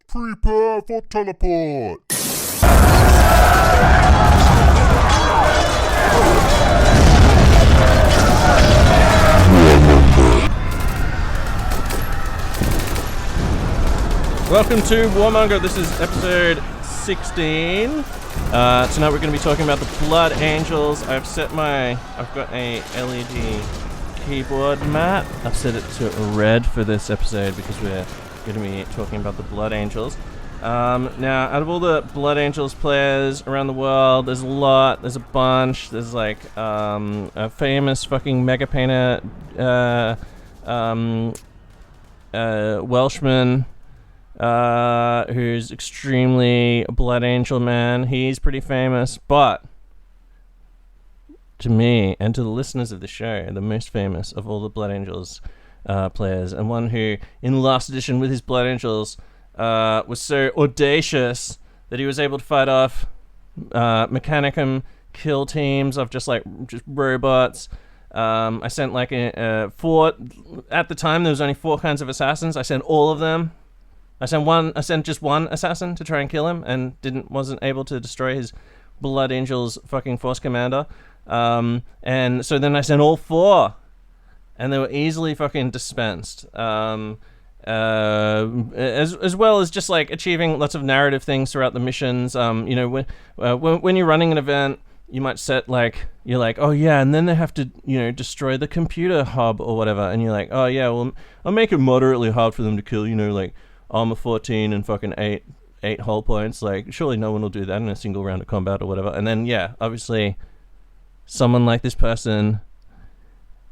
Prepare for teleport! Welcome to Warmonger. This is episode 16. Tonight we're going to be talking about the Blood Angels. I've got a LED keyboard mat. I've set it to red for this episode because we're going to be talking about the Blood Angels. Now, out of all the Blood Angels players around the world, there's a bunch. There's like a famous fucking mega painter, Welshman, who's extremely Blood Angel man. He's pretty famous, but to me and to the listeners of the show, the most famous of all the Blood Angels players, and one who in the last edition with his Blood Angels was so audacious that he was able to fight off Mechanicum kill teams of just robots. I sent like four. At the time there was only 4 kinds of assassins. I sent all of them. I sent just one assassin to try and kill him, and wasn't able to destroy his Blood Angels fucking force commander. And so then I sent all 4, and they were easily fucking dispensed. As well as just like achieving lots of narrative things throughout the missions. When you're running an event, you might set you're like, oh yeah, and then they have to destroy the computer hub or whatever, and you're like, oh yeah, well I'll make it moderately hard for them to kill. Like armor 14 and fucking 8 hull points. Like surely no one will do that in a single round of combat or whatever. And then yeah, obviously someone like this person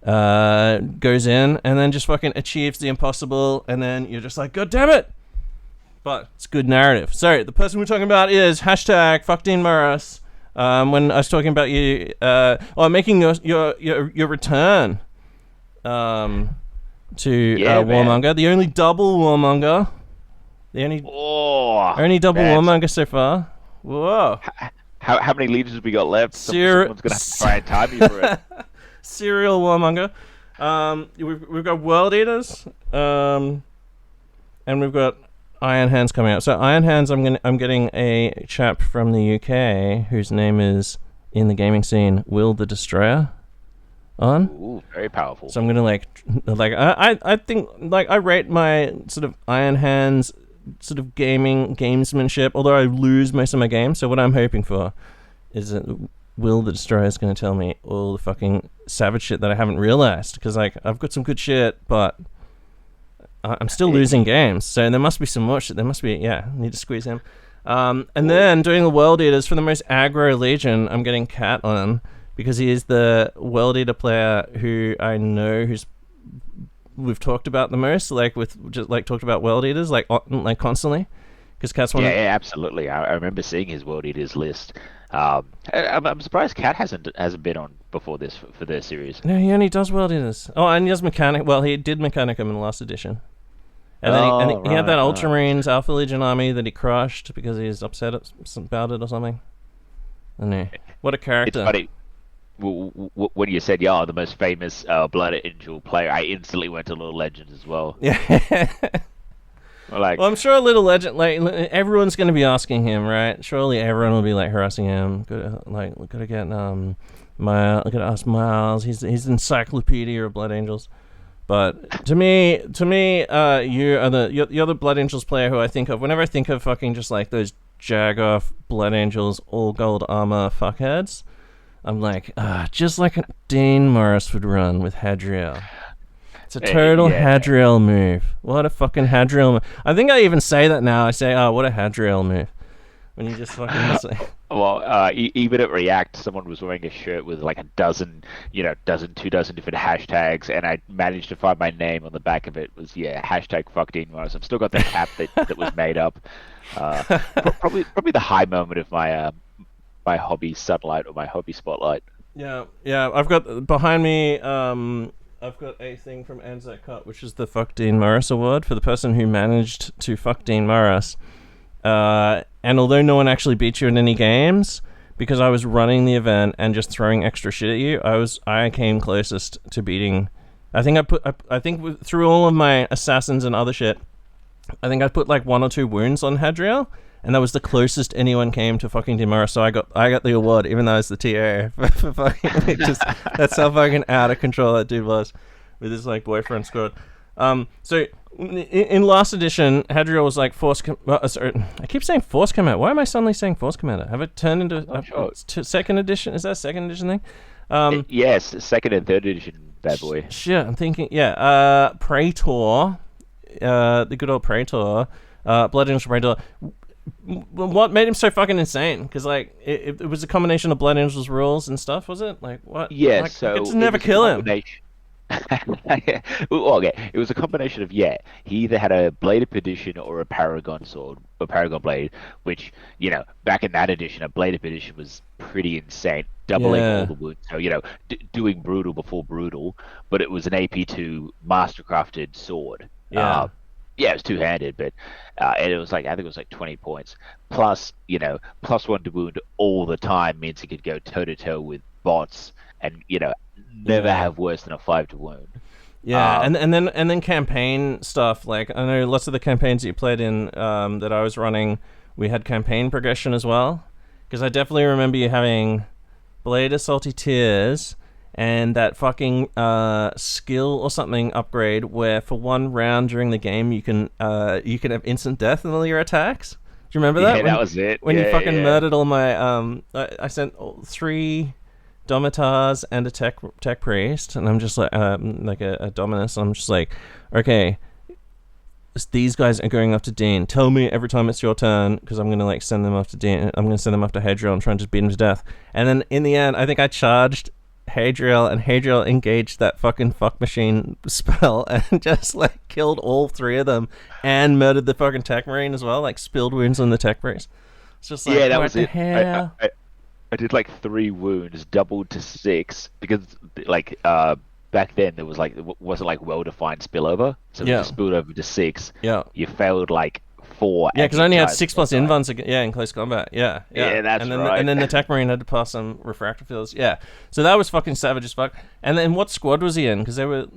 goes in and then just fucking achieves the impossible, and then you're just like, god damn it! But it's good narrative. So the person we're talking about is #FuckDeanMorris. When I was talking about you making your return to Warmonger, the only double Warmonger. The only double Warmonger so far. Whoa. How many leaders have we got left? Someone's going to have to try and time you for it. Serial Warmonger. We've got World Eaters, and we've got Iron Hands coming out. So Iron Hands, I'm getting a chap from the UK whose name is, in the gaming scene, Will the Destroyer. On. Ooh, very powerful. So I'm gonna I think I rate my sort of Iron Hands sort of gamesmanship, although I lose most of my games. So what I'm hoping for is that Will the Destroyer is going to tell me all the fucking savage shit that I haven't realized, because I've got some good shit, but I'm still losing games. So there must be some more shit. There must be, need to squeeze him. And then doing the World Eaters for the most aggro legion, I'm getting Cat on, because he is the World Eater player who I know we've talked about the most, talked about World Eaters constantly, because Cat's one. Yeah, absolutely. I remember seeing his World Eaters list. I'm surprised Cat hasn't been on before this for their series. No, he only does World Eaters. Oh, and he does Mechanic. Well, he did Mechanicum in the last edition. And then he had that Ultramarines Alpha Legion army that he crushed because he was upset about it or something. I know. What a character. It's funny. When you said, the most famous Blood Angel player, I instantly went to Little Legends as well. Yeah. Well, I'm sure a Little Legend, everyone's going to be asking him, right? Surely everyone will be harassing him. Gotta get gotta ask Miles. He's the encyclopedia of Blood Angels. But to me, you're the Blood Angels player who I think of whenever I think of fucking just those jag-off Blood Angels all gold armor fuckheads. I'm just like Dean Morris would run with Hadriel. It's a total Hadriel move. What a fucking Hadriel move. I think I even say that now. I say, what a Hadriel move. When you just fucking say... Well, even at React, someone was wearing a shirt with a dozen, 2 dozen different hashtags, and I managed to find my name on the back of it. Was #FuckDeanMorris. I've still got the cap that was made up. Probably the high moment of my my hobby sunlight or my hobby spotlight. Yeah. I've got behind me. I've got a thing from Anzac Cut, which is the Fuck Dean Morris Award for the person who managed to fuck Dean Morris. And although no one actually beat you in any games, because I was running the event and just throwing extra shit at you, I came closest to beating. I think through all of my assassins and other shit, I think I put like 1 or 2 wounds on Hadriel, and that was the closest anyone came to fucking Demora. So I got the award, even though I was the TA for fucking. That's how fucking out of control that dude was with his like boyfriend squad. So in last edition, Hadriel was like sorry, I keep saying Force Commander. Why am I suddenly saying Force Commander? Have it turned into second edition? Is that a second edition thing? Yes, second and third edition, bad boy. Shit, I'm thinking. Yeah, Traitor, the good old Traitor, Blood Angel Traitor. What made him so fucking insane? Because like it was a combination of Blood Angel's rules and stuff, was it? Like what? Yeah, like, so you could just never kill him. Okay, it was a combination of he either had a Blade of Perdition or a Paragon sword or Paragon blade, which back in that edition, a Blade of Perdition was pretty insane, doubling all the wounds. So doing brutal before brutal, but it was an AP2 mastercrafted sword. Yeah. Yeah, it was two-handed, but and it was I think it was 20 points plus +1 to wound all the time means he could go toe-to-toe with bots and never have worse than a 5 to wound. Yeah, and then campaign stuff. Like I know lots of the campaigns that you played in that I was running, we had campaign progression as well. Because I definitely remember you having Blade of Salty Tears and that fucking skill or something upgrade where for 1 round during the game you can have instant death in all your attacks. Do you remember that? Yeah, that was it. When you fucking murdered all my I sent 3 Domitars and a tech priest, and I'm just like a Dominus, and I'm just like, okay, these guys are going after Dean. Tell me every time it's your turn, because I'm gonna send them after Dean. I'm gonna send them after Hadriel and try and just beat him to death. And then in the end, I think I charged Hadriel, and Hadriel engaged that fucking fuck machine spell and just killed all 3 of them and murdered the fucking tech marine as well, spilled wounds on the tech priest. It's just like, that was it. Hell? I did 3 wounds, doubled to 6 because back then there was wasn't well defined spillover, so if you spilled over to 6. Yeah, you failed 4. Yeah, because I only had 6+ invuns. In close combat. Yeah, that's and then right. And then the tech marine had to pass some refractor fields. Yeah, so that was fucking savage as fuck. And then what squad was he in? Because they were.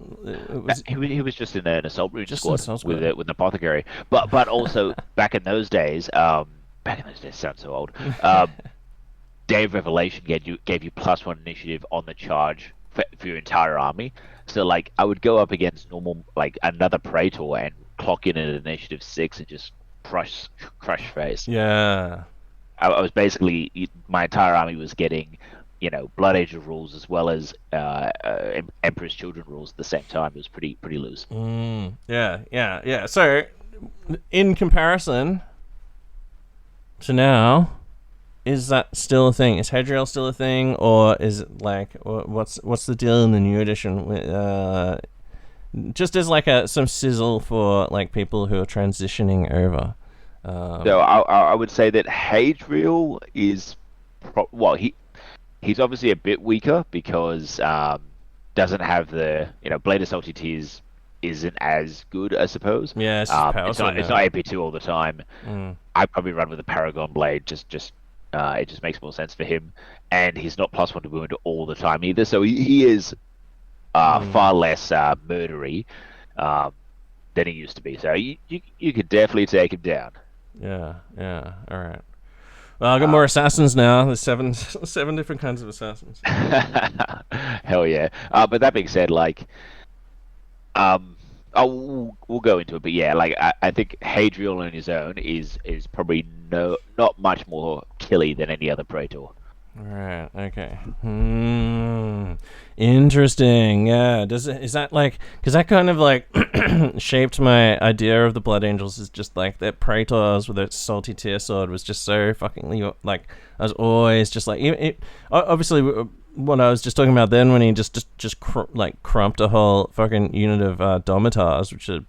He was just in an assault rune squad with an apothecary. But also back in those days, sounds so old. Day of Revelation gave you +1 initiative on the charge for your entire army. So I would go up against normal another Traitor and clock in at initiative 6 and just crush face. Yeah. I was basically my entire army was getting Blood Angel rules as well as Emperor's Children rules at the same time. It was pretty loose. Yeah. So in comparison to now, is that still a thing? Is Hadriel still a thing, or is it what's the deal in the new edition? Just as some sizzle for people who are transitioning over. So I would say that Hadriel is he's obviously a bit weaker because doesn't have the Blade of Salty Tears isn't as good, I suppose. Yeah, it's not AP2 all the time. I'd probably run with a Paragon Blade. It just makes more sense for him, and he's not +1 to wound all the time either. So he is far less murdery than he used to be. So you could definitely take him down. Yeah. All right. Well, I've got more assassins now. There's seven different kinds of assassins. Hell yeah. But that being said, we'll go into it. But yeah, I think Hadriel on his own is probably not much more killy than any other Traitor. Right. Okay. Interesting. Yeah. Is that because that kind of shaped my idea of the Blood Angels is just that Praetors with a salty tear sword was just so fucking I was always just obviously what I was just talking about then when he just crumped a whole fucking unit of Domitars, which are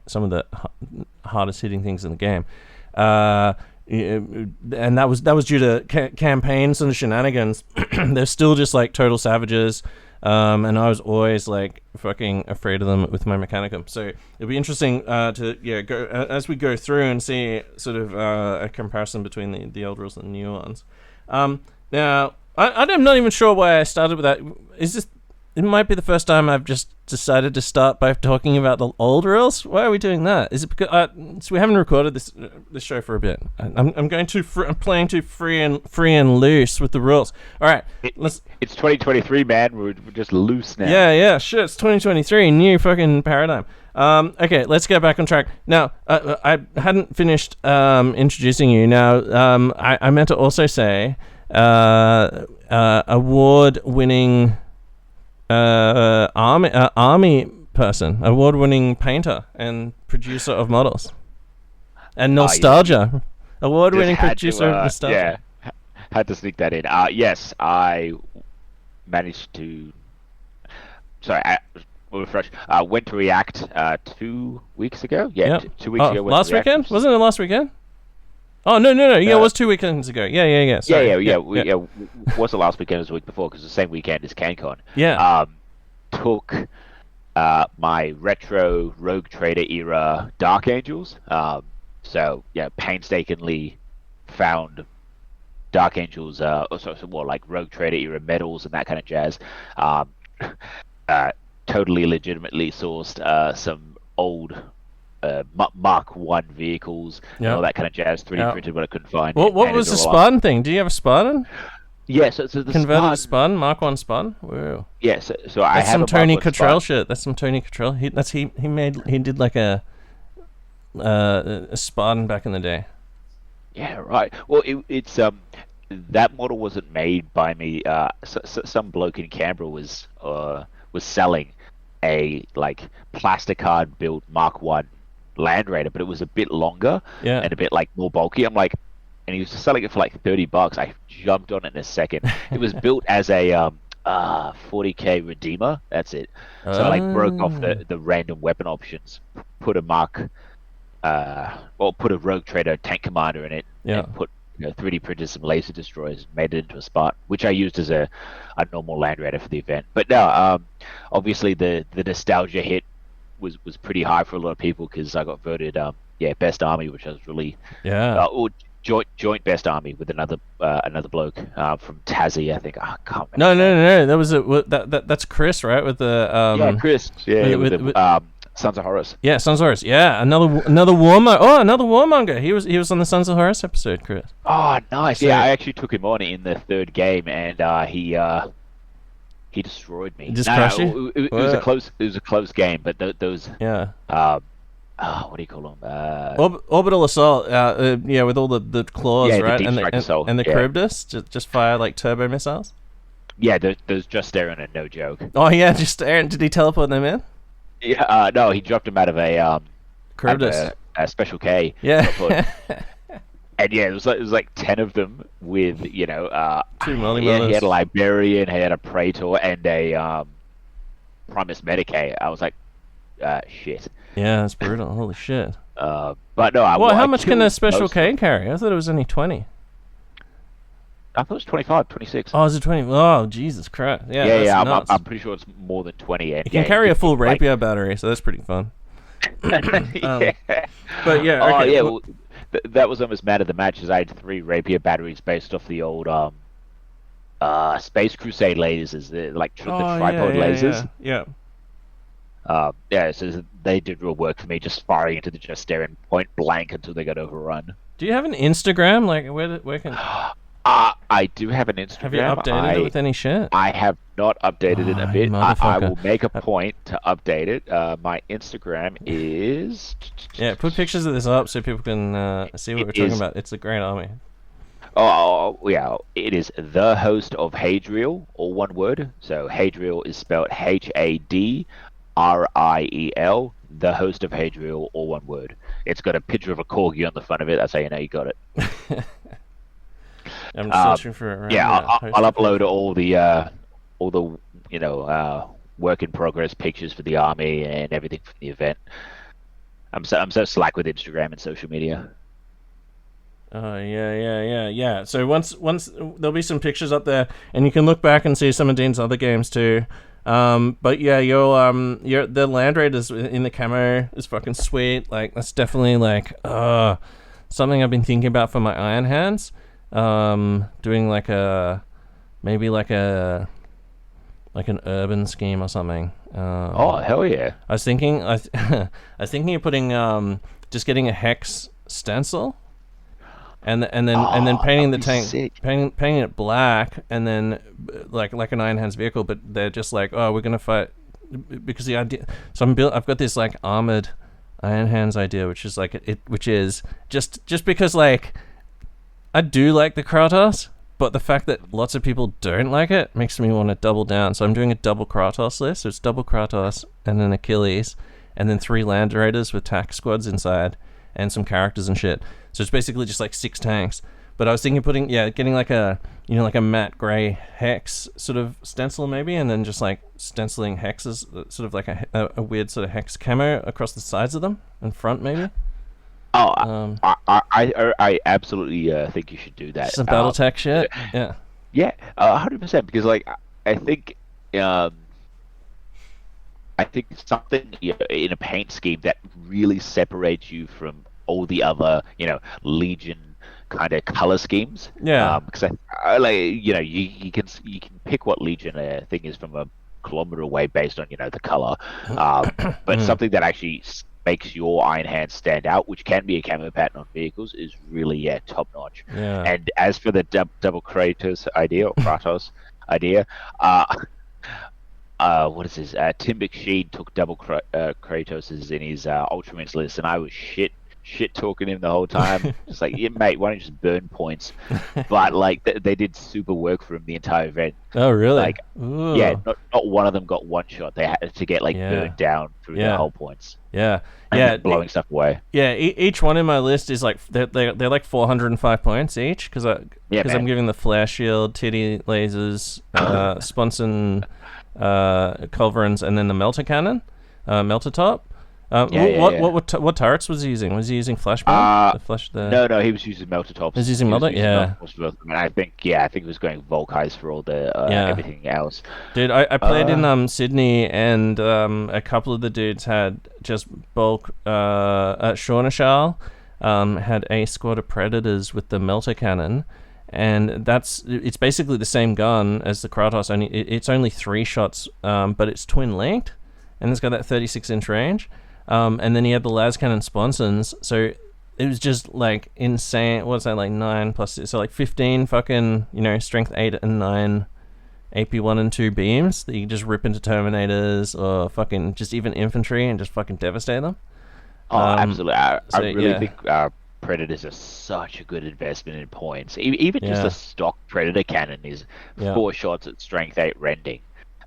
some of the hardest hitting things in the game. And that was due to campaigns and shenanigans. They're still just total savages, and I was always fucking afraid of them with my Mechanicum. So it'll be interesting to go as we go through and see sort of a comparison between the old rules and the new ones. Now I'm not even sure why I started with that. Is this it might be the first time I've just decided to start by talking about the old rules. Why are we doing that? Is it because so we haven't recorded this show for a bit? I'm playing too free and loose with the rules. All right, it's 2023, man. We're just loose now. Yeah, shit. It's 2023, new fucking paradigm. Okay, let's get back on track. Now, I hadn't finished introducing you. Now, I meant to also say award-winning army person, award-winning painter and producer of models, and nostalgia. Award-winning producer of nostalgia. Yeah, had to sneak that in. Yes, I managed to. Sorry, we'll refresh. Went to React 2 weeks ago. Yeah, yep. 2 weeks ago. Last weekend? Wasn't it last weekend? Oh no! Yeah, it was 2 weekends ago. Yeah. Sorry. Yeah. Was the last weekend? It was the week before because the same weekend as CanCon. Yeah. Took my retro Rogue Trader era Dark Angels. So yeah, painstakingly found Dark Angels. Also more like Rogue Trader era medals and that kind of jazz. Totally legitimately sourced some old Mark 1 vehicles and all that kind of jazz, 3D printed, but I couldn't find. What was the Spartan thing? Do you have a Spartan? Yeah, so the converted Spartan, Mark 1 Spartan. Whoa. Yeah, so I have some Tony Mark 1 Cottrell shit. That's some Tony Cottrell. He did like a Spartan back in the day. Yeah, right. Well, it's that model wasn't made by me. Some bloke in Canberra was selling a like plasticard built Mark 1 Land Raider, but it was a bit longer and a bit like more bulky. I'm like, and he was selling it for like $30. I jumped on it in a second. It was built as a 40k Redeemer. That's it. So I like broke off the random weapon options, put a put a Rogue Trader tank commander in it, and put 3D printed some laser destroyers and made it into a Spartan, which I used as a normal Land Raider for the event. But no, obviously the nostalgia hit was pretty high for a lot of people because I got voted best army, which I was really joint best army with another bloke from Tassie, I think. I can't remember. No. That was that's Chris, right? With the Chris. Yeah, with Sons of Horus. Yeah, Sons of Horus. Yeah, another Warmonger. Oh, another Warmonger. He was on the Sons of Horus episode, Chris. Oh, nice. So, yeah, I actually took him on in the third game, and he destroyed me. Just crushed you? It was a close game, but those what do you call them? Orbital assault. With all the claws, right? The deep assault. And the Charybdis just fire like turbo missiles. Yeah, those just Aaron are no joke. Oh yeah, just Aaron. Did he teleport them in? Yeah, no, he dropped them out of a Charybdis. A special K. Yeah. And yeah, it was like 10 of them with 2 multi-modders. He had a Librarian, he had a Traitor, and a Primus Medicae. I was like, shit. Yeah, that's brutal. Holy shit. But no, how much can a special K carry? I thought it was only 20. I thought it was 25, 26. Oh, is it 20? Oh, Jesus Christ. Yeah, I'm pretty sure it's more than 20. And, you can carry a full rapier battery, so that's pretty fun. But yeah, okay. Oh, yeah, well, that was almost mad at the match, as I had 3 rapier batteries based off the old Space Crusade lasers, the tripod lasers. Yeah. So they did real work for me, just firing into the Justarian point blank until they got overrun. Do you have an Instagram? Like, where can... I do have an Instagram. Have you updated it with any shit? I have not updated it a bit. I will make a point to update it. My Instagram is... Yeah, put pictures of this up so people can see what we're talking about. It's a great army. Oh, yeah. It is the host of Hadriel, all one word. So Hadriel is spelled Hadriel, the host of Hadriel, all one word. It's got a picture of a corgi on the front of it. That's how you know you got it. I'm searching for it right now. I'll upload all the work in progress pictures for the army and everything from the event. I'm so slack with Instagram and social media. Oh yeah. So once there'll be some pictures up there, and you can look back and see some of Dean's other games too. But yeah, your the Land Raiders in the camo is fucking sweet. Like that's definitely like something I've been thinking about for my Iron Hands. Doing maybe a like an urban scheme or something. Oh, hell yeah. I was thinking, I was thinking of putting just getting a hex stencil, and then painting the tank, painting it black, and then like an Iron Hands vehicle, but they're just like, oh, we're gonna fight because the idea. So I've got this like armored Iron Hands idea, which is like which is just because like I do like the Kratos, but the fact that lots of people don't like it makes me want to double down. So I'm doing a double Kratos list. So it's double Kratos and then Achilles, and then 3 Land Raiders with tack squads inside and some characters and shit. So it's basically just like 6 tanks. But I was thinking getting like a matte gray hex sort of stencil maybe, and then just like stenciling hexes, sort of like a weird sort of hex camo across the sides of them and front maybe. Oh, I absolutely think you should do that. Some BattleTech shit. Yeah. Yeah, 100%. Because like I think something in a paint scheme that really separates you from all the other Legion kind of color schemes. Yeah. Because I like you can pick what Legion thing is from a kilometer away based on the color, but something that actually makes your Iron Hands stand out, which can be a camo pattern on vehicles, is really top notch. Yeah. And as for the double Kratos idea, what is this? Tim McSheen took double Kratoses in his Ultramarines list, and I was shit talking him the whole time. Just like, yeah, mate, why don't you just burn points? But like they did super work for him the entire event. Oh, really? Like, yeah, not one of them got one shot. They had to get burned down through their whole points. Yeah, and blowing stuff away. Yeah, each one in my list is like they're like 405 points each because I'm giving the flare shield, titty lasers, sponson, culverins, and then the melter cannon, melter top. What turrets was he using? Was he using flashbang? No, he was using melter tops. Was he using melter? Yeah. And I think he was going Volkais for all the everything else. Dude, I played in Sydney, and a couple of the dudes had just bulk. Shornashal had a squad of predators with the melter cannon, and it's basically the same gun as the Kratos. Only it's only 3 shots, but it's twin linked, and it's got that 36-inch range. And then he had the las cannon sponsons, so it was just like insane. What's that, like 9 plus 6, so like 15 fucking strength 8 and 9 AP 1 and 2 beams that you just rip into Terminators or fucking just even infantry and just fucking devastate them. Absolutely. I really think Predators are such a good investment in points. Even just a stock Predator cannon is 4 shots at strength 8 rending.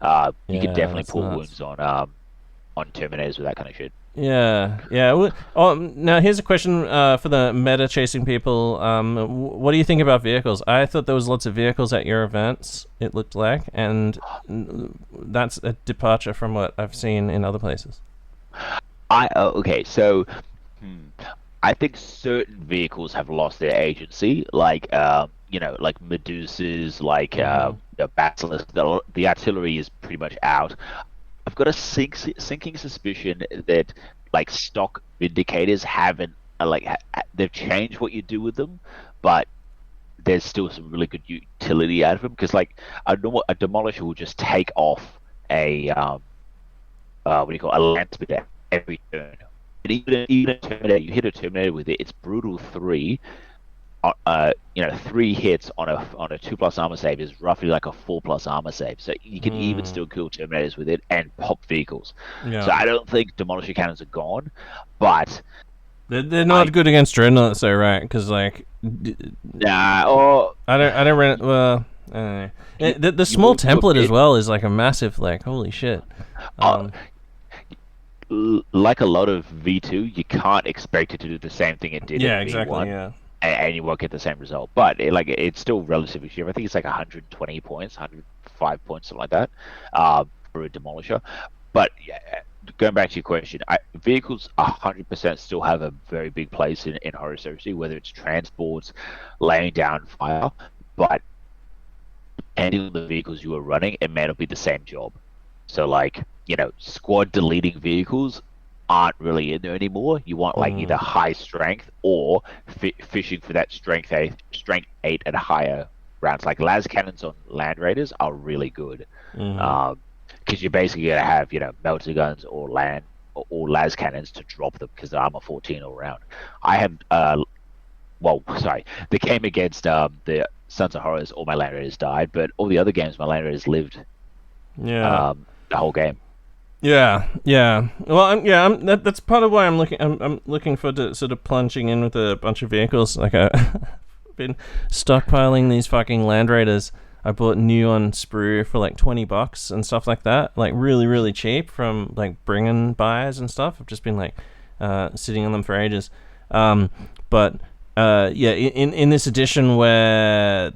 You can definitely pull wounds on Terminators with that kind of shit. Yeah. Now here's a question for the meta chasing people. What do you think about vehicles? I thought there was lots of vehicles at your events, it looked like, and that's a departure from what I've seen in other places. So I think certain vehicles have lost their agency, like like Medusas, like the Basilisk. The artillery is pretty much out. I've got a sinking suspicion that like stock Vindicators haven't they've changed what you do with them, but there's still some really good utility out of them, because like a Demolisher will just take off a a lance with it every turn. And even a Terminator, you hit a Terminator with it, it's brutal 3. 3 hits on a 2+ armor save is roughly like a 4+ armor save, so you can even still kill Terminators with it and pop vehicles. So I don't think Demolisher cannons are gone, but they're not good against Dreadnoughts, though, right? Because like, I don't run. Well, the small template as well is like a massive, like, holy shit. Like a lot of V2, you can't expect it to do the same thing it did in exactly, V1. And you won't get the same result, but it's still relatively cheap. I think it's like 120 points, 105 points, something like that, for a Demolisher. But going back to your question, vehicles 100% still have a very big place in Horus Heresy, whether it's transports, laying down fire, but depending on the vehicles you are running, it may not be the same job. So like, squad deleting vehicles aren't really in there anymore. You want either high strength or fishing for that strength 8 and higher rounds. Like las cannons on Land Raiders are really good. Because you're basically going to have, melter guns or las cannons to drop them because they're armor 14 all around. I had, the game against the Sons of Horus, all my Land Raiders died, but all the other games, my Land Raiders lived. Yeah. The whole game. Yeah. Well, that's part of why I'm looking. I'm looking forward to sort of plunging in with a bunch of vehicles. Like I've been stockpiling these fucking Land Raiders. I bought new on Sprue for like $20 and stuff like that, like really, really cheap from like bring-in buyers and stuff. I've just been like sitting on them for ages. In this edition where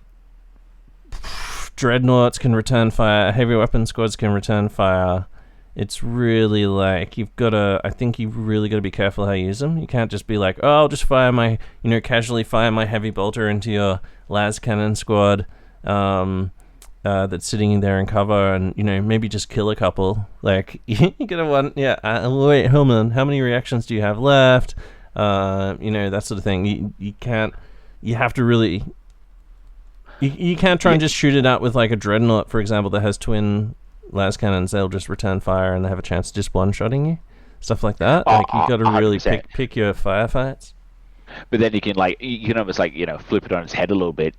Dreadnoughts can return fire, heavy weapon squads can return fire, it's really like you've really got to be careful how you use them. You can't just be like, oh, I'll just casually fire my heavy bolter into your las cannon squad. That's sitting in there in cover, and maybe just kill a couple. Like you're gonna want, wait, Hillman, how many reactions do you have left? That sort of thing. You can't. You have to really. You can't try and just shoot it out with like a dreadnought, for example, that has twin las cannons. They'll just return fire, and they have a chance of just one-shotting you. Stuff like that. Like you got to really pick your firefights. But then you can almost flip it on its head a little bit.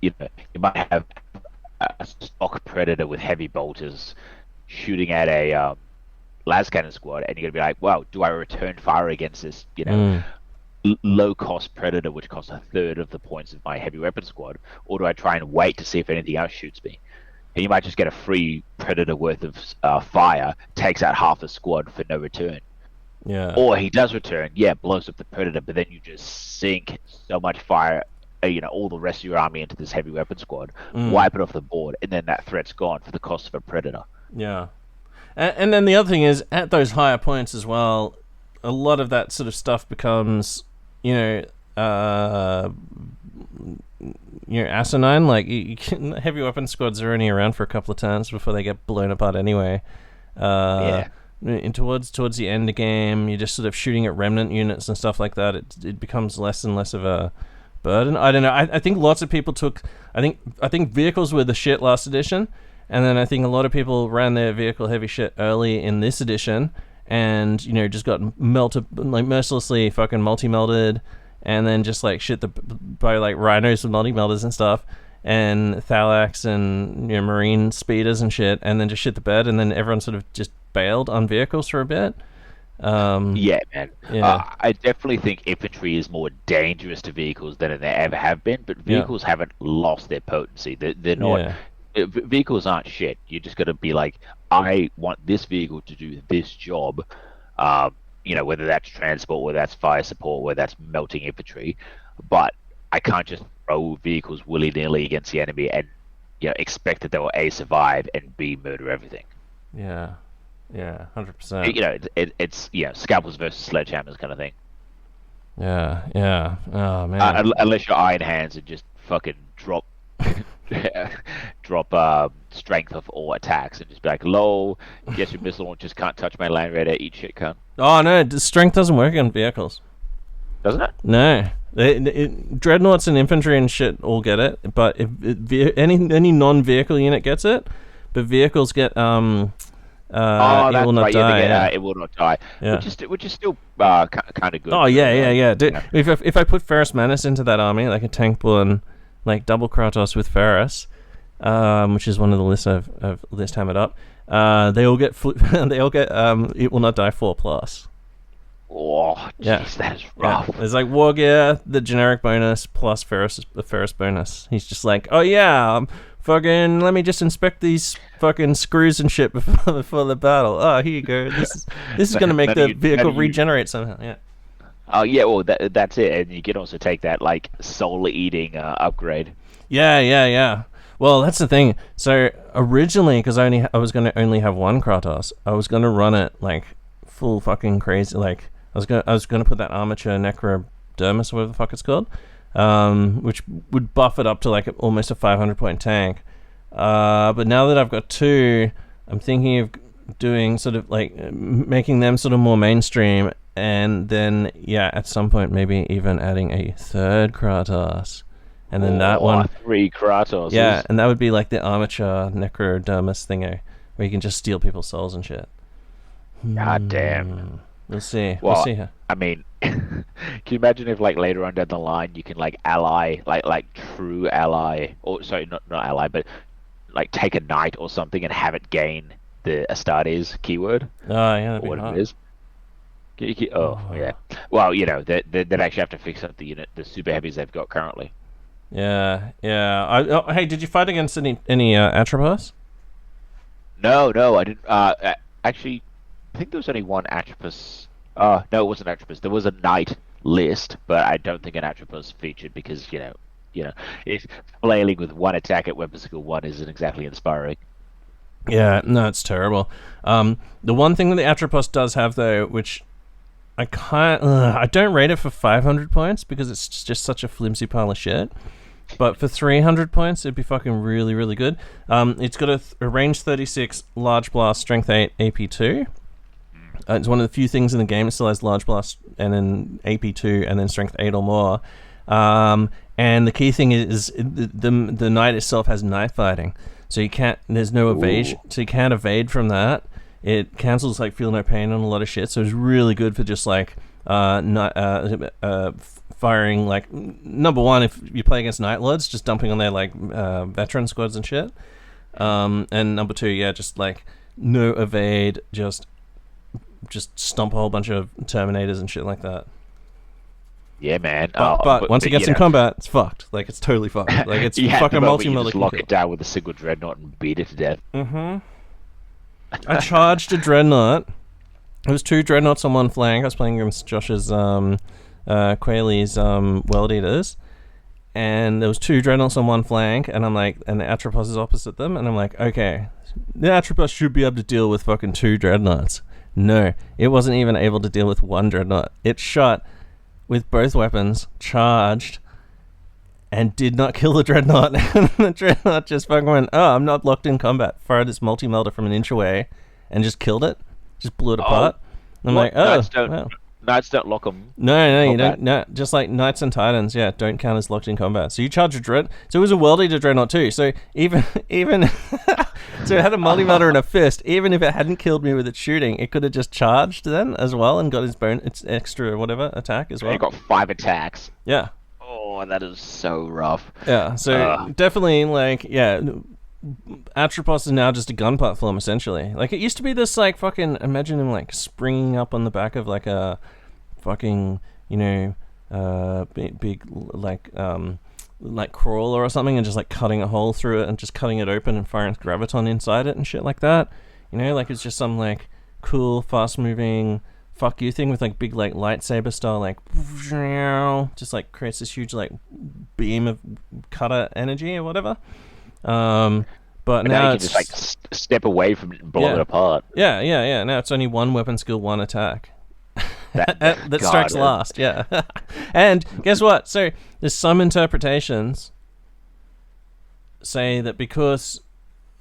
You might have a stock predator with heavy bolters shooting at a las cannon squad, and you're gonna be like, "Wow, do I return fire against this low-cost predator, which costs a third of the points of my heavy weapon squad, or do I try and wait to see if anything else shoots me?" And you might just get a free predator worth of fire, takes out half the squad for no return. Yeah. Or he does return, blows up the predator, but then you just sink so much fire. All the rest of your army into this heavy weapon squad, wipe it off the board, and then that threat's gone for the cost of a predator. Yeah. And then the other thing is, at those higher points as well, a lot of that sort of stuff becomes, asinine. Like, heavy weapon squads are only around for a couple of turns before they get blown apart anyway. And towards the end of the game, you're just sort of shooting at remnant units and stuff like that. It becomes less and less of a burden. I don't know. I think lots of people took. I think vehicles were the shit last edition, and then I think a lot of people ran their vehicle heavy shit early in this edition, and just got melted, like mercilessly fucking multi-melted, and then just like shit by like rhinos with multi-melters and stuff, and Thalax and marine speeders and shit, and then just shit the bed, and then everyone sort of just bailed on vehicles for a bit. Man. Yeah. I definitely think infantry is more dangerous to vehicles than they ever have been, but vehicles haven't lost their potency. They're not. Vehicles aren't shit. You just got to be like, I want this vehicle to do this job. Whether that's transport, whether that's fire support, whether that's melting infantry, but I can't just throw vehicles willy-nilly against the enemy and expect that they will A, survive, and B, murder everything. Yeah. Yeah, 100%. It's scalpels versus sledgehammers kind of thing. Yeah. Oh man. Unless your iron hands and just fucking drop strength of all attacks and just be like, lol, guess your missile launchers can't touch my Land Raider, eat shit, cunt. Oh no, strength doesn't work on vehicles. Doesn't it? No. Dreadnoughts and infantry and shit all get it, but if any non-vehicle unit gets it, but vehicles get it will not die. It will not die. Yeah. Which is still kind of good. Oh yeah. Dude, if I put Ferrous Menace into that army, like a tank born, like double Kratos with Ferrous, which is one of the lists I've list hammered up. They all get it will not die 4+. Oh, jeez, that is rough. Yeah. There's like War Gear, the generic bonus plus the Ferrous bonus. He's just like, oh yeah. Fucking, let me just inspect these fucking screws and shit before the battle. Oh, here you go. This is going to make the vehicle regenerate somehow. Yeah. Oh yeah, well that's it, and you can also take that like soul-eating upgrade. Yeah. Well, that's the thing. So originally, because I was going to only have one Kratos, I was going to run it like full fucking crazy. Like I was going to put that armature necrodermis, whatever the fuck it's called. Which would buff it up to like almost a 500 point tank. But now that I've got two, I'm thinking of doing sort of like making them sort of more mainstream, and then at some point maybe even adding a third Kratos, and then that one, 3 Kratos. yeah, and that would be like the armature necrodermis thingo, where you can just steal people's souls and shit. God damn. We'll see. Well, we'll see her. I mean, can you imagine if like later on down the line you can like ally, like true ally, or sorry, not ally, but like take a knight or something and have it gain the Astartes keyword. Oh yeah, that'd be What hot. it is. Oh yeah. Well, you know, they'd actually have to fix up the super heavies they've got currently. Yeah. Hey, did you fight against any Atropos? No, I didn't. Actually, I think there was only one Atropos. No, it wasn't Atropos. There was a knight list, but I don't think an Atropos featured because you know, if flailing with one attack at weapon skill 1 isn't exactly inspiring. Yeah, no, it's terrible. The one thing that the Atropos does have though, which I don't rate it for 500 points because it's just such a flimsy pile of shit. But for 300 points, it'd be fucking really, really good. It's got a range 36, large blast, strength 8, AP 2. It's one of the few things in the game that still has large blast and then AP 2 and then strength 8 or more. And the key thing is the knight itself has knife fighting, so you can't. There's no evasion, so you can't evade from that. It cancels like feel no pain on a lot of shit, so it's really good for just like firing like number one if you play against Night Lords, just dumping on their like veteran squads and shit. And number 2, yeah, just like no evade, just stomp a whole bunch of Terminators and shit like that. Yeah, man. But once it gets in combat, it's fucked. Like it's totally fucked. Like it's fucking multi-miller. Just lock it down with a single dreadnought and beat it to death. Mm-hmm. I charged a dreadnought. It was 2 dreadnoughts on one flank. I was playing against Josh's Quailey's World Eaters, and there was 2 dreadnoughts on one flank, and I'm like, and the Atropos is opposite them, and I'm like, okay, the Atropos should be able to deal with fucking 2 dreadnoughts. No, it wasn't even able to deal with 1 dreadnought. It shot with both weapons, charged, and did not kill the dreadnought. And the dreadnought just fucking went, oh, I'm not locked in combat. Fired its multi-melter from an inch away and just killed it. Just blew it apart. I'm like, oh, wow. Knights don't lock them. No, you don't. No, just like Knights and Titans, yeah, don't count as locked in combat. So you charge a dread. So it was a World Eater Dreadnought too. So even so it had a multi-melter and a fist. Even if it hadn't killed me with its shooting, it could have just charged then as well and got its extra whatever attack as well. It got 5 attacks. Yeah. Oh, that is so rough. Yeah. So definitely like Atropos is now just a gun platform essentially. Like it used to be this like fucking, imagine him like springing up on the back of like a fucking big like crawler or something and just like cutting a hole through it and just cutting it open and firing graviton inside it and shit like that. Like it's just some like cool fast moving fuck you thing with like big like lightsaber style like just like creates this huge like beam of cutter energy or whatever. But now you can just like step away from it and blow it apart. Yeah. Now it's only 1 weapon skill, 1 attack. That strikes last, yeah. And guess what? So there's some interpretations say that because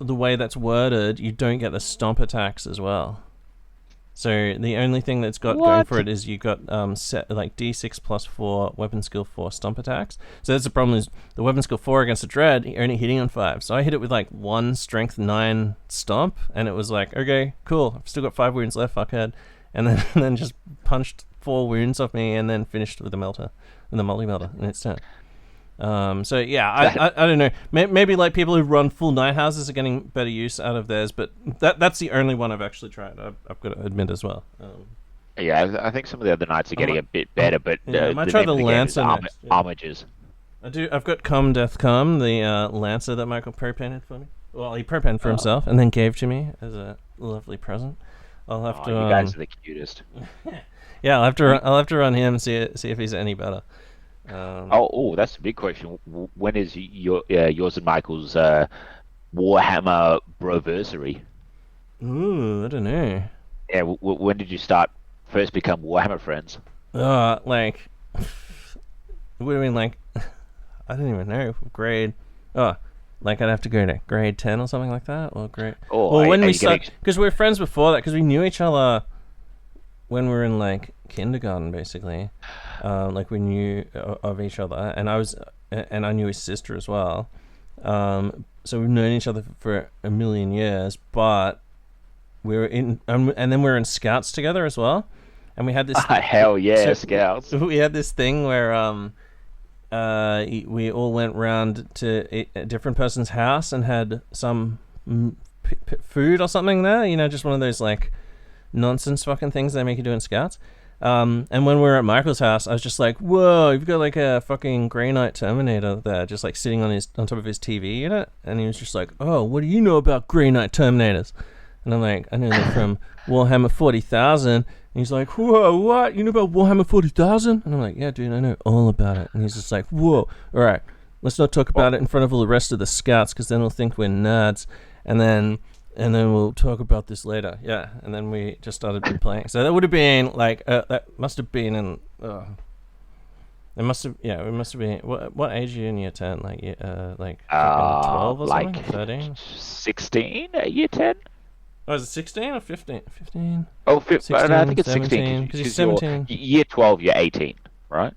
the way that's worded, you don't get the stomp attacks as well. So the only thing that's got going for it is you got set like D6 plus 4 weapon skill 4 stomp attacks. So that's the problem, is the weapon skill 4 against a dread, you're only hitting on 5. So I hit it with like 1 strength 9 stomp, and it was like, okay, cool, I've still got 5 wounds left, fuckhead. And then just punched 4 wounds off me and then finished with the multi-melter in its turn. So yeah, I don't know. Maybe like people who run full night houses are getting better use out of theirs, but that's the only one I've actually tried. I've got to admit as well. Yeah, I think some of the other knights are getting a bit better, but I might try the Lancer next. Armigers. I've got Come Death Come, the Lancer that Michael pro-painted for me. Well, he pro-painted for himself and then gave to me as a lovely present. I'll have to. You guys are the cutest. Yeah, I'll have to run him and see if he's any better. That's a big question. When is yours and Michael's Warhammer Broversary? Ooh, I don't know. Yeah, when did you first become Warhammer friends? Like, it would have been like, I don't even know, grade. Like I'd have to go to grade 10 or something like that, or grade. When we started, because we were friends before that, because we knew each other when we were in like kindergarten, basically. Like we knew of each other, and I knew his sister as well. So we've known each other for a million years, but we were in, and then we were in Scouts together as well. And we had this hell yeah, Scouts. We had this thing where we all went round to a different person's house and had some food or something there. You know, just one of those like nonsense fucking things they make you do in Scouts. And when we were at Michael's house, I was just like, "Whoa, you've got like a fucking Grey Knight Terminator there, just like sitting on top of his TV unit." And he was just like, "Oh, what do you know about Grey Knight Terminators?" And I'm like, "I know they're from Warhammer 40,000." And he's like, "Whoa, what? You know about Warhammer 40,000?" And I'm like, "Yeah, dude, I know all about it." And he's just like, "Whoa, all right, let's not talk about it in front of all the rest of the Scouts, because then they'll think we're nerds. And then we'll talk about this later." Yeah, and then we just started playing. So that would have been like, that must have been in. It must have, yeah, it must have been. What age are you in year 10? Like 12 or something? Like 13? 16 at year 10. Oh, is it 16 or 15? 15? Oh, 16, no, I think it's 17, 16. because he's 17. Year 12, you're 18, right?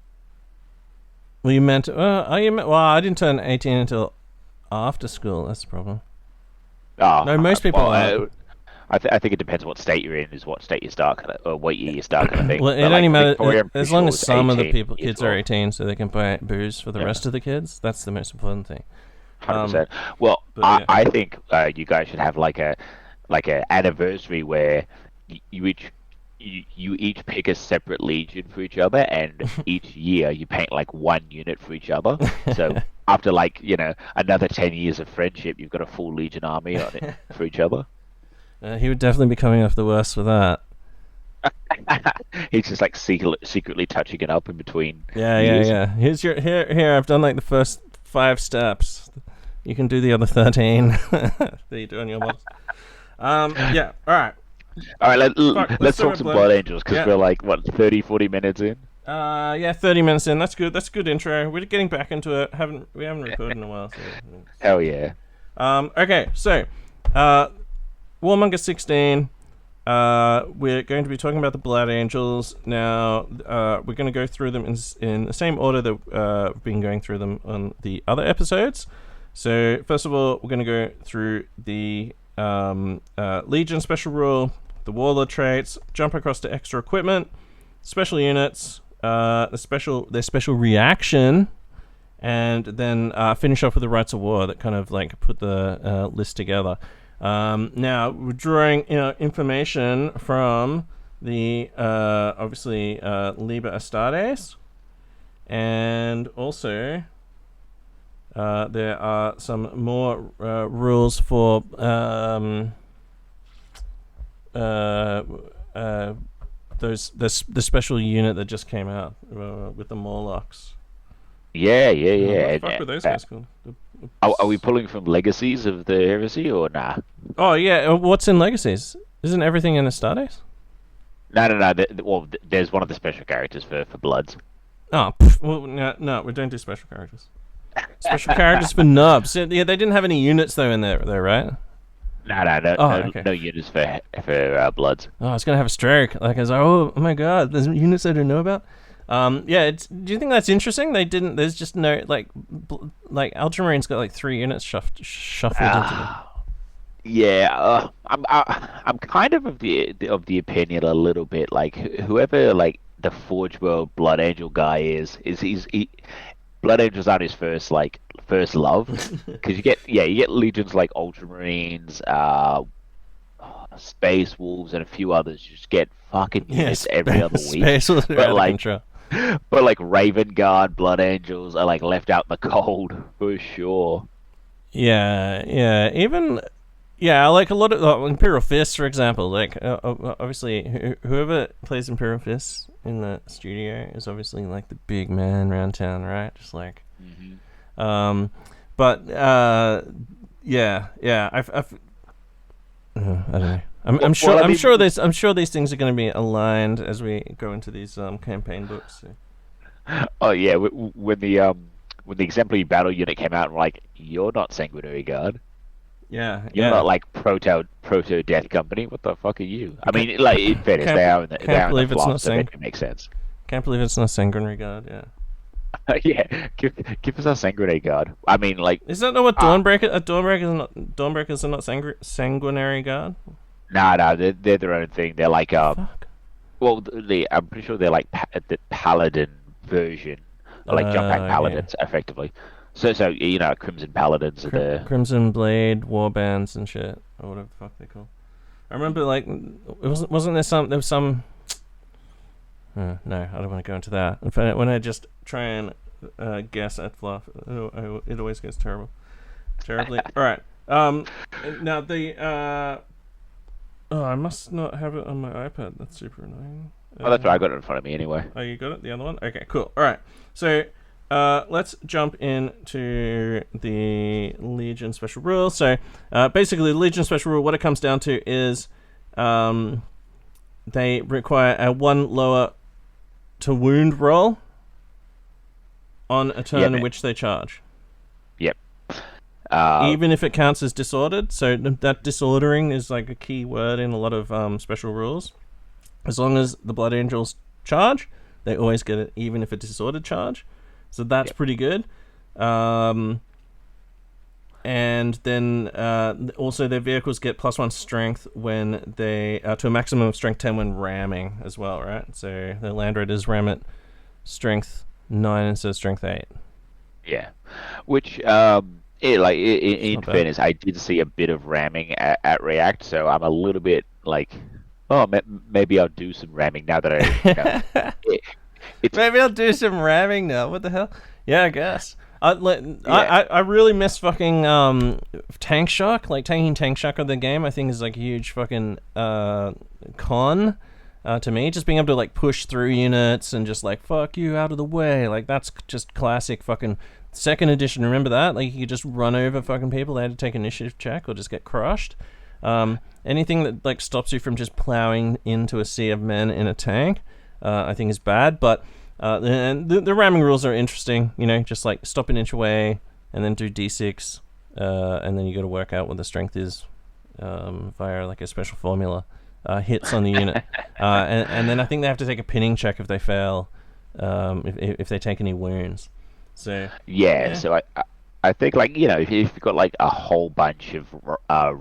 Well, you meant... well, I didn't turn 18 until after school. That's the problem. Oh, No, most people are. I think it depends what state you're in, is what state you start, or what year you start, kind of thing. Well, it But, only like, matters Victoria, I'm as pretty long sure as was some of the 18, kids year are 12. 18, so they can buy booze for the rest of the kids. That's the most important thing. 100%. Well, but, yeah. I think you guys should have like a anniversary where you each pick a separate legion for each other, and each year you paint like one unit for each other. So after like, another 10 years of friendship, you've got a full legion army on it for each other. He would definitely be coming off the worst for that. He's just like secretly touching it up in between. Yeah. Here's your here. I've done like the first 5 steps. You can do the other 13 that you do on your models. Yeah. All right. Let's talk some Blood Angels, because we're like, what, 30-40 minutes in? Yeah, 30 minutes in. That's good. That's a good intro. We're getting back into it. We haven't recorded in a while. So. Hell yeah. Okay, so Warmonger 16. We're going to be talking about the Blood Angels now. We're going to go through them in the same order that we've been going through them on the other episodes. So first of all, we're going to go through the Legion special rule, the Warlord traits, jump across to extra equipment, special units, their special reaction, and then finish off with the Rites of War that kind of like put the list together. Now we're drawing information from the obviously Liber Astartes, and also there are some more rules for the special unit that just came out with the Morlocks. Yeah. What the fuck were those guys called? Are we pulling from Legacies of the Heresy, or nah? Oh yeah, what's in Legacies? Isn't everything in Astartes? No. There's one of the special characters for Bloods. Oh, well, no, we don't do special characters. Special characters for nubs. Yeah, they didn't have any units though in there, right? No units for Bloods. Oh, I was gonna have a stroke. Like I was like, oh my god, there's units I don't know about. Yeah, do you think that's interesting? They didn't. There's just no like Ultramarines got like 3 units shuffled into them. Yeah, I'm kind of the opinion a little bit, like whoever like the Forge World Blood Angel guy is Blood Angels aren't his first love, because you get legions like Ultramarines, Space Wolves, and a few others. You just get fucking units every other week. Space Wolves are out of control. But like Raven Guard, Blood Angels are like left out in the cold for sure. Yeah, even. Yeah, like a lot of Imperial Fists, for example. Like, obviously, whoever plays Imperial Fists in the studio is obviously like the big man around town, right? Just like, but yeah. I don't know. I'm sure these things are going to be aligned as we go into these campaign books. So. Oh yeah, when the exemplary battle unit came out, I'm like, you're not Sanguinary Guard. Yeah, You're yeah. not like proto death company. What the fuck are you? I mean, like in fairness, they are in the fluff, so it makes sense. Can't believe it's not Sanguinary Guard. Yeah. Yeah, give us our Sanguinary Guard. I mean, like, is that not what Dawnbreaker? Dawnbreakers are not Sanguinary Guard. Nah, they're their own thing. They're like Fuck. well, I'm pretty sure they're like the Paladin version, like jump pack Paladins, effectively. So you know, Crimson Paladins are the Crimson Blade Warbands and shit, or whatever the fuck they call. I remember like it wasn't there was some. No, I don't want to go into that. In fact, when I just try and guess at fluff, it always goes terribly. All right. Now the I must not have it on my iPad. That's super annoying. Oh, that's right. I got it in front of me anyway. Oh, you got it? The other one? Okay, cool. All right. So let's jump into the Legion special rule. So basically, the Legion special rule, what it comes down to is they require a 1 lower to wound roll on a turn in which they charge. Yep. Even if it counts as disordered. So that disordering is like a key word in a lot of special rules. As long as the Blood Angels charge, they always get it, even if it's a disordered charge. So that's pretty good. And then also their vehicles get +1 strength when they to a maximum of strength 10 when ramming as well, right? So the Land Raiders ram at strength 9 instead of strength 8. Yeah, which in fairness, I did see a bit of ramming at React, so I'm a little bit like, oh, maybe I'll do some ramming now that I. Maybe I'll do some ramming now. What the hell? Yeah, I guess. I really miss fucking tank shock. Like taking tank shock of the game, I think is like a huge fucking con to me. Just being able to like push through units and just like fuck you out of the way. Like that's just classic fucking 2nd edition. Remember that? Like you could just run over fucking people. They had to take initiative check or just get crushed. Anything that like stops you from just plowing into a sea of men in a tank, I think is bad. But the ramming rules are interesting. You know, just like stop an inch away and then do d6, and then you got to work out what the strength is via like a special formula. Hits on the unit, and then I think they have to take a pinning check if they fail, if they take any wounds. So so I think like if you've got like a whole bunch of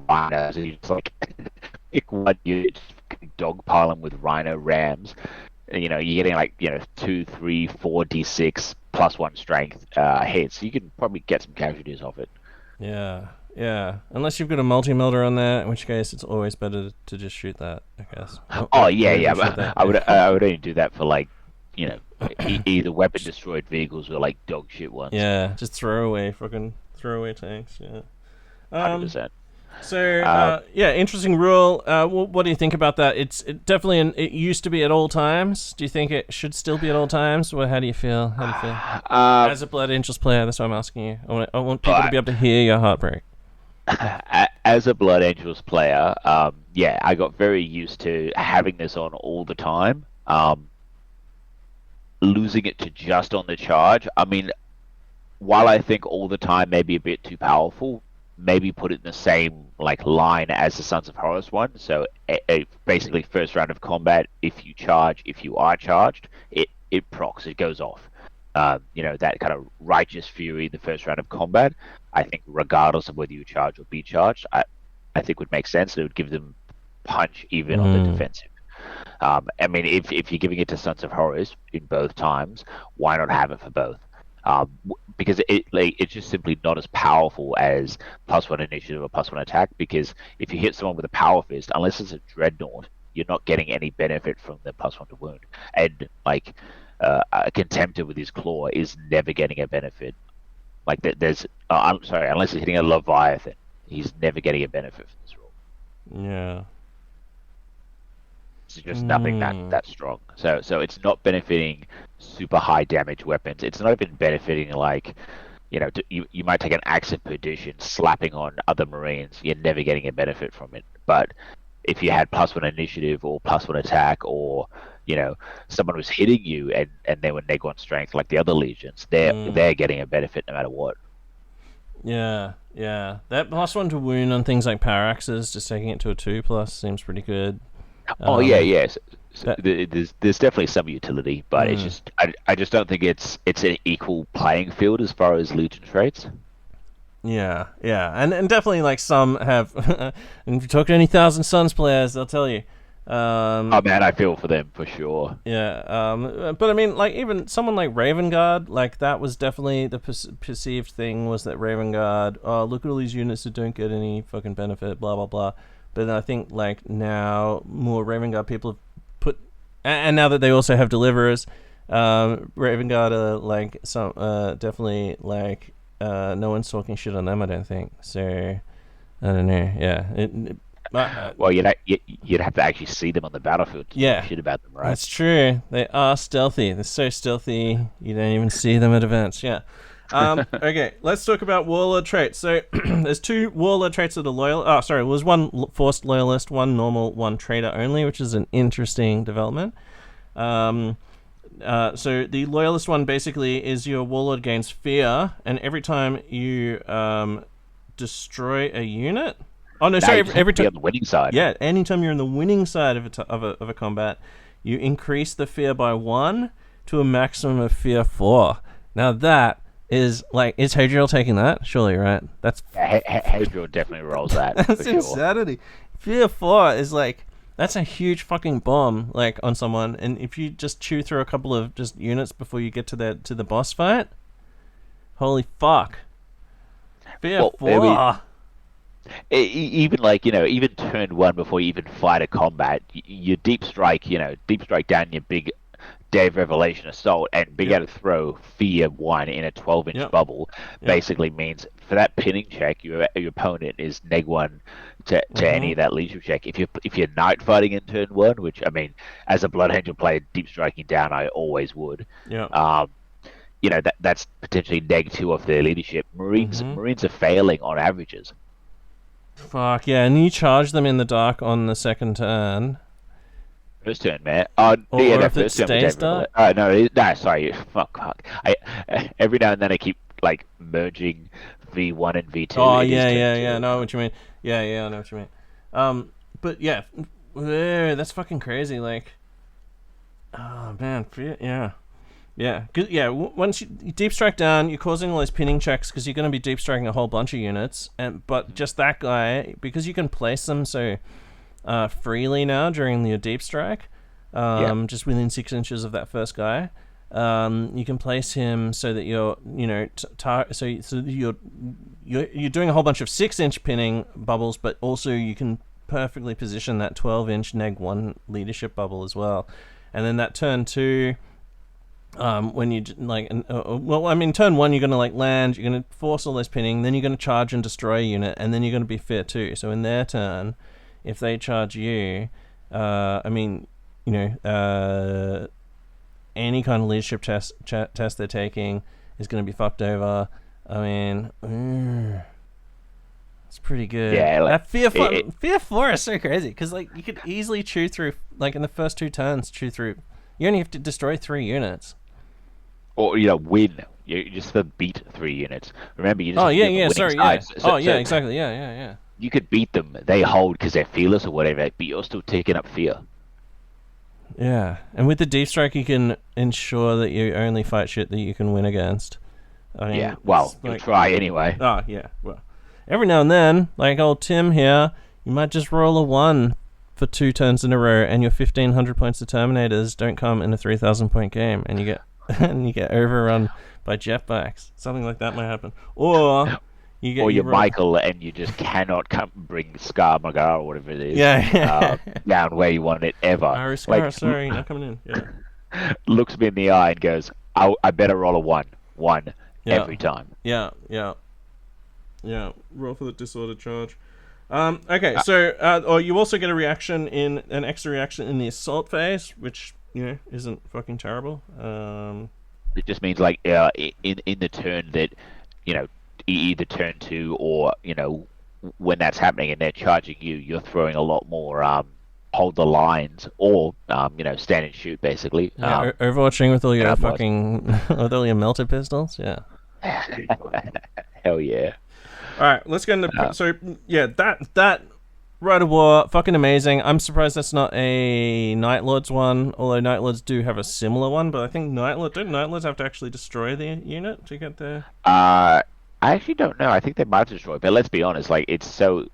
rhinos, and you just like pick one unit, dogpile them with rhino rams, and, you're getting like 2, 3, 4 d6 +1 strength hits. You can probably get some casualties off it. Yeah, unless you've got a multi-melter on there, in which case it's always better to just shoot that, I guess. But I would only do that for like, either weapon destroyed vehicles or like dog shit ones. Yeah, just throwaway tanks. Yeah, 100%. So interesting rule. What do you think about that? It used to be at all times. Do you think it should still be at all times? Well, how do you feel? As a Blood Angels player, that's what I'm asking you. I want people to be able to hear your heartbreak. As a Blood Angels player, I got very used to having this on all the time. Losing it to just on the charge. I mean, while I think all the time may be a bit too powerful, maybe put it in the same like line as the Sons of Horus one. So basically, first round of combat, if you are charged, it procs, it goes off. That kind of righteous fury, the first round of combat, I think regardless of whether you charge or be charged, I think would make sense. It would give them punch even on the defensive. I mean, if you're giving it to Sons of Horus in both times, why not have it for both? Because it's just simply not as powerful as +1 initiative or +1 attack. Because if you hit someone with a power fist, unless it's a dreadnought, you're not getting any benefit from the +1 to wound. And like a contemptor with his claw is never getting a benefit. Like I'm sorry, unless he's hitting a Leviathan, he's never getting a benefit from this rule. Yeah. It's just nothing that strong. So it's not benefiting super high damage weapons. It's not even benefiting like, you might take an Axe of Perdition, slapping on other Marines. You're never getting a benefit from it. But if you had +1 initiative or +1 attack, or someone was hitting you and they were neg-1 strength like the other legions, they're getting a benefit no matter what. Yeah, yeah. That +1 to wound on things like power axes, just taking it to a 2+ seems pretty good. Oh yeah, Um, yes. that- There's definitely some utility, but it's just I just don't think it's an equal playing field as far as Legion traits. Yeah, yeah, and definitely like some have. And if you talk to any Thousand Suns players, they'll tell you. Oh man, I feel for them for sure. Yeah, but I mean, like even someone like Raven Guard, like that was definitely the perceived thing was that Raven Guard. Oh, look at all these units that don't get any fucking benefit, blah blah blah. But I think like now more Raven Guard people have put, and now that they also have Deliverers, Raven Guard are like some definitely like no one's talking shit on them. I don't think so. I don't know. Yeah. Well, you'd have to actually see them on the battlefield to talk shit about them, right? That's true. They are stealthy. They're so stealthy, you don't even see them at events. Yeah. Okay, let's talk about Warlord traits. So, there's 2 Warlord traits that are loyal. Oh, sorry, it was 1 Forced Loyalist, 1 Normal, 1 Traitor only, which is an interesting development. So, the Loyalist one basically is your Warlord gains fear, and every time you destroy a unit... Oh no! Sorry. Every time on the winning side. Yeah, anytime you're on the winning side of a combat, you increase the fear by 1 to a maximum of fear 4. Now that is like, is Hadriel taking that? Surely, right? That's Hadriel definitely rolls that. that's insanity. Fear 4 is like, that's a huge fucking bomb like on someone, and if you just chew through a couple of just units before you get to the boss fight, holy fuck! Fear 4. Even like even turn 1 before you even fight a combat, you deep strike down your big Day of Revelation assault and being able to throw fear 1 in a 12-inch bubble basically means for that pinning check your opponent is -1 to any of that leadership check. If you're night fighting in turn 1, which I mean as a Blood Angel player deep striking down I always would. That's potentially -2 off their leadership. Marines are failing on averages. Fuck yeah, and you charge them in the dark on the second turn. First turn, man. Or if it stays dark? No, sorry. Fuck. Every now and then I keep like merging V1 and V2. Oh, yeah. I know what you mean. Yeah, I know what you mean. But yeah, that's fucking crazy. Like, oh man, yeah. Once you deep strike down, you're causing all those pinning checks because you're going to be deep striking a whole bunch of units, but just that guy, because you can place them so freely now during your deep strike, just within 6 inches of that first guy, you can place him so that you're you're doing a whole bunch of 6-inch pinning bubbles, but also you can perfectly position that 12-inch -1 leadership bubble as well, and then that turn 2. When you like, turn 1 you're gonna like land, you're gonna force all this pinning, then you're gonna charge and destroy a unit, and then you're gonna be fear 2. So in their turn, if they charge you, any kind of leadership test they're taking is gonna be fucked over. I mean, it's pretty good. Yeah, like, that fear 4 is so crazy because like you could easily chew through like in the first 2 turns. You only have to destroy 3 units. Or win. You just beat 3 units. Remember, you just exactly. Yeah. You could beat them. They hold because they're fearless or whatever, but you're still taking up fear. Yeah, and with the deep strike, you can ensure that you only fight shit that you can win against. I mean, you'll try anyway. Oh yeah, well, every now and then, like old Tim here, you might just roll a 1 for 2 turns in a row, and your 1,500 points of Terminators don't come in a 3,000 point game, and you get overrun by jetbacks. Something like that might happen. Or you're Michael and you just cannot bring Scar or whatever it is down where you want it ever. Scar, sorry, not coming in. Yeah. Looks me in the eye and goes, I better roll a 1 every time. Yeah. Roll for the disordered charge. Okay, so you also get an extra reaction in the assault phase, which isn't fucking terrible. It just means like in the turn that either turn 2 or when that's happening and they're charging you, you're throwing a lot more hold the lines or stand and shoot basically. Overwatching with all your fucking with all your melted pistols. Yeah. Hell yeah. All right, let's get into so yeah, that Rite of War, fucking amazing. I'm surprised that's not a Night Lords one, although Night Lords do have a similar one, but I think Night Lords have to actually destroy the unit to get there? I actually don't know. I think they might destroy, but let's be honest, like it's so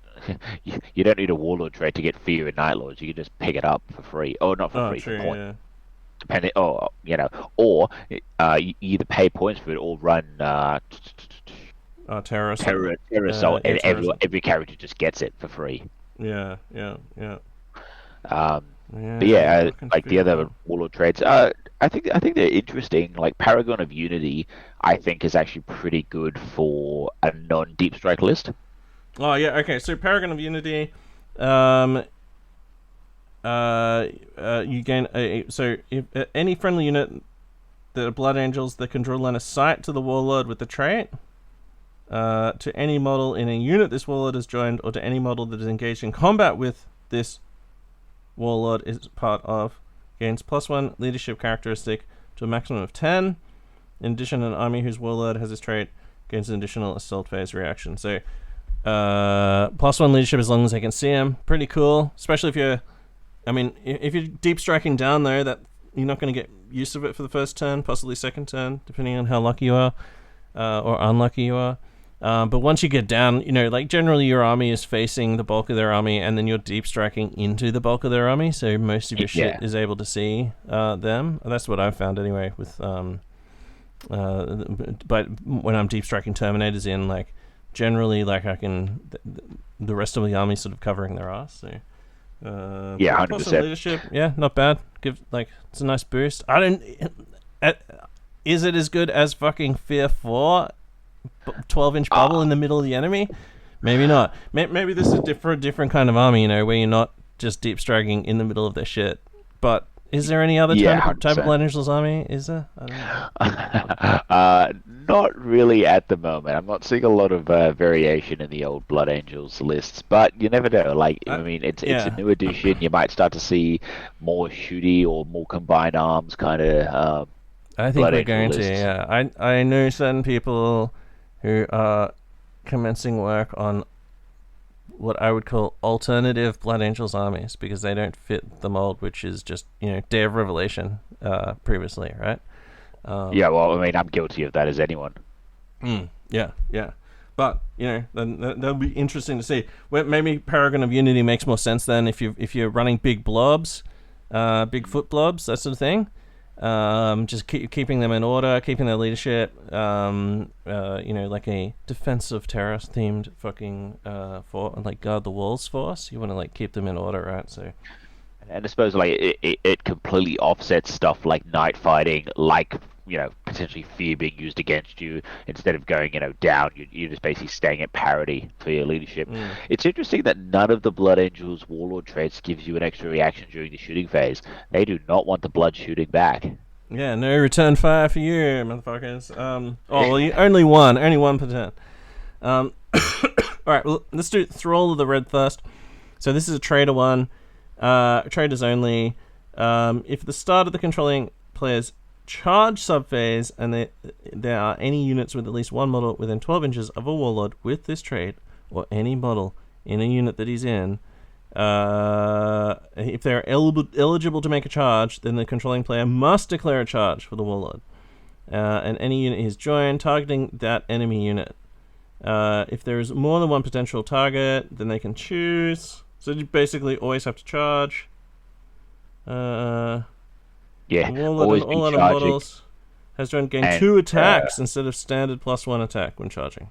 you don't need a Warlord trait to get Fear in Night Lords. You can just pick it up for free, or not for free, True, for point. yeah. Depending, or you either pay points for it or run Terror Assault, and every character just gets it for free. Yeah. But yeah, like the other Warlord traits, I think they're interesting. Like Paragon of Unity, I think is actually pretty good for a non-deep strike list. Oh yeah, okay. So Paragon of Unity, you gain if any friendly unit that are Blood Angels that can draw line of sight to the Warlord with the trait. To any model in a unit this Warlord has joined, or to any model that is engaged in combat with this Warlord is part of, gains +1 leadership characteristic to a maximum of 10. In addition, an army whose Warlord has this trait gains an additional assault phase reaction. So, +1 leadership as long as they can see him. Pretty cool, especially if you're, if you're deep striking down though, that you're not going to get use of it for the first turn, possibly second turn, depending on how lucky you are, or unlucky you are. But once you get down, like generally your army is facing the bulk of their army, and then you're deep striking into the bulk of their army, so most of your shit is able to see them. That's what I've found anyway. With but when I'm deep striking Terminators in, like generally, like I can the rest of the army sort of covering their ass. So 100%. Leadership, not bad. It's a nice boost. Is it as good as fucking Fear 4? 12-inch bubble in the middle of the enemy? Maybe not. Maybe this is a different kind of army, where you're not just deep striking in the middle of their shit. But is there any other type of Blood Angels army? Is there? I don't know. Not really at the moment. I'm not seeing a lot of variation in the old Blood Angels lists, but you never know. It's a new edition. You might start to see more shooty or more combined arms kind of. I think we're going to. Yeah, I know certain people who are commencing work on what I would call alternative Blood Angels armies, because they don't fit the mold, which is just Day of Revelation previously, right? I'm guilty of that as anyone. Yeah. But then that'll be interesting to see. Maybe Paragon of Unity makes more sense then if you're running big blobs, big foot blobs, that sort of thing. Just keeping them in order, keeping their leadership, like a defensive terrorist themed fucking guard the walls force. You want to keep them in order, right? So, and I suppose it completely offsets stuff like night fighting, potentially fear being used against you instead of going down. You're just basically staying at parity for your leadership. It's interesting that none of the Blood Angels Warlord traits gives you an extra reaction during the shooting phase. They do not want the blood shooting back. Yeah, no return fire for you, motherfuckers. Only one per turn. All right, well, let's do Thrall of the Red Thirst. So this is a Traitor one. Traitors only. If the start of the controlling player's charge subphase and there are any units with at least one model within 12 inches of a Warlord with this trait, or any model in a unit that he's in, if they're eligible to make a charge, then the controlling player must declare a charge for the Warlord, and any unit he's joined targeting that enemy unit. If there is more than one potential target, then they can choose. So you basically always have to charge. Warlord all other models has joined gain 2 attacks instead of standard +1 attack when charging.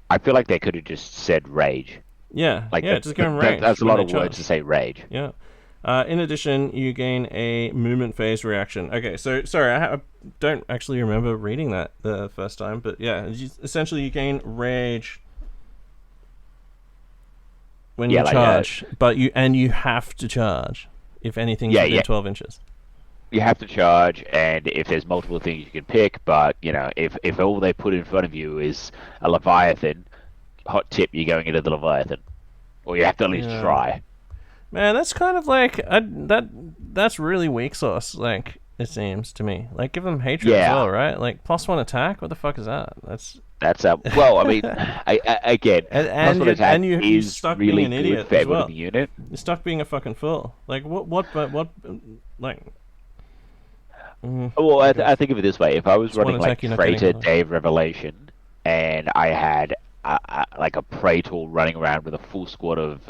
I feel like they could have just said rage. Just go in rage. That's a lot of words to say rage. Yeah. In addition, you gain a movement phase reaction. Okay, so sorry, I don't actually remember reading that the first time, but essentially you gain rage when you charge, but you have to charge if anything's within 12 inches. You have to charge, and if there's multiple things you can pick, but if all they put in front of you is a Leviathan, hot tip, you're going into the Leviathan, or you have to at least try. Man, that's kind of that's really weak sauce. It seems to me. Like, give them hatred as well, right? Like, +1 attack. What the fuck is that? That's well. I mean, again, and you're is stuck really being an good idiot for as everyone well. in the unit. You're stuck being a fucking fool. Like, what, like. Well, I think of it this way: if I was running like attack, Traitor, Day of Revelation, and I had like a Traitor running around with a full squad of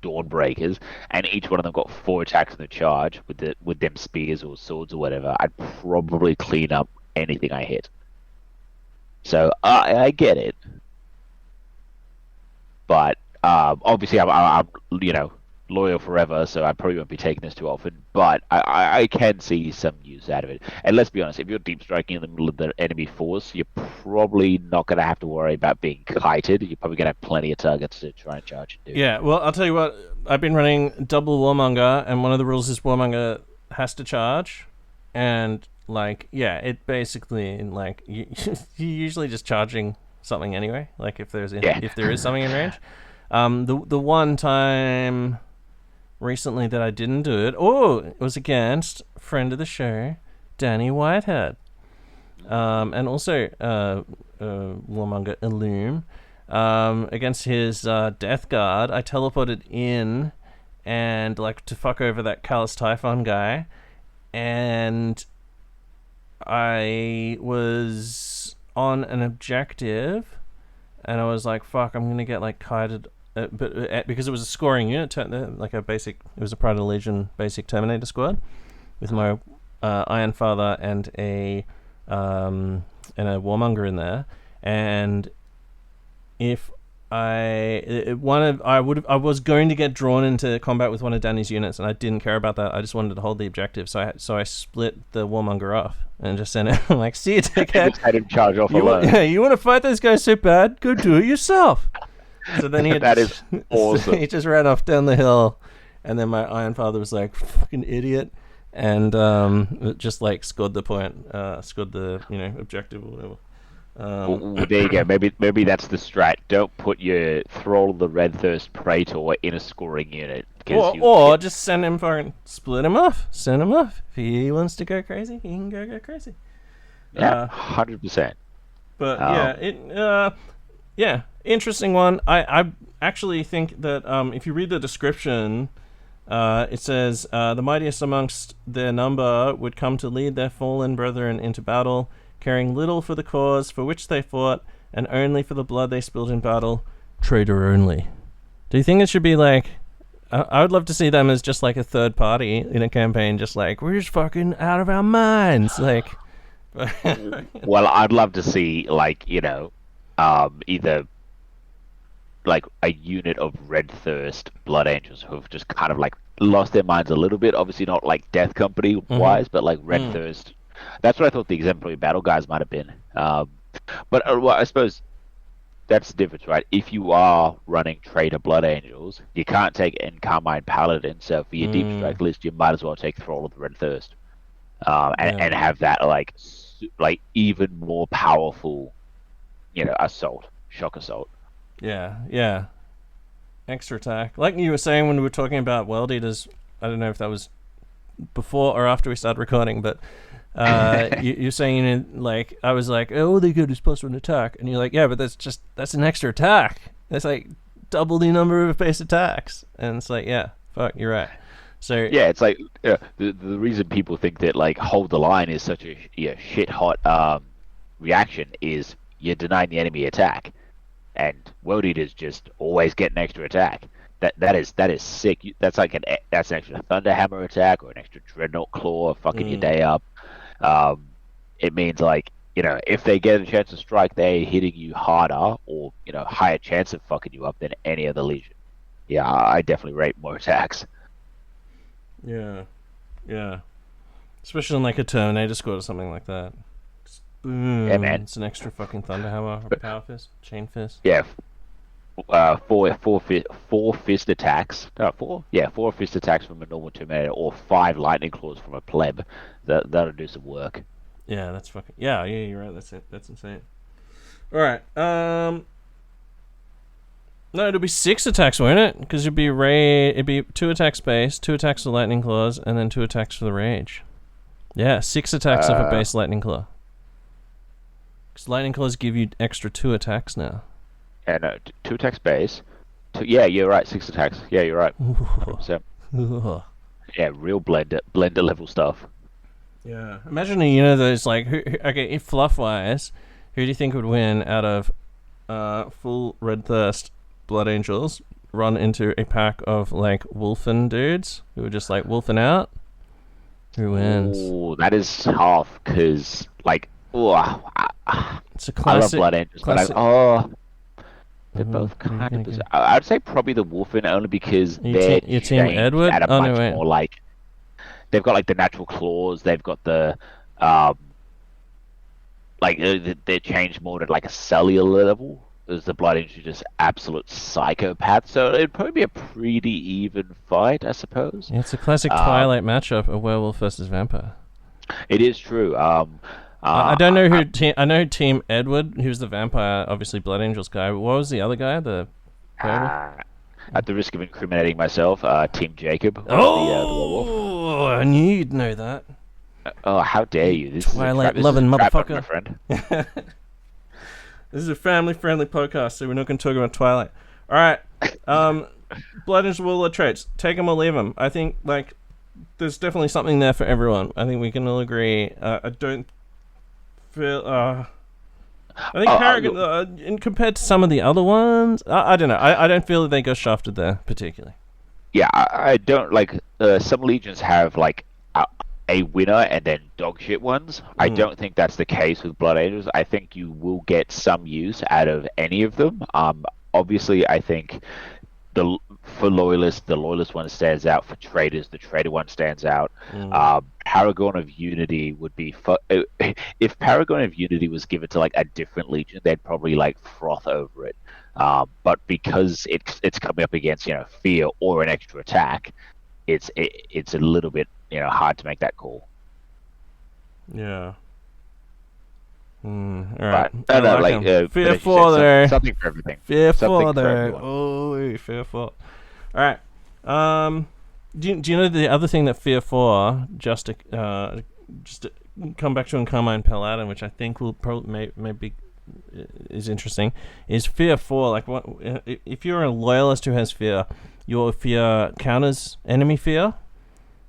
Dawnbreakers, and each one of them got 4 attacks in the charge with them spears or swords or whatever, I'd probably clean up anything I hit. So I get it, but obviously I'm loyal forever, so I probably won't be taking this too often. But I can see some use out of it. And let's be honest, if you're deep striking in the middle of the enemy force, you're probably not going to have to worry about being kited. You're probably going to have plenty of targets to try and charge and do. Yeah, well, I'll tell you what. I've been running double Warmonger, and one of the rules is Warmonger has to charge, and like, yeah, it basically, like, you're usually just charging something anyway. Like, if there is something in range. The one time recently that I didn't do it, it was against friend of the show, Danny Whitehead, and also Warmonger Illume, against his Death Guard. I teleported in and like to fuck over that Callous Typhon guy, and I was on an objective, and I was like, "Fuck, I'm gonna get like kited." But because it was a scoring unit, like it was a Pride of the Legion basic Terminator squad with my Iron Father and a Warmonger in there, and if I was going to get drawn into combat with one of Danny's units, and I didn't care about that. I just wanted to hold the objective, so I split the Warmonger off and just sent it. I'm like, "See you, dickhead." Just had him charge off alone. You want to fight those guys so bad? Go do it yourself. So then that is awesome. He just ran off down the hill, and then my Iron Father was like, "Fucking idiot," and just like scored the point, scored the objective or whatever. Well, there you go. Maybe that's the strat. Don't put your Thrall of the Redthirst Praetor in a scoring unit. Or just send him split him off. Send him off. If he wants to go crazy, he can go crazy. Yeah, 100%. But interesting one. I actually think that if you read the description, it says the mightiest amongst their number would come to lead their fallen brethren into battle, caring little for the cause for which they fought, and only for the blood they spilled in battle. Traitor only. Do you think it should be like... I would love to see them as just like a third party in a campaign, just like, we're just fucking out of our minds. Like... Well, I'd love to see, like, either like a unit of Redthirst Blood Angels who've just kind of like lost their minds a little bit. Obviously not like Death Company wise, but like Redthirst. That's what I thought the exemplary battle guys might have been. But I suppose that's the difference, right? If you are running Traitor Blood Angels, you can't take Carmine Paladin. So for your deep strike list, you might as well take Thrall of the Redthirst, and have that like even more powerful, shock assault. Yeah. Extra attack. Like you were saying when we were talking about World Eaters, I don't know if that was before or after we started recording, but you're saying, like, I was like, oh, they get is +1 attack. And you're like, yeah, but that's an extra attack. That's like double the number of base attacks. And it's like, yeah, fuck, you're right. So yeah, it's like the reason people think that like hold the line is such a shit hot reaction is you're denying the enemy attack, and World Eaters just always get an extra attack. That is sick. That's like that's an extra Thunderhammer attack or an extra Dreadnought Claw fucking your day up. It means like if they get a chance to strike, they're hitting you harder or higher chance of fucking you up than any other Legion. Yeah, I definitely rate more attacks. Yeah. Especially in like a Terminator squad or something like that. Just boom. Yeah, man. It's an extra fucking Thunderhammer or Power Fist, Chain Fist. Yeah. Four fist attacks. Four fist attacks from a normal Terminator, or 5 lightning claws from a pleb. That'll do some work. Yeah, that's fucking. Yeah, you're right. That's it. That's insane. All right. No, it'll be 6 attacks, won't it? Because it'd be 2 attacks base, 2 attacks for lightning claws, and then 2 attacks for the rage. Yeah, 6 attacks of a base Lightning Claw. Because Lightning Claws give you extra 2 attacks now. Yeah, no, 2 attacks base. Yeah, you're right, 6 attacks. Yeah, you're right. 100%. Yeah, real blender level stuff. Yeah. Imagine, you know, those, like, okay, if fluff-wise, who do you think would win out of full Red Thirst Blood Angels run into a pack of, like, wolfen dudes who are just, like, wolfing out? Who wins? Ooh, that is tough, because, like, it's a classic. I love Blood Angels, classic. but they're both kind of... I'd say probably the wolfen, only because they're your team Edward? at a much more, like... They've got, like, the natural claws, they've got the... they're changed more to, like, a cellular level. As the Blood Angels are just absolute psychopaths, so it'd probably be a pretty even fight, I suppose. Yeah, it's a classic Twilight matchup, a werewolf versus vampire. It is true. I don't know who. I know Team Edward, who's the vampire, obviously Blood Angels guy. What was the other guy? The werewolf? At the risk of incriminating myself, Team Jacob. The Oh, I knew you'd know that. Oh, how dare you! This Twilight loving motherfucker, my friend. This is a family-friendly podcast, so we're not going to talk about Twilight. All right, Blood Angel Warlord traits. Take them or leave them. I think like there's definitely something there for everyone. I think we can all agree. I don't feel. I think Paragon, in compared to some of the other ones, I don't know. I don't feel that they got shafted there particularly. Yeah, I don't like. Some legions have like a winner and then dog shit ones. I don't think that's the case with Blood Angels. I think you will get some use out of any of them. Obviously, I think for loyalists, the loyalist one stands out. For traitors, the traitor one stands out. Paragon of Unity would be if Paragon of Unity was given to like a different legion, they'd probably like froth over it. But because it's coming up against fear or an extra attack, it's a little bit hard to make that call. Yeah. All right. But, Fear 4 there. Something for everything. Fear 4 there. Oh, Fear 4. All right. Do you know the other thing that Fear 4 just to come back to in Carmine Paladin, which I think will probably maybe is interesting, is Fear 4. Like, what if you're a loyalist who has fear, your fear counters enemy fear.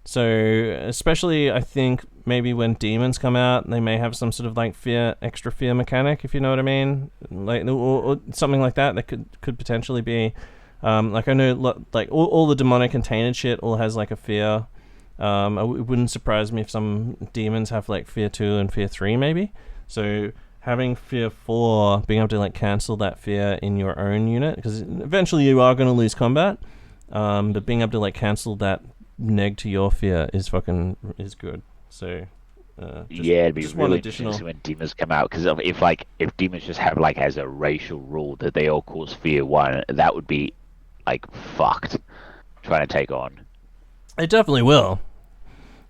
So especially, I think maybe when demons come out, they may have some sort of like extra fear mechanic, if you know what I mean, like or something like that. That could potentially be. Like I know, like all the demonic and tainted shit all has like a fear. It wouldn't surprise me if some demons have like fear 2 and fear 3 maybe. So having fear 4, being able to like cancel that fear in your own unit, because eventually you are going to lose combat. But being able to like cancel that neg to your fear is good. So it'd be really interesting when demons come out, because if demons just have like as a racial rule that they all cause fear 1, that would be like fucked trying to take on. It definitely will.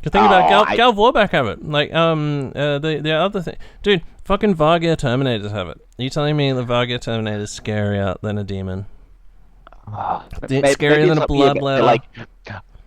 Because think about Gal Warback have it. Like the other thing, dude, fucking Vargir Terminators have it. Are you telling me the Vargir Terminator's scarier than a demon? Scarier than a bloodlether?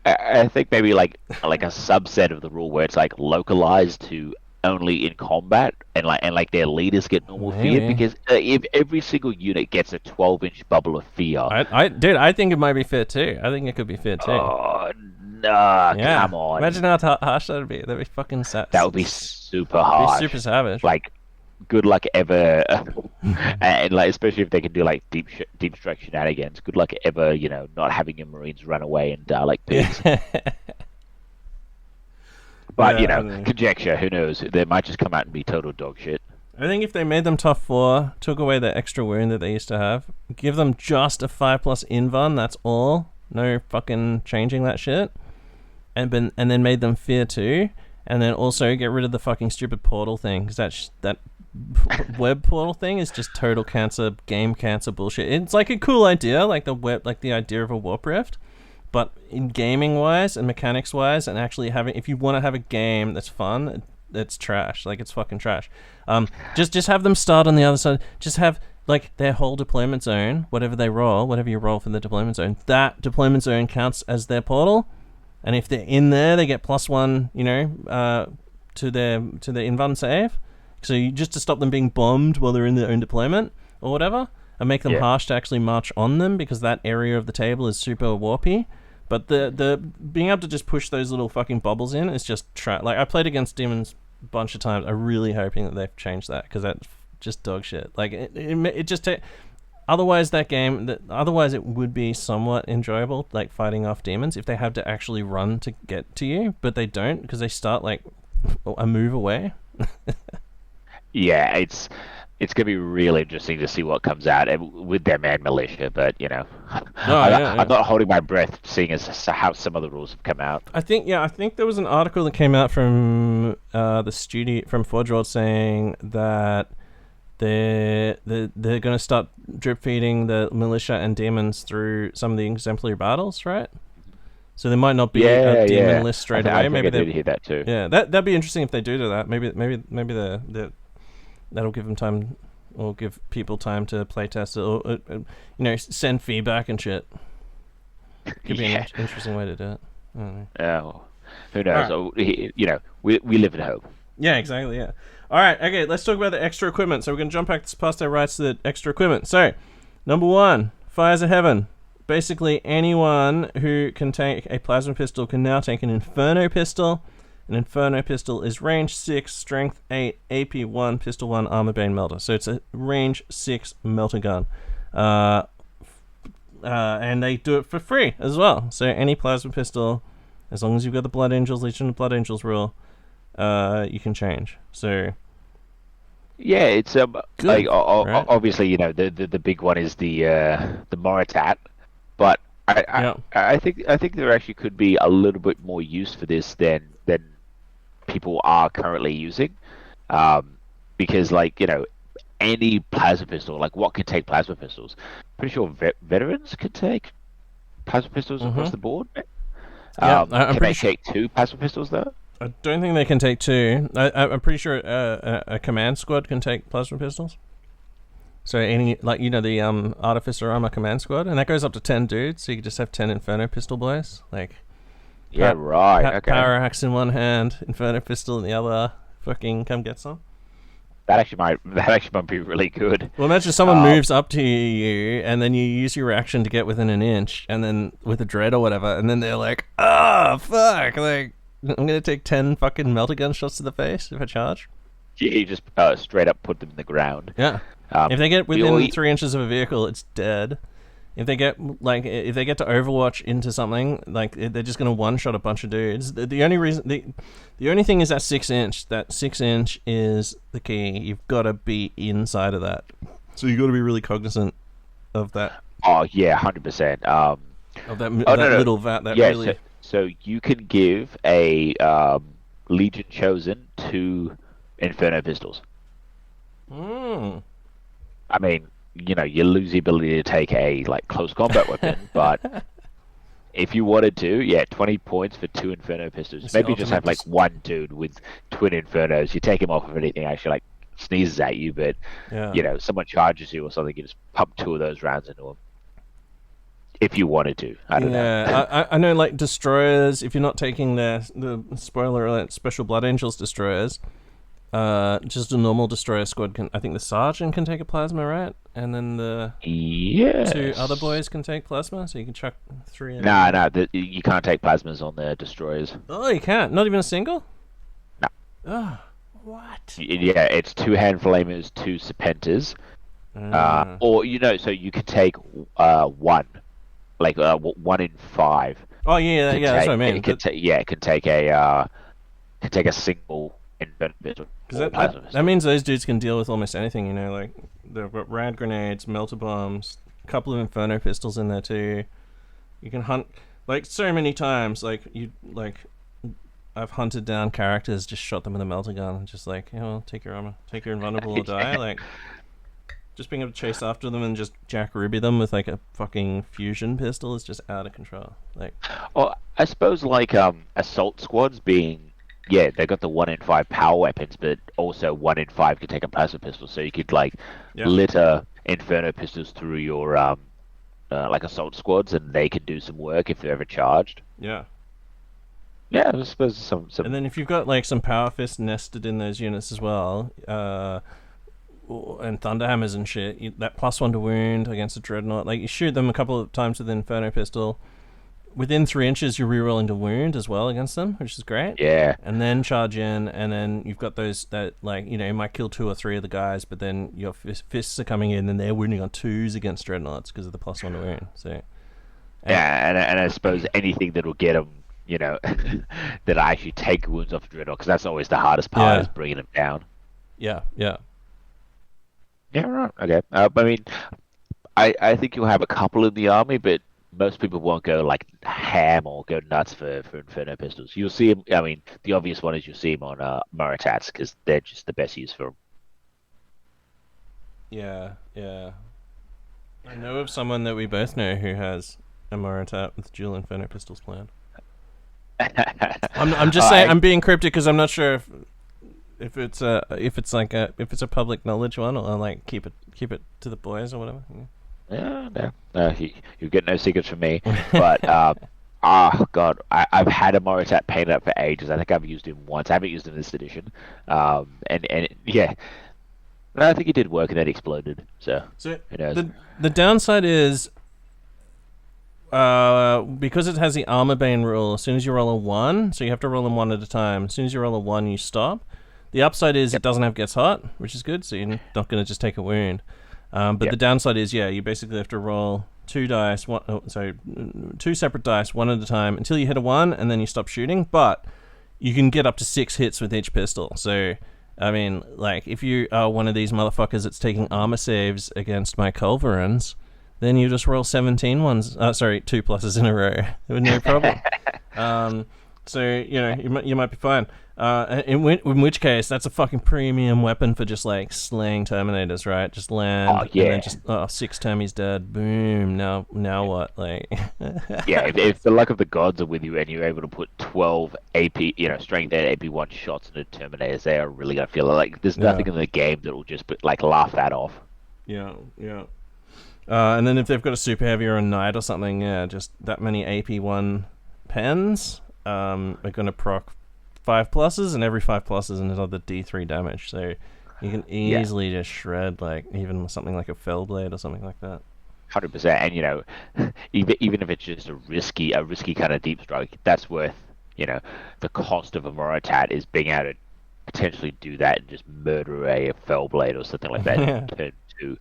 I think maybe like a subset of the rule where it's like localized to only in combat, and like their leaders get normal fear, because if every single unit gets a 12-inch bubble of fear, I think it might be fear 2. I think it could be fear 2. Oh no! Yeah. Come on! Imagine how harsh that would be. That'd be fucking sad. That would be super harsh. Super savage. Like, good luck ever, and like especially if they can do like deep strike shenanigans. Good luck ever, not having your Marines run away and die like pigs. But conjecture. Who knows? They might just come out and be total dog shit. I think if they made them tough 4, took away the extra wound that they used to have, give them just a 5+ invuln. That's all. No fucking changing that shit. And then made them fear 2, and then also get rid of the fucking stupid portal thing, because that web portal thing is just total game cancer bullshit. It's like a cool idea, like the idea of a warp rift, but in gaming wise and mechanics wise, and actually if you want to have a game that's fun, it's trash. Like, it's fucking trash. Just have them start on the other side. Just have like their whole deployment zone, whatever you roll for the deployment zone, that deployment zone counts as their portal. And if they're in there, they get +1, to their invuln save. So you just to stop them being bombed while they're in their own deployment or whatever, and make them harsh to actually march on them because that area of the table is super warpy. But the being able to just push those little fucking bubbles in is just like I played against demons a bunch of times. I'm really hoping that they've changed that because that's just dog shit. Like it just otherwise it would be somewhat enjoyable, like fighting off demons if they have to actually run to get to you, but they don't because they start like a move away. Yeah, it's gonna be really interesting to see what comes out with their man militia, but I'm not holding my breath, seeing as how some of the rules have come out. I think there was an article that came out from the studio from Forge World saying that they're going to start drip feeding the militia and demons through some of the exemplary battles, right? So there might not be a demon list straight away. Maybe they hear that too. Yeah, that'd be interesting if they do that. Maybe that'll give them time, or give people time to playtest it, or send feedback and shit. Could be an interesting way to do it. I don't know. Well, who knows? Right. We live at home. Yeah, exactly. Yeah. All right. Okay. Let's talk about the extra equipment. So we're gonna jump back past our rights to the extra equipment. So, number 1, Fires of Heaven. Basically, anyone who can take a plasma pistol can now take an Inferno pistol. An Inferno pistol is range 6, strength 8, AP 1, pistol 1, armor bane melter. So it's a range 6 melter gun. And they do it for free as well. So any plasma pistol, as long as you've got the Blood Angels, Legion of Blood Angels rule, you can change. So yeah, it's Good, like right? obviously the big one is the Moritat, but I think there actually could be a little bit more use for this than people are currently using, because any plasma pistol, like what can take plasma pistols? Pretty sure veterans can take plasma pistols across the board. I'm can pretty they take 2 plasma pistols though? I don't think they can take 2. I'm pretty sure a command squad can take plasma pistols. So any the Artificer Armor command squad, and that goes up to 10 dudes. So you can just have 10 Inferno pistol boys, like. Yeah, right. Okay. Power axe in one hand, Inferno pistol in the other. Fucking come get some. That actually might be really good. Well, imagine someone moves up to you, and then you use your reaction to get within an inch, and then with a dread or whatever, and then they're like, fuck, like I'm gonna take 10 fucking melter gun shots to the face if I charge. Yeah, you just straight up put them in the ground. Yeah. If they get within 3 inches of a vehicle, it's dead. If they get to Overwatch into something, like they're just gonna one shot a bunch of dudes. The only thing is that 6 inch. That 6 inch is the key. You've got to be inside of that. So you've got to be really cognizant of that. Oh yeah, 100%. Of that little vat. That really. So you can give a Legion Chosen 2 Inferno pistols. Hmm. I mean, you lose the ability to take a close combat weapon, but if you wanted to, 20 points for 2 Inferno pistols. It's Maybe just have one dude with twin Infernos. You take him off if anything actually sneezes at you, but someone charges you or something, you just pump 2 of those rounds into him. If you wanted to, I don't know. Yeah, I know. Like destroyers, if you're not taking the spoiler alert, Special Blood Angels destroyers. Just a normal destroyer squad can. I think the sergeant can take a plasma, right? And then the 2 other boys can take plasma, so you can chuck 3 in. No, you can't take plasmas on the destroyers. Oh, you can't? Not even a single? No. Oh, what? Yeah, it's 2 hand flamers, 2 serpenters, or so you can take 1, 1 in 5. Oh yeah, that's what I mean. It can take a single Inferno pistol. That means those dudes can deal with almost anything, like they've got rad grenades, melter bombs, a couple of Inferno pistols in there too. You can hunt so many times. I've hunted down characters, just shot them with a melter gun, and just take your armor, take your invulnerable or die. Just being able to chase after them and just Jack Ruby them with a fucking fusion pistol is just out of control. Well, I suppose assault squads being. Yeah, they got the 1 in 5 power weapons, but also 1 in 5 could take a plasma pistol, so you could litter Inferno pistols through your assault squads, and they could do some work if they're ever charged. Yeah. Yeah, I suppose some. And then if you've got like some power fist nested in those units as well, and thunderhammers and shit, that +1 to wound against a dreadnought, like you shoot them a couple of times with the Inferno pistol. Within 3 inches, you're rerolling to wound as well against them, which is great. Yeah. And then charge in, and then you've got those that, like, you know, you might kill 2 or 3 of the guys, but then your fists are coming in, and they're wounding on 2s against dreadnoughts because of the +1 to wound. So. Yeah, and I suppose anything that'll get them, you know, that I actually take wounds off dreadnought, because that's always the hardest part, is bringing them down. Yeah. Yeah, right. Okay. I mean, I think you'll have a couple in the army, but most people won't go like ham or go nuts for Inferno pistols. You'll see them. I mean, the obvious one is you'll see them on Moritats, because they're just the best use for them. Yeah. I know of someone that we both know who has a Moritat with dual Inferno pistols planned. I'm just saying. I'm being cryptic because I'm not sure if it's a public knowledge one, or like keep it to the boys or whatever. Yeah, no, you get no secrets from me. But oh god, I've had a Moritat painted up for ages. I think I've used him once. I haven't used him in this edition. And yeah, I think he did work, and then exploded. So who knows? The downside is, because it has the armor bane rule, as soon as you roll a 1, so you have to roll them 1 at a time. As soon as you roll a 1, you stop. The upside is it doesn't have gets hot, which is good, so you're not going to just take a wound. But the downside is, you basically have to roll 2 separate dice, 1 at a time, until you hit a 1, and then you stop shooting. But you can get up to 6 hits with each pistol. So, I mean, like, if you are one of these motherfuckers that's taking armor saves against my Culverins, then you just roll 17 ones. 2 pluses in a row with no problem. So, you know, you might be fine. In which case, that's a fucking premium weapon for just, like, slaying Terminators, right? Just land, and then just, 6 Termies dead, boom, now what? Like... Yeah, if the luck of the gods are with you and you're able to put 12 AP, you know, strength 8 AP1 shots into Terminators, they are really going to feel like there's nothing in the game that will just, laugh that off. Yeah. And then if they've got a super heavy or a knight or something, just that many AP1 pens are going to proc 5 pluses, and every 5 pluses is another D3 damage. So you can easily just shred, like, even something like a Fellblade or something like that. 100%. And, you know, even if it's just a risky kind of deep strike, that's worth, you know, the cost of a Moritat is being able to potentially do that and just murder a Fellblade or something like that in turn 2.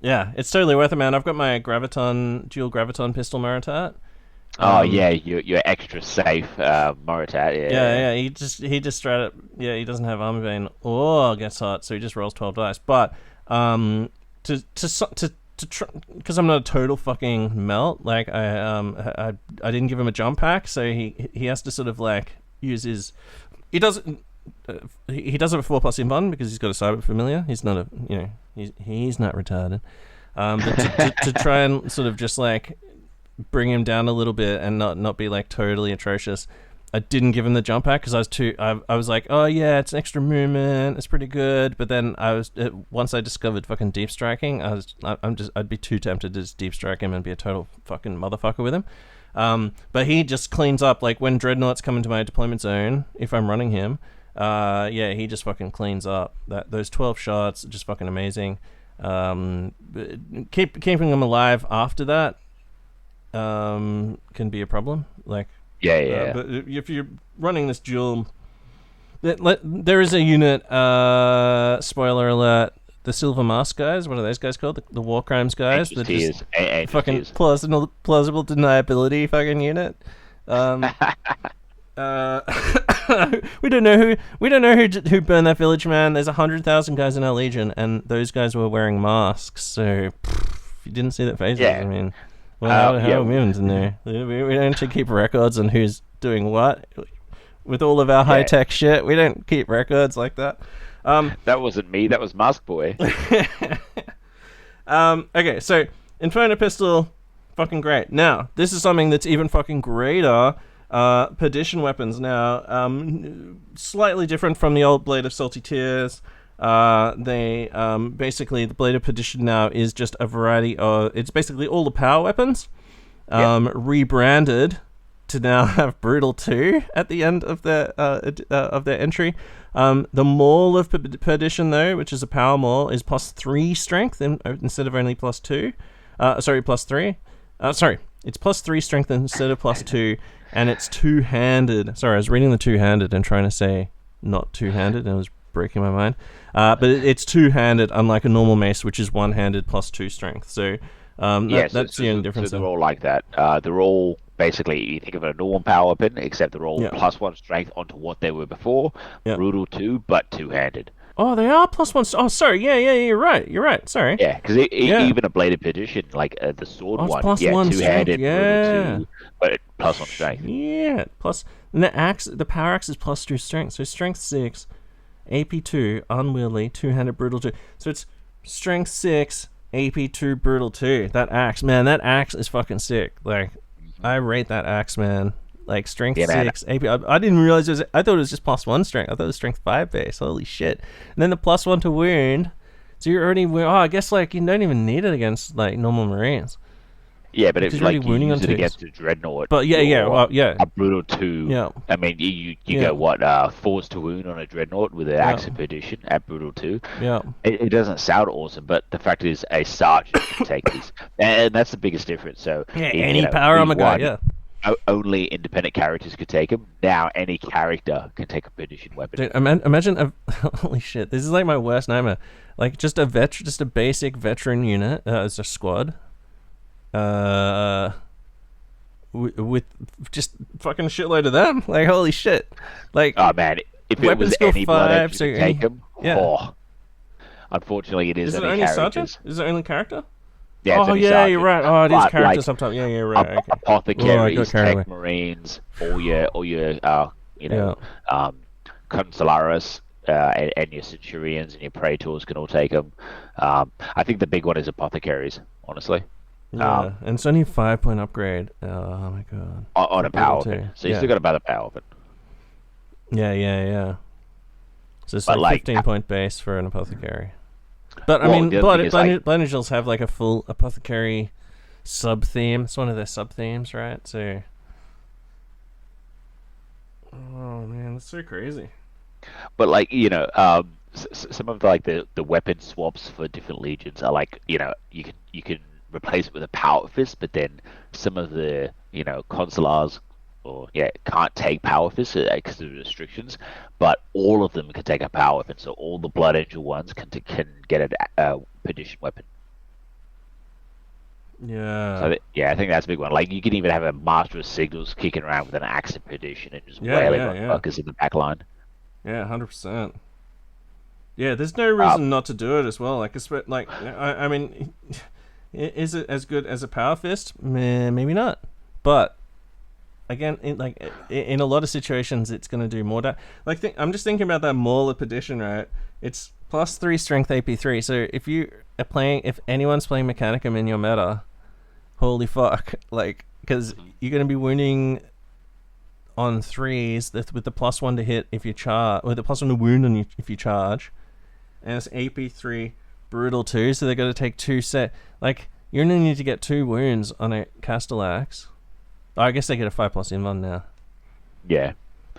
Yeah, it's totally worth it, man. I've got my dual Graviton pistol Moritat. Your extra safe Moritat. Yeah. He just straight up. Yeah, he doesn't have armor bane or gets hot, so he just rolls 12 dice. But to try, because I'm not a total fucking melt. Like I didn't give him a jump pack, so he has to sort of like use his. He doesn't. He does have a 4+ invuln because he's got a cyber familiar. He's not he's not retarded. But to try and sort of just like bring him down a little bit and not be like totally atrocious, I didn't give him the jump pack because I was like, oh yeah, it's an extra movement, it's pretty good. But then once I discovered fucking deep striking, I'd be too tempted to just deep strike him and be a total fucking motherfucker with him. But he just cleans up, like when dreadnoughts come into my deployment zone, if I'm running him, he just fucking cleans up. Those 12 shots are just fucking amazing. Keeping them alive after that can be a problem. Like, but if you're running this duel, there is a unit. Spoiler alert: the Silver Mask guys. What are those guys called? The War Crimes guys. That just fucking plausible deniability fucking unit. We don't know who burned that village, man. There's 100,000 guys in our legion, and those guys were wearing masks. So if you didn't see their faces, I mean, how are we meant to know? We don't actually keep records on who's doing what. With all of our high tech shit, we don't keep records like that. That wasn't me. That was Mask Boy. Okay, so Inferno pistol, fucking great. Now this is something that's even fucking greater. Perdition weapons now, slightly different from the old Blade of Salty Tears. They basically, the Blade of Perdition now is just a variety of, it's basically all the power weapons rebranded to now have brutal 2 at the end of their entry. The Maul of Perdition, though, which is a power maul, is +3 strength instead of only +2. +3. It's +3 strength instead of +2, and it's two-handed. Sorry, I was reading the two-handed and trying to say not two-handed, and it was breaking my mind. But it's two-handed, unlike a normal mace, which is one-handed +2 strength. So that's the only difference. So they're all like that. They're all basically, you think of a normal power weapon, except they're all +1 strength onto what they were before. Brutal 2, but two-handed. Oh, they are +1. Oh, sorry. Yeah, you're right. Sorry. Yeah, because even a bladed Perdition, like the sword one, +1 two-handed, yeah. brutal 2, but +1 strength. Yeah, and the power axe is +2 strength, so strength 6, AP 2, unwieldy, two-handed, brutal 2. So it's strength 6, AP 2, brutal 2. That axe is fucking sick. Like, I rate that axe, man. Like, strength 6, AP. I didn't realize I thought it was just +1 strength. I thought it was strength 5 base. Holy shit. And then the +1 to wound. So you're already, I guess, like, you don't even need it against, like, normal Marines. Yeah, but it's like you wounding use on it against a Dreadnought. But A brutal 2. Yeah. I mean, you go, force to wound on a Dreadnought with an Axe of Perdition at brutal 2. Yeah. It doesn't sound awesome, but the fact is a sergeant can take these. And that's the biggest difference. So any power armor guy, only independent characters could take them. Now any character can take a Perdition weapon. Dude, imagine holy shit, this is like my worst nightmare. Like, just a basic veteran unit as a squad. With just fucking shitload of them. Like, holy shit. Like, oh man, if it was any blood engine to take them, unfortunately it is only only characters. Sergeant? Is it only character? Yeah, oh yeah, sergeant. you're right. Oh, it is But, character like, sometimes. Yeah, you're right. Okay. Apothecaries, carried tech marines, all your consularis, and your centurions and your praetors can all take them. I think the big one is apothecaries, honestly. Yeah, and it's only a 5-point upgrade. Oh my god. On a power weapon. So you still got about a power weapon. Yeah. So it's But, like 15-point base for an apothecary. But I mean, the Blood thing is, Angels have like a full apothecary sub-theme. It's one of their sub-themes, right? So, oh man, that's so crazy. But like, some of the weapon swaps for different legions are like, you can replace it with a power fist, but then some of the consulars can't take power fist because of the restrictions, but all of them can take a power weapon. So all the Blood Angel ones can get a Perdition weapon. Yeah. So I think that's a big one. Like, you can even have a Master of Signals kicking around with an Axe of Perdition and just wailing on fuckers in the back line. Yeah, 100%. Yeah, there's no reason not to do it as well. Like, I mean, is it as good as a power fist? Maybe not. But again, in a lot of situations, it's going to do more. I'm just thinking about that Maul of Perdition, right? It's +3 strength AP3. So if anyone's playing Mechanicum in your meta, holy fuck! Like, because you're going to be wounding on 3s with the +1 to hit if you charge, or the +1 to wound if you charge, and it's AP3 brutal 2. So they're going to take 2 set. Like, you only need to get 2 wounds on a Castellax. I guess they get a 5+ invuln now. Yeah.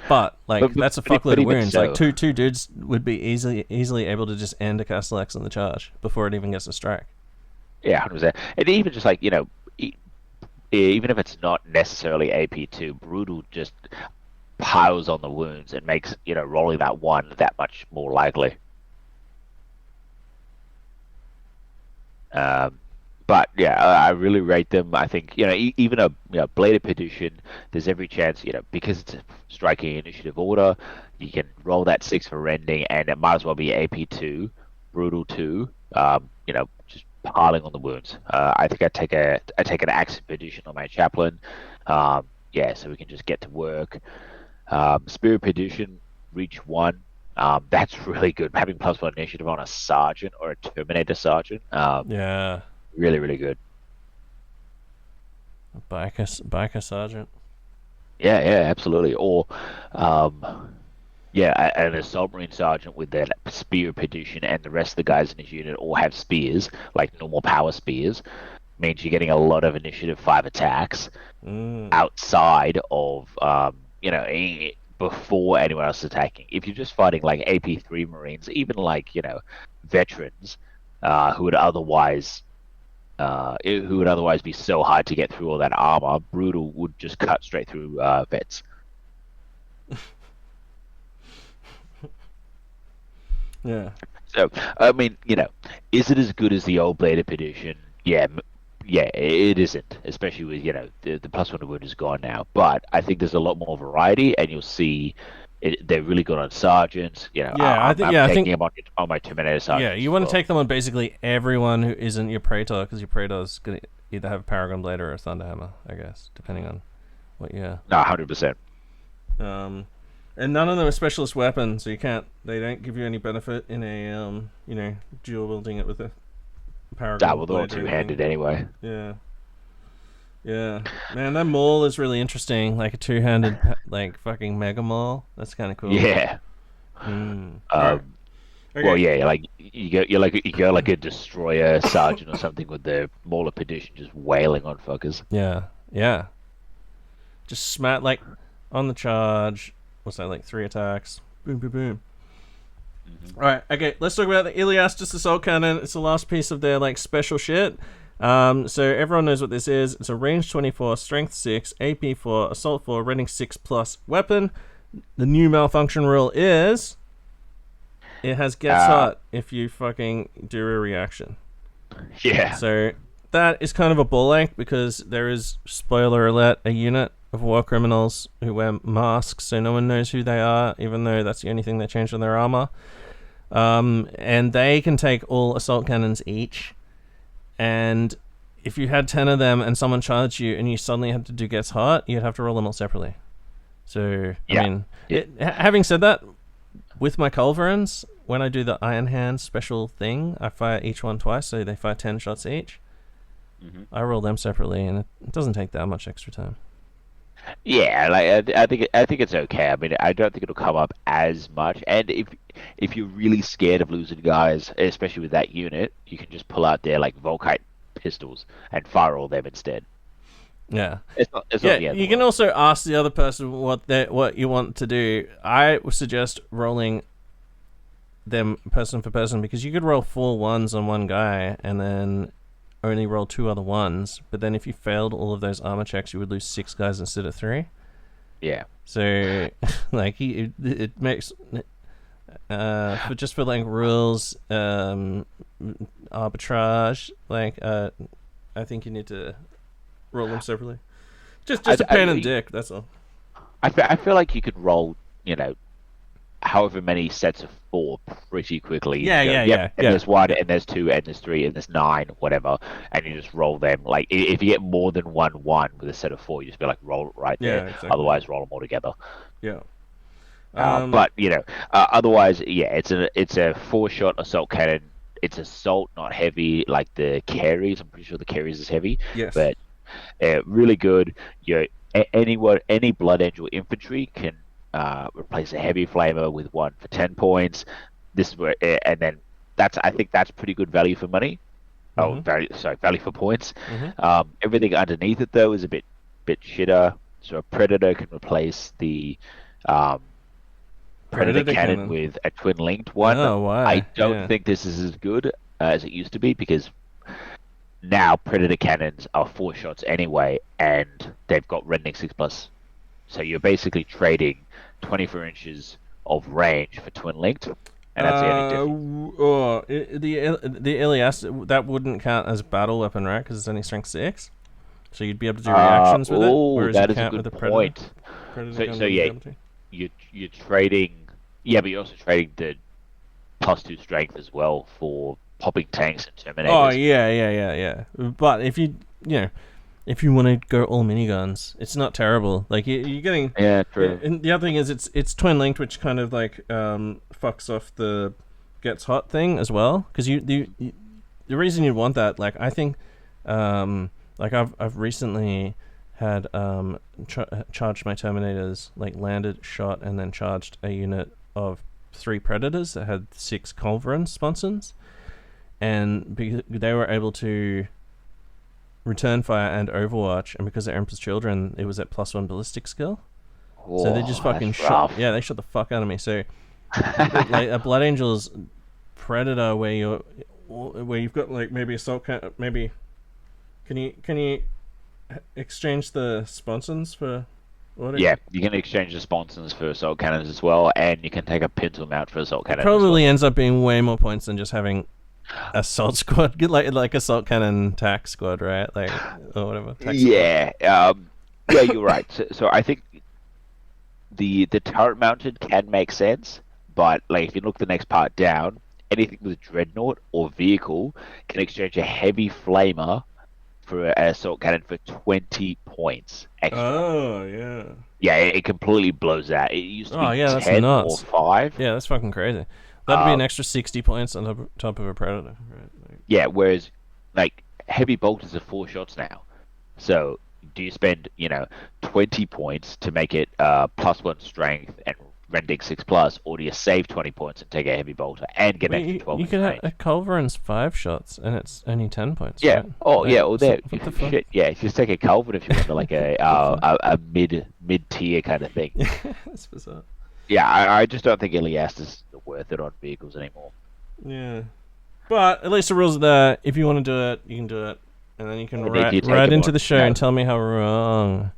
But that's a fuckload of wounds. So. Like two dudes would be easily able to just end a Castellax on the charge before it even gets a strike. Yeah, 100%. And even just like, even if it's not necessarily AP2, brutal just piles on the wounds and makes rolling that 1 that much more likely. But yeah, I really rate them. I think even a bladed Perdition, there's every chance because it's a striking initiative order, you can roll that 6 for rending, and it might as well be AP2, brutal 2. Just piling on the wounds. I think I take an Axe of Perdition on my chaplain. So we can just get to work. Spirit Perdition, reach 1. That's really good. Having +1 initiative on a sergeant or a Terminator sergeant. Yeah. Really, really good. Biker sergeant. Yeah, absolutely. Or, an assault marine sergeant with that spear Perdition, and the rest of the guys in his unit all have spears, like normal power spears. means you're getting a lot of initiative 5 attacks Mm. outside of before anyone else is attacking. If you're just fighting like AP3 Marines, even like veterans who would otherwise be so hard to get through all that armor, brutal would just cut straight through vets. Yeah. So I mean, is it as good as the old Blade of Perdition? Yeah, yeah, it isn't, especially with the plus one to wound is gone now. But I think there's a lot more variety, and you'll see they're really good on sergeants. I'm taking them on my Terminator sergeants. Yeah, you want to take them on basically everyone who isn't your Praetor, because your Praetor's gonna either have a Paragon Blade or a Thunderhammer, I guess, depending on what you. No, 100%. And none of them are specialist weapons, so they don't give you any benefit in a dual wielding it with a Paragon Blade. They're all two-handed anyway. Yeah. Yeah, man, that maul is really interesting. Like a two-handed, like fucking mega maul. That's kind of cool. Yeah. Okay. Well, yeah, like you go like a destroyer sergeant or something with the maul of Perdition just wailing on fuckers. Yeah, yeah. Just smack like on the charge. What's that? Like 3 attacks. Boom, boom, boom. Mm-hmm. All right. Okay. Let's talk about the Iliastes Assault Cannon. It's the last piece of their like special shit. So everyone knows what this is. It's a range 24, strength 6, AP 4, assault 4, rating 6+ weapon. The new malfunction rule is it has gets hot if you fucking do a reaction. Yeah. So that is kind of a ball ache because there is, spoiler alert, a unit of war criminals who wear masks so no one knows who they are, even though that's the only thing they changed on their armor. And they can take all assault cannons each. And if you had 10 of them and someone charged you and you suddenly had to do gets hot, you'd have to roll them all separately. So, yeah. I mean, having said that, with my culverins, when I do the Iron Hand special thing, I fire each one twice, so they fire 10 shots each. Mm-hmm. I roll them separately, and it doesn't take that much extra time. Yeah, like I think it's okay. I mean, I don't think it'll come up as much. And if you're really scared of losing guys, especially with that unit, you can just pull out their like Volkite pistols and fire all them instead. Yeah, it's not you can also ask the other person what you want to do. I would suggest rolling them person for person, because you could roll 4 ones on one guy and then only roll 2 other ones, but then if you failed all of those armor checks, you would lose 6 guys instead of 3. Yeah. So, like, it makes for like rules, arbitrage. Like, I think you need to roll them separately. Just a pain in the dick. That's all. I feel like you could roll, however many sets of 4 pretty quickly. Yeah. There's 1, and there's 2, and there's 3, and there's 9, whatever, and you just roll them. Like, if you get more than 1 with a set of 4, you just be like, roll it right there. Exactly. Otherwise, roll them all together. Yeah. But otherwise, yeah, it's a 4-shot assault cannon. It's assault, not heavy like the carries. I'm pretty sure the carries is heavy. Yes. But really good. Any Blood Angel infantry can replace a heavy flamer with 1 for 10 points. This is where, and then I think that's pretty good value for money. Mm-hmm. Value for points. Mm-hmm. Everything underneath it though is a bit shitter. So a Predator can replace the Predator cannon with a twin linked one. Oh, wow. I don't think this is as good as it used to be, because now Predator cannons are 4 shots anyway, and they've got rending 6+. So you're basically trading 24 inches of range for twin linked, and that's the only difference. The Iliastes, that wouldn't count as a battle weapon, right? Because it's only strength 6. So you'd be able to do reactions with it. Oh, that is a good point. So yeah, you're trading. Yeah, but you're also trading the +2 strength as well for popping tanks and Terminators. Oh yeah. But if you want to go all miniguns, it's not terrible. Like you're getting. Yeah, true. And the other thing is it's twin linked, which kind of like fucks off the gets hot thing as well. Because the reason you'd want that, like I think, like I've recently had charged my Terminators, like landed, shot, and then charged a unit of 3 Predators that had 6 Culverin sponsons, and they were able to return fire and Overwatch, and because they're Emperor's Children, it was at +1 ballistic skill. Oh, So they just fucking shot. Yeah, they shot the fuck out of me. So like a Blood Angel's Predator, where you've got like maybe assault cannon. Maybe can you exchange the sponsons for? Yeah, you can exchange the sponsons for assault cannons as well, and you can take a pintle mount for assault cannon. Probably ends up being way more points than just having assault squad. Get like assault cannon tac squad, right? Like or whatever. Yeah, yeah, you're right. So I think the turret mounted can make sense, but like if you look the next part down, anything with Dreadnought or vehicle can exchange a heavy flamer for an assault cannon for 20 points extra. Oh, yeah. Yeah, it completely blows out. It used to be that's 10 nuts. or 5. Yeah, that's fucking crazy. That'd be an extra 60 points on top of a Predator. Right? Like, yeah, whereas, like, heavy bolters are 4 shots now. So, do you spend, 20 points to make it +1 strength and rending 6+, or do you save 20 points and take a heavy bolter and get an extra 12 You could have a Culverin's 5 shots, and it's only 10 points. Yeah. Right? Oh, yeah. Well, there. What the fuck? Shit. Yeah. Just take a Culverin if you want to, like a mid tier kind of thing. That's bizarre. Yeah, I just don't think Iliastes is worth it on vehicles anymore. Yeah. But at least the rules are there. If you want to do it, you can do it, and then you can ride into the show and tell me how wrong.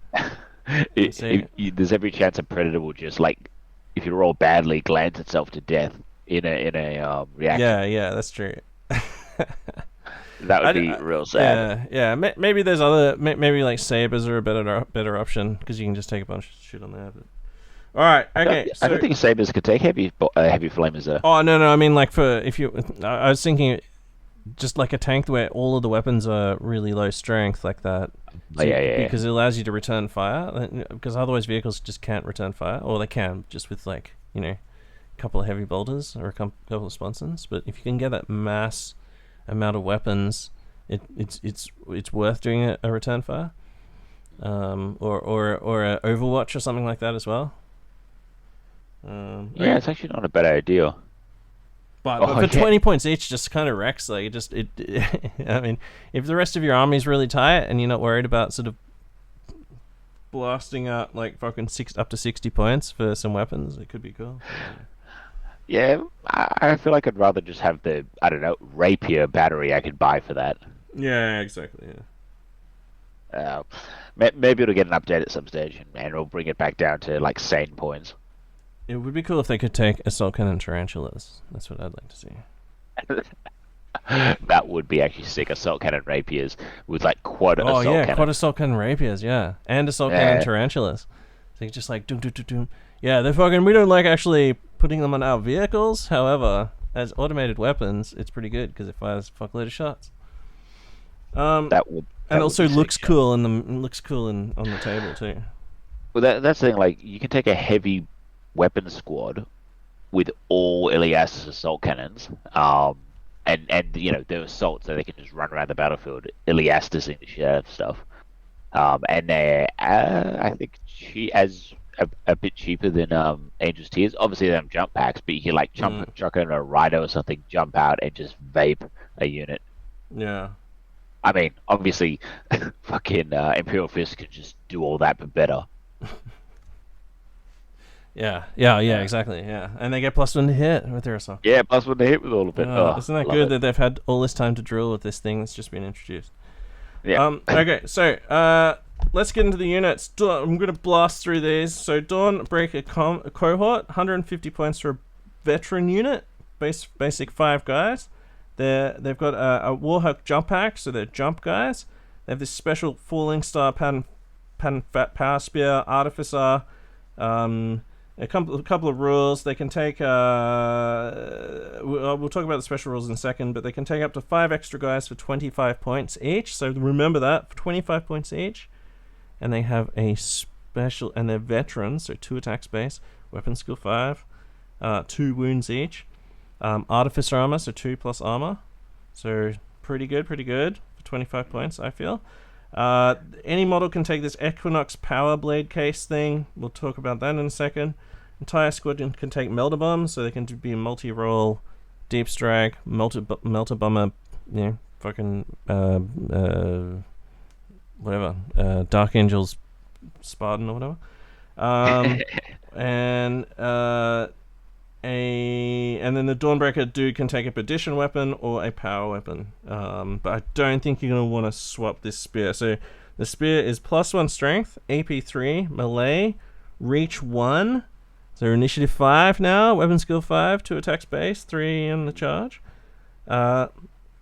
There's every chance a Predator will just if you roll badly, glance itself to death in a reaction. Yeah, that's true. That would be real sad. Yeah. Maybe there's other. Maybe like sabers are a better option because you can just take a bunch of shit on there. But... All right. Okay. I don't think sabers could take heavy flamers though. Oh no! I mean, like I was thinking, just like a tank where all of the weapons are really low strength, like that. So because it allows you to return fire. Because otherwise, vehicles just can't return fire, or they can just with a couple of heavy bolters or a couple of sponsons. But if you can get that mass amount of weapons, it's worth doing a return fire, or a Overwatch or something like that as well. Yeah, it's actually not a bad idea. But for 20 points each, just kind of wrecks. Like I mean, if the rest of your army is really tight and you're not worried about sort of blasting out like fucking up to 60 points for some weapons, it could be cool. Yeah, I feel like I'd rather just have the rapier battery I could buy for that. Yeah, exactly. Yeah. Maybe it'll get an update at some stage, and it'll bring it back down to like sane points. It would be cool if they could take assault cannon tarantulas. That's what I'd like to see. That would be actually sick. Assault cannon rapiers with like quad assault cannon. Quad assault cannon rapiers, yeah. And assault cannon tarantulas. So you just like doom. Yeah, they're fucking. We don't like actually putting them on our vehicles. However, as automated weapons, it's pretty good because it fires a fuckload of shots. That also looks cool on the table too. Well, that's the thing. Like, you can take a heavy weapon squad with all Iliastes assault cannons, and they're assault, so they can just run around the battlefield, Iliastes the shit out of stuff. And they're I think a bit cheaper than Angel's Tears. Obviously, they have jump packs, but you can like chuck in a rider or something, jump out, and just vape a unit. Yeah. I mean, obviously, fucking Imperial Fist can just do all that, but better. Yeah, exactly. Yeah, and they get +1 to hit with their assault. Yeah, +1 to hit with all of it. Isn't that good that they've had all this time to drill with this thing that's just been introduced? Yeah. Okay, so let's get into the units. I'm gonna blast through these. So Dawnbreaker cohort, 150 points for a veteran unit, basic 5 guys. They've got a Warhawk jump pack, so they're jump guys. They have this special falling star pattern power spear, artificer. A couple of rules. They can take. We'll talk about the special rules in a second, but they can take up to 5 extra guys for 25 points each. So remember that, for 25 points each. And they have a special, and they're veterans, so 2 attack space, weapon skill 5, 2 wounds each. Artificer armor, so 2 plus armor. So pretty good for 25 points, I feel. Any model can take this Equinox power blade case thing. We'll talk about that in a second. Entire squadron can take melter bombs, so they can be multi-roll, deep strike, melter bomber, fucking whatever, Dark Angel's Spartan or whatever. And then the Dawnbreaker dude can take a Perdition weapon or a power weapon. But I don't think you're gonna want to swap this spear. So the spear is +1 strength, AP 3, melee, reach 1. So initiative 5 now, weapon skill 5, 2 attacks base, 3 in the charge.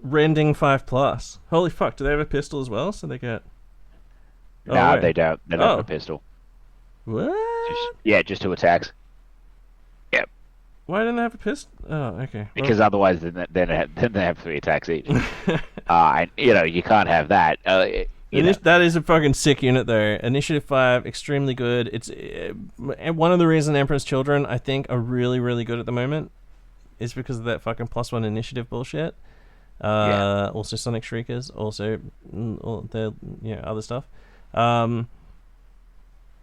Rending 5+. Holy fuck, do they have a pistol as well? So they get... No, they don't. They don't have a pistol. What? Just 2 attacks. Yep. Why didn't they have a pistol? Oh, okay. Because otherwise, then they have 3 attacks each. And you can't have that. That is a fucking sick unit, though. Initiative 5, extremely good. It's one of the reasons Emperor's Children, I think, are really, really good at the moment, is because of that fucking +1 initiative bullshit. Also Sonic Shriekers, also all the other stuff.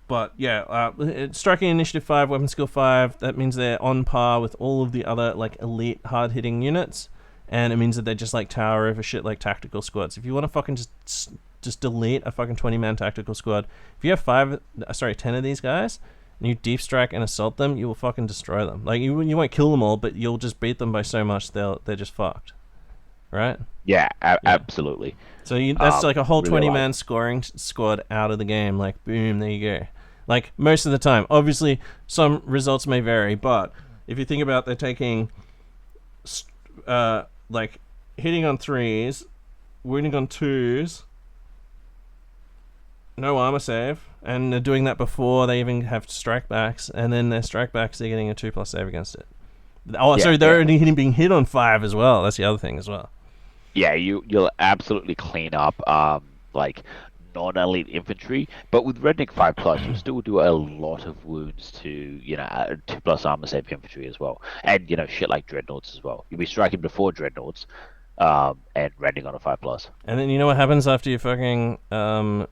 But yeah, striking initiative 5, weapon skill 5. That means they're on par with all of the other like elite hard hitting units, and it means that they just like tower over shit like tactical squads. If you want to fucking just delete a fucking 20-man tactical squad, if you have 10 of these guys, and you deep strike and assault them, you will fucking destroy them. Like you won't kill them all, but you'll just beat them by so much they're just fucked. Right? Yeah, absolutely. So that's like a whole really 20-man scoring squad out of the game. Like, boom, there you go. Like, most of the time. Obviously, some results may vary, but if you think about they're taking, like, hitting on 3s, wounding on 2s, no armor save, and they're doing that before they even have strike backs, and then their strike backs, they're getting a 2+ save against it. Oh, sorry, they're only being hit on 5 as well. That's the other thing as well. Yeah, you'll absolutely clean up like non-elite infantry, but with Redneck 5+, you'll still do a lot of wounds to 2+ armor save infantry as well, and shit like dreadnoughts as well. You'll be striking before dreadnoughts, and rending on a 5+. And then you know what happens after you fucking after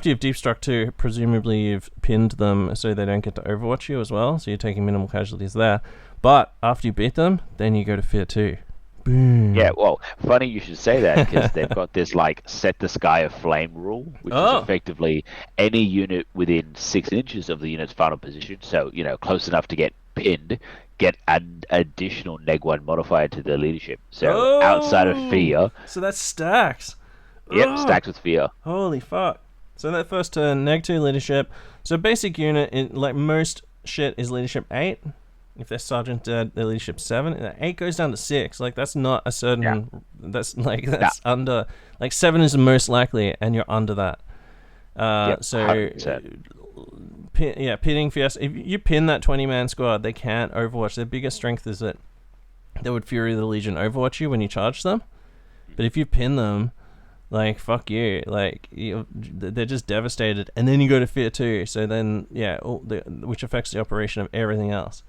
you've deep struck 2, presumably you've pinned them so they don't get to overwatch you as well, so you're taking minimal casualties there. But after you beat them, then you go to Fear 2. Boom. Yeah, well, funny you should say that, because they've got this like set the sky aflame rule, which is effectively any unit within 6 inches of the unit's final position, so close enough to get pinned, get an additional -1 modifier to their leadership. So outside of fear, so that stacks. Yep, stacked with fear. Holy fuck. So that first turn, -2 leadership. So basic unit, like most shit, is leadership 8. If they're sergeant dead, their leadership 7. 8 goes down to 6. Like, that's not a certain... Yeah. That's under... Like, 7 is the most likely, and you're under that. So... 100%. Pinning Fiesta. If you pin that 20-man squad, they can't overwatch. Their biggest strength is that they would Fury of the Legion overwatch you when you charge them. But if you pin them... Like, fuck you. Like, they're just devastated. And then you go to Fear 2. So then, which affects the operation of everything else.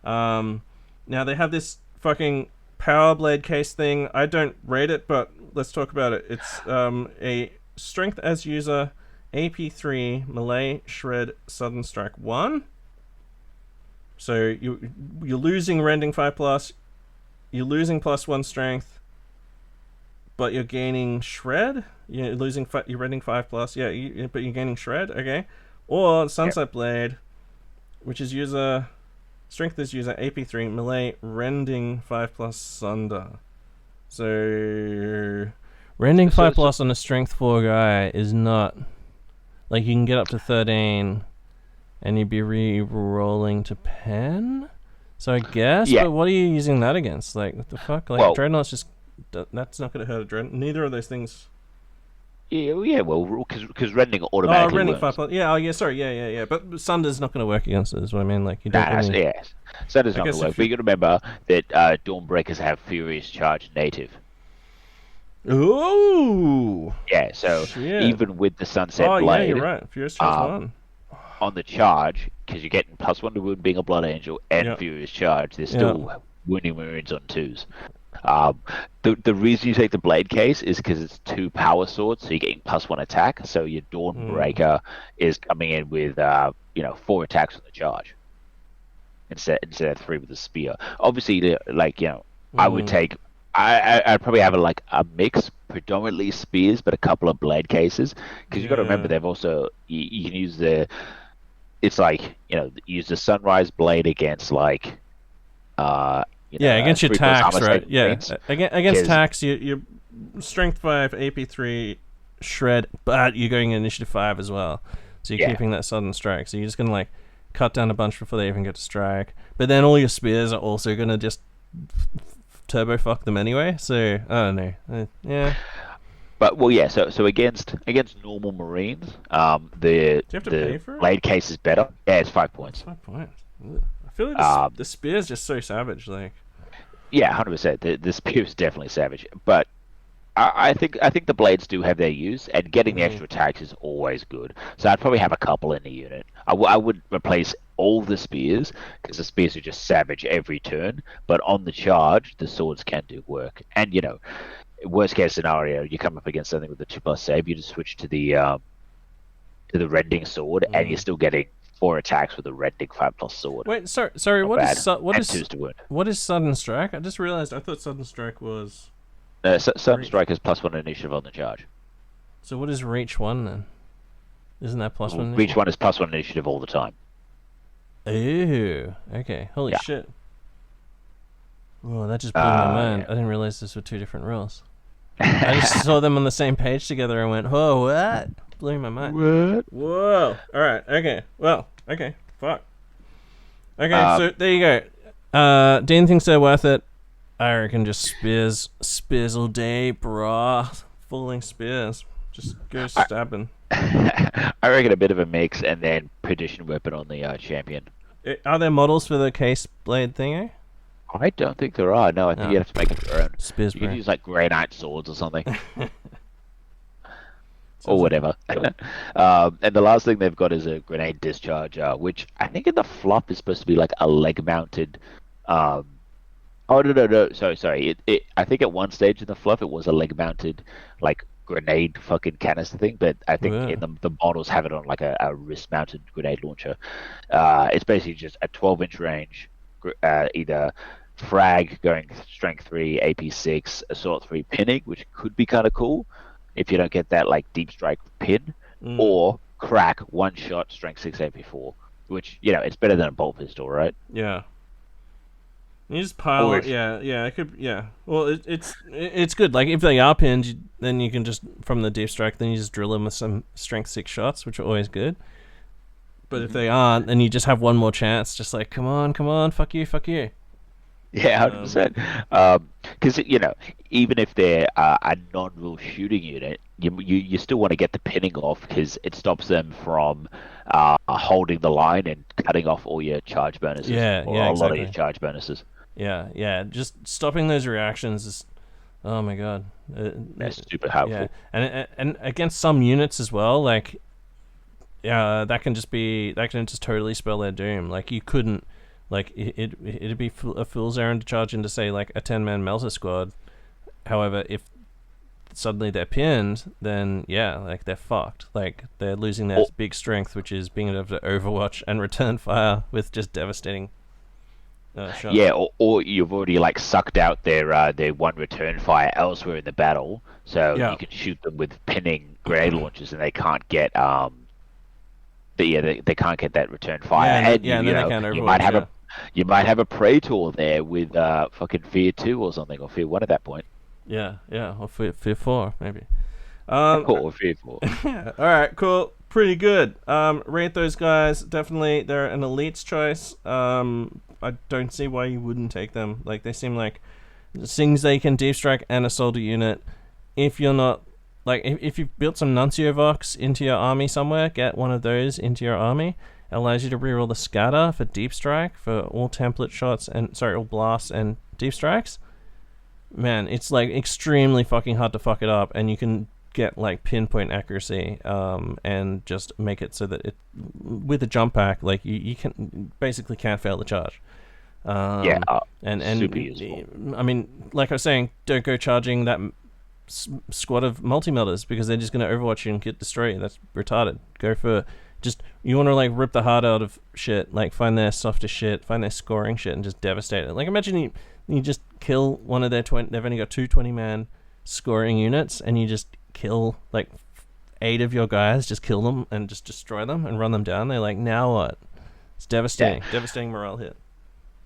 Now, they have this fucking Power Blade case thing. I don't rate it, but let's talk about it. It's a Strength as User, AP 3, Melee, Shred, Sudden Strike 1. So you're losing Rending 5+. You're losing +1 Strength. But you're gaining Shred. You're losing. You're rending 5+. Yeah, but you're gaining Shred. Okay. Or Sunset Blade, which is user strength is user AP 3 melee rending 5+ Sunder. So rending 5+ on a strength 4 guy is not like you can get up to 13, and you'd be re-rolling to pen. So I guess. Yeah. But what are you using that against? Like what the fuck? Like Dreadnought's just. That's not going to hurt a Dreadnought. Neither of those things. Yeah, well, because rending automatically. Rending 5+. Yeah, sorry, yeah. But Sunder's not going to work against it, is what I mean. Like you don't. Yes, Sunder's not going to work. But you got to remember that Dawnbreakers have Furious Charge native. Ooh. Yeah, so even with the Sunset Blade. Oh yeah, you're right. Furious Charge 1. On the charge, because you're getting +1 to wound being a Blood Angel and Furious Charge, there's still wounding wounds on 2s. The reason you take the blade case is because it's 2 power swords, so you're getting +1 attack. So your Dawnbreaker is coming in with 4 attacks on the charge instead of 3 with the spear. Obviously, I would take I'd probably have like a mix, predominantly spears, but a couple of blade cases. Because you got to remember, they've also you can use it's like use the sunrise blade against like against your tax, right? Marines. Against tax, you strength 5, AP 3, shred, but you're going initiative 5 as well, so you're keeping that sudden strike. So you're just gonna like cut down a bunch before they even get to strike. But then all your spears are also gonna just turbo fuck them anyway. So I don't know. Yeah. But so against normal Marines, the blade case is better. Yeah, it's 5 points. 5 points. I feel like the spear's just so savage. Like, yeah, 100%. The spear is definitely savage, but I think the blades do have their use, and getting the extra attacks is always good. So I'd probably have a couple in the unit. I would replace all the spears, because the spears are just savage every turn. But on the charge, the swords can do work. And worst case scenario, you come up against something with a 2+ save, you just switch to the rending sword, and you're still getting 4 attacks with a rending 5+ sword. Wait, sorry. What is sudden strike? I just realized I thought sudden strike was. Sudden strike is +1 initiative on the charge. So what is reach 1 then? Isn't that +1 initiative? Reach 1 is +1 initiative all the time. Ooh, okay. Holy shit. Oh, that just blew my mind. I didn't realize this were 2 different rules. I just saw them on the same page together and went, "Oh, what?" Blew my mind. What? Whoa. All right. Okay. Well. Okay. Fuck. Okay. So there you go. Dean thinks they're worth it. I reckon just spears all day, brah. Falling spears. Just go stabbing. I reckon a bit of a mix, and then Perdition weapon on the champion. Are there models for the case blade thing? Eh? I don't think there are. No, I think you have to make it your own. Spears, you can use like Grey Knight swords or something. Or whatever. And the last thing they've got is a grenade discharge, which I think in the fluff is supposed to be like a leg-mounted. Oh no! Sorry. I think at one stage in the fluff it was a leg-mounted like grenade fucking canister thing, but I think in the models have it on like a wrist-mounted grenade launcher. It's basically just a 12-inch range, either frag going strength 3, AP 6, assault 3 pinning, which could be kind of cool if you don't get that like deep strike pin, or crack 1 shot strength 6, AP 4, which it's better than a bolt pistol, right? Yeah. You just pile it. Yeah. It could. Yeah. Well, it's good. Like if they are pinned, then you can just from the deep strike, then you just drill them with some strength 6 shots, which are always good. But if they aren't, then you just have one more chance. Just like, come on, fuck you. Yeah, 100%. Because even if they're a non-rule shooting unit, you still want to get the pinning off, because it stops them from holding the line and cutting off all your charge bonuses. A lot of your charge bonuses. Yeah. Just stopping those reactions is, oh my god, that's super helpful. Yeah, and against some units as well, like, that can just totally spell their doom. Like you couldn't. Like, it'd be a fool's errand to charge into, say, like, a 10-man Melter squad. However, if suddenly they're pinned, then, like, they're fucked. Like, they're losing their big strength, which is being able to overwatch and return fire with just devastating shots. Yeah, or you've already, like, sucked out their 1 return fire elsewhere in the battle, so you can shoot them with pinning grenade launchers, and they can't get, they can't get that return fire. And then they can't overwatch, you might have a Traitor there with fucking Fear 2 or something, or Fear 1 at that point. Yeah, or Fear 4, maybe. Or Fear 4. Alright, cool. Pretty good. Rate those guys. Definitely, they're an elite's choice. I don't see why you wouldn't take them. Like, they seem like things they can deep strike and assault a unit. If you're not... Like, if you've built some Nuncio Vox into your army somewhere, get one of those into your army. It allows you to reroll the scatter for deep strike for all template shots all blasts and deep strikes. Man, it's like extremely fucking hard to fuck it up, and you can get like pinpoint accuracy, and just make it so that it with a jump pack, like you can basically can't fail the charge. And super useful. I mean, like I was saying, don't go charging that squad of multi-melters, because they're just going to overwatch you and get destroyed. That's retarded. Go for you want to like rip the heart out of shit, like find their softest shit, find their scoring shit, and just devastate it. Like imagine You just kill one of their 20. They've only got 2 20-man scoring units, and you just kill like 8 of your guys. Just kill them and just destroy them and run them down. They're like, now what? It's devastating. Devastating morale hit.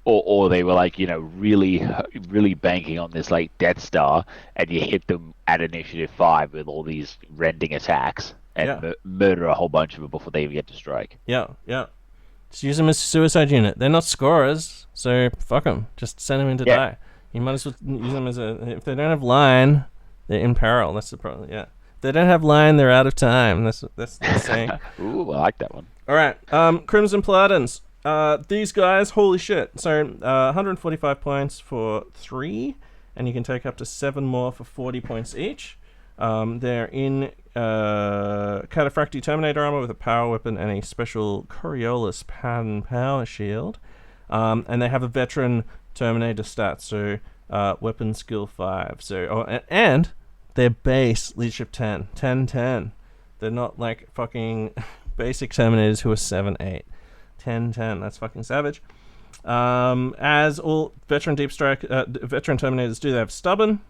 Or they were like, really banking on this like Death Star, and you hit them at initiative 5 with all these rending attacks and murder a whole bunch of them before they even get to strike. Yeah. Just use them as a suicide unit. They're not scorers, so fuck them. Just send them in to die. You might as well use them as if they don't have line, they're in peril. That's the problem. Yeah. If they don't have line, they're out of time. That's the saying. Ooh, I like that one. All right. Crimson Paladins. These guys, holy shit. So, 145 points for 3, and you can take up to 7 more for 40 points each. They're in Cataphractii Terminator armor with a power weapon and a special Coriolis pattern power shield. And they have a veteran Terminator stat, so weapon skill 5. So, and their base leadership 10. 10. They're not like fucking basic Terminators who are 7-8. 10, that's fucking savage. As all veteran veteran Terminators do, they have stubborn.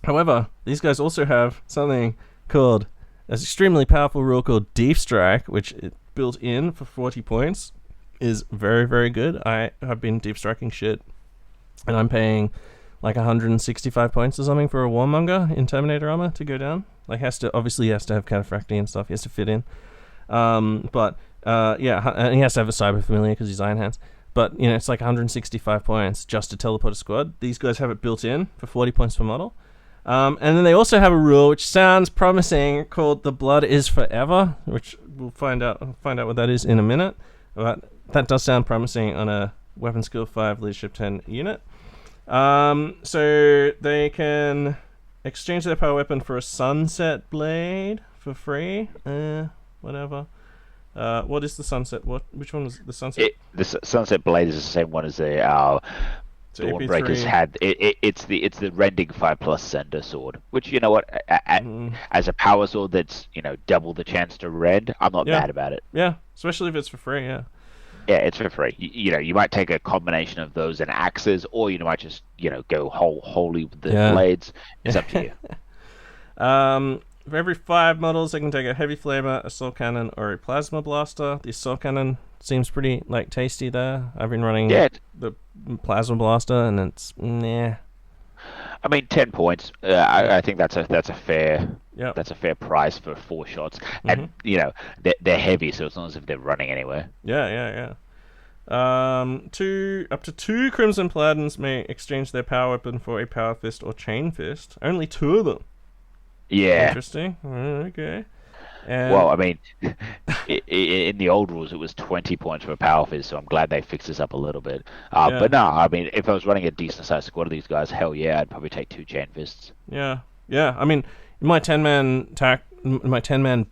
However, these guys also have something called an extremely powerful rule called Deep Strike, which built in for 40 points is very, very good. I have been deep striking shit, and I'm paying like 165 points or something for a Warmonger in Terminator armor to go down. Like, he has to have Cataphractii and stuff. He has to fit in. And he has to have a Cyber Familiar because he's Iron Hands. But, it's like 165 points just to teleport a squad. These guys have it built in for 40 points per model. And then they also have a rule which sounds promising called The Blood is Forever, which we'll find out what that is in a minute. But that does sound promising on a Weapon Skill 5 Leadership 10 unit. So they can exchange their power weapon for a Sunset Blade for free. Whatever. What is the Sunset? Which one was the Sunset? The Sunset Blade is the same one as the Dawnbreakers had. It's the rending 5+ sender sword, which, you know what, as a power sword that's double the chance to rend, I'm not mad about it. Yeah, especially if it's for free. Yeah, it's for free. You might take a combination of those and axes, or you might just go wholly with the blades. It's up to you. For every 5 models, they can take a heavy flamer, assault cannon, or a plasma blaster. The assault cannon seems pretty tasty there. I've been running the plasma blaster, and it's nah. I mean, 10 points. I think that's a fair price for 4 shots, and they're heavy, so it's not as if they're running anywhere. Yeah. Up to 2 Crimson Paladins may exchange their power weapon for a Power Fist or Chain Fist. Only 2 of them. Yeah. Interesting. Okay. Well, I mean, in the old rules, it was 20 points for a Power Fist, so I'm glad they fixed this up a little bit. But no, I mean, if I was running a decent-sized squad of these guys, hell yeah, I'd probably take 2 Chain Fists. Yeah. I mean, my 10-man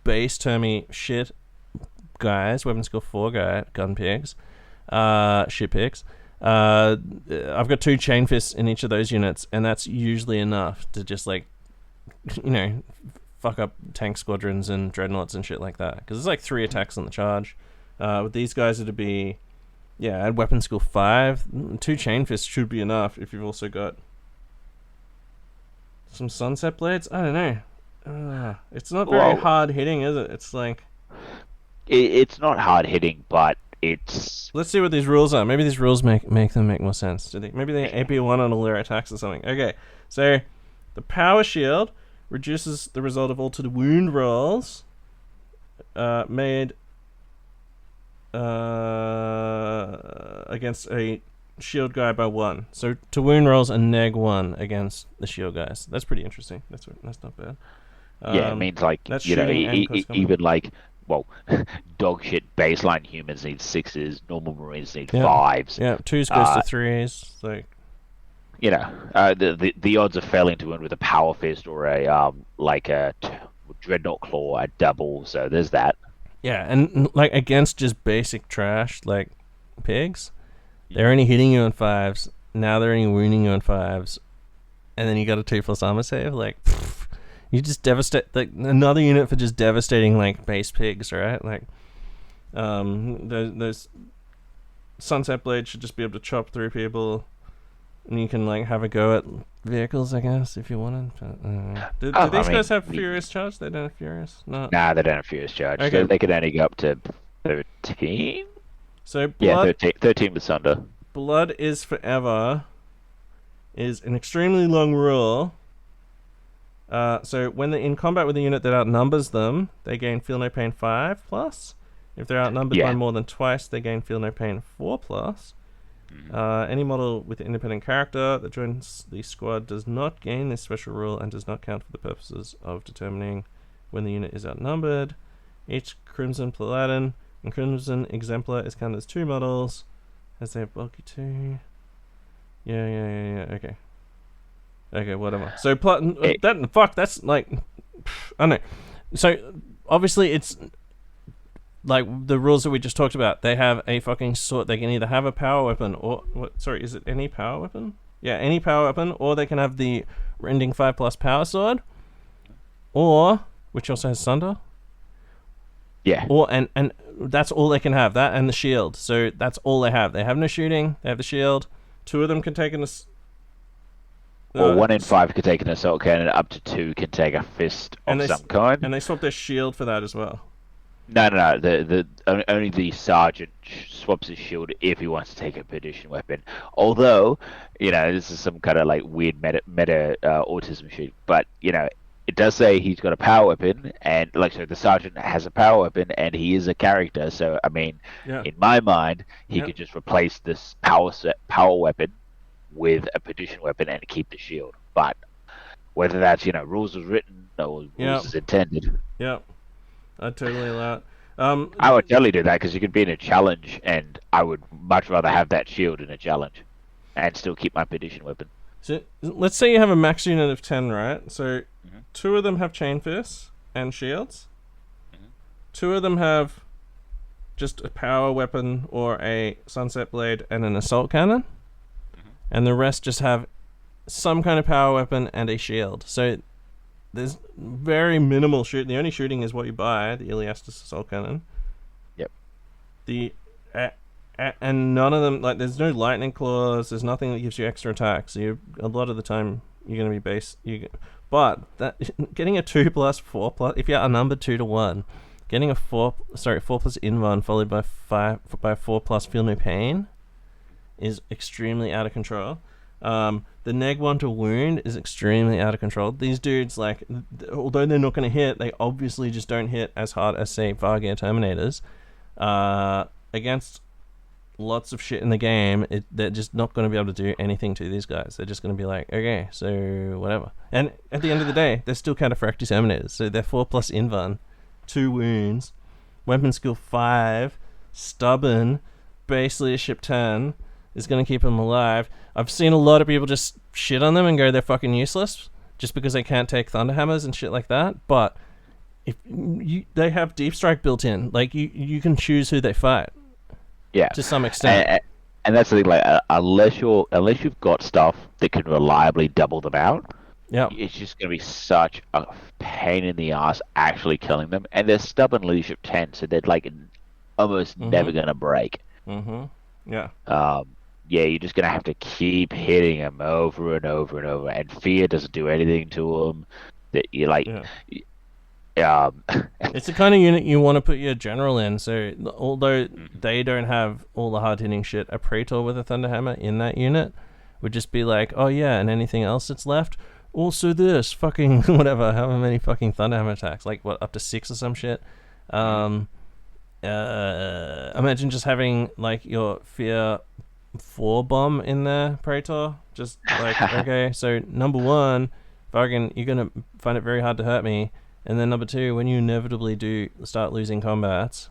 base Termi shit guys, Weapon Skill 4 guy, gun pigs, shit pigs. I've got 2 Chain Fists in each of those units, and that's usually enough to just fuck up tank squadrons and dreadnoughts and shit like that, because it's like 3 attacks on the charge. With these guys, it'd be at weapon skill 5, 2 chain fists should be enough if you've also got some sunset blades. I don't know. It's not very hard hitting, is it? It's like it's not hard hitting, but it's. Let's see what these rules are. Maybe these rules make them make more sense. Maybe they AP1 on all their attacks or something. Okay, so the power shield reduces the result of altered wound rolls made against a shield guy by 1. So to wound rolls a -1 against the shield guys. That's pretty interesting. That's not bad. It means even dog shit baseline humans need 6s, normal marines need 5s. Yeah, 2s goes to 3s. Like. The odds of failing to win with a power fist or a dreadnought claw are double, so there's that. Yeah, and against just basic trash like pigs, they're only hitting you on 5s. Now they're only wounding you on 5s, and then you got a 2+ armor save. You just devastate another unit for just devastating base pigs, right? Those sunset blades should just be able to chop through people. And you can like have a go at vehicles, I guess, if you wanted. But, do these guys have Furious Charge? They don't have Furious? No. Nah, they don't have Furious Charge. Okay. So they could only go up to 13? So Blood, 13 with Sunder. Blood is Forever is an extremely long rule. So when they're in combat with a unit that outnumbers them, they gain Feel No Pain 5+. If they're outnumbered by more than twice, they gain Feel No Pain 4+. Any model with an independent character that joins the squad does not gain this special rule and does not count for the purposes of determining when the unit is outnumbered. Each Crimson Paladin and Crimson Exemplar is counted as 2 models, as they have bulky 2. Yeah. Okay, whatever. So that's like, I don't know. So obviously it's like the rules that we just talked about. They have a fucking sword. They can either have a power weapon or is it any power weapon? Yeah, any power weapon, or they can have the rending 5+ power sword, or which also has Sunder. Yeah. Or and that's all they can have. That and the shield. So that's all they have. They have no shooting. They have the shield. 2 of them can take or 1 in 5 can take an assault cannon, up to 2 can take a fist of some kind. And they swap their shield for that as well. No. Only the sergeant swaps his shield if he wants to take a Perdition weapon. Although, this is some kind of like weird meta autism shit. But it does say he's got a power weapon, and the sergeant has a power weapon, and he is a character. So I mean, in my mind, he could just replace this power weapon with a Perdition weapon and keep the shield. But whether that's rules as written or rules as intended. Yeah, I'd totally allow it. I would totally do that, because you could be in a challenge, and I would much rather have that shield in a challenge and still keep my Perdition weapon. So let's say you have a max unit of 10, right? So 2 of them have chain fists and shields. 2 of them have just a power weapon or a sunset blade and an assault cannon. And the rest just have some kind of power weapon and a shield. So there's very minimal shooting. The only shooting is what you buy, the Iliastes assault cannon. Yep. And none of them, there's no lightning claws. There's nothing that gives you extra attacks. So a lot of the time you're going to be base. But getting a 2+, 4+, if you're outnumbered 2 to 1, getting a 4+ Invan followed by 4+ Feel No Pain is extremely out of control. The neg 1 to wound is extremely out of control. These dudes, although they're not going to hit, they obviously just don't hit as hard as, say, Vargear Terminators. Against lots of shit in the game, they're just not going to be able to do anything to these guys. They're just going to be like, okay, so whatever. And at the end of the day, they're still counterfracty Terminators. So they're 4+ Invan, 2 wounds, weapon skill 5, stubborn, base leadership 10, is going to keep them alive. I've seen a lot of people just shit on them and go they're fucking useless just because they can't take Thunderhammers and shit like that. But if they have Deep Strike built in, you can choose who they fight. Yeah, to some extent. And that's the thing. Unless you've got stuff that can reliably double them out, it's just going to be such a pain in the ass actually killing them. And they're stubborn leadership 10, so they're almost never going to break. Yeah. You're just gonna have to keep hitting them over and over and over, and fear doesn't do anything to them. That you it's the kind of unit you want to put your general in. So although they don't have all the hard hitting shit, a Traitor with a Thunderhammer in that unit would just be like, oh yeah, and anything else that's left. Also this fucking whatever, however many fucking Thunderhammer attacks, up to 6 or some shit. Imagine just having your fear 4 bomb in there, Traitor. Just okay, so number 1, Vargan, you're gonna find it very hard to hurt me, and then number 2, when you inevitably do start losing combats,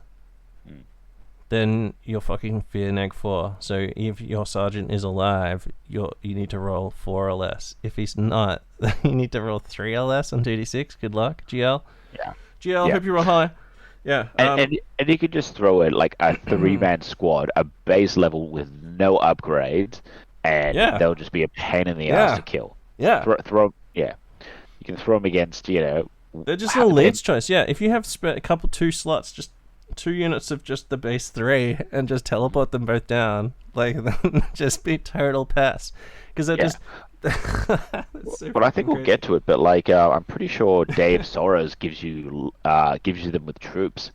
then you're fucking fear neg 4. So if your sergeant is alive, you need to roll 4 or less. If he's not, you need to roll 3 or less on 2d6. Good luck, GL. Yeah. GL, hope you roll high. Yeah, and you could just throw it a 3-man squad, a base level with no upgrades, and they'll just be a pain in the ass to kill. Yeah, you can throw them against they're just an elite's choice. Yeah, if you have 2 slots, just 2 units of just the base 3 and just teleport them both down. Like, just be total pests. Because they're just... But I think we'll get to it. But like, I'm pretty sure Day of Sorrows gives you them with troops.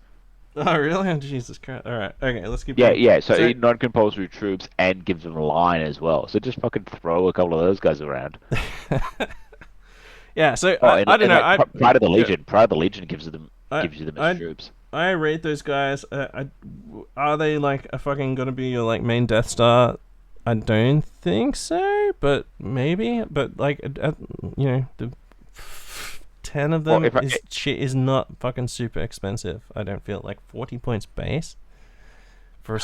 Oh really? Oh, Jesus Christ! All right, okay, let's keep. Going. Yeah. So non-compulsory troops and gives them a line as well. So just fucking throw a couple of those guys around. Yeah. So I don't know. Like, Pride of the Legion gives you them as troops. I rate those guys. Are they like fucking gonna be your like main Death Star? I don't think so, but maybe. But like, you know, the 10 of them is not fucking super expensive. I don't feel like 40 points base for a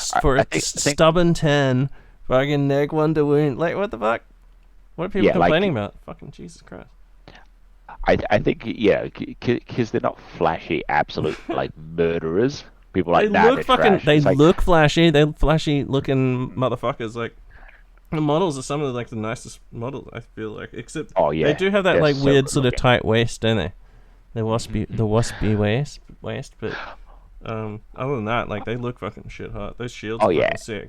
stubborn 10. Fucking neg 1 to wound. Like, what the fuck? What are people complaining about? Fucking Jesus Christ. I think because they're not flashy, absolute like murderers. People like that. They look flashy. They're flashy looking motherfuckers. Like. The models are some of the nicest models, I feel like. Except they do have that weird sort of tight waist, don't they? The waspy waist, but other than that, like, they look fucking shit hot. Those shields are fucking sick.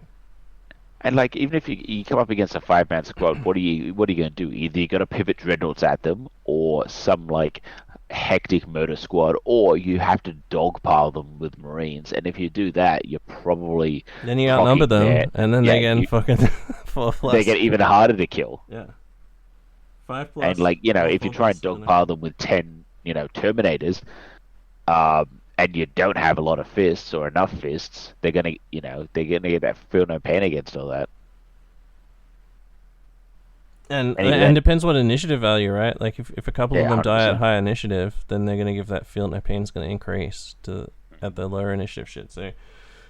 And like, even if you come up against a 5-man squad, what are you gonna do? Either you gotta pivot dreadnoughts at them, or some like hectic murder squad, or you have to dogpile them with marines. And if you do that, you're probably you outnumber them, and then they get fucking 4+. They get even harder to kill. Yeah, 5+. And like, if you try and dogpile them with 10, Terminators, and you don't have a lot of fists or enough fists, they're gonna get that feel no pain against all that. And depends what initiative value, right? Like if a couple of them 100%. Die at high initiative, then they're gonna give that feel no pain's gonna increase at the lower initiative shit. So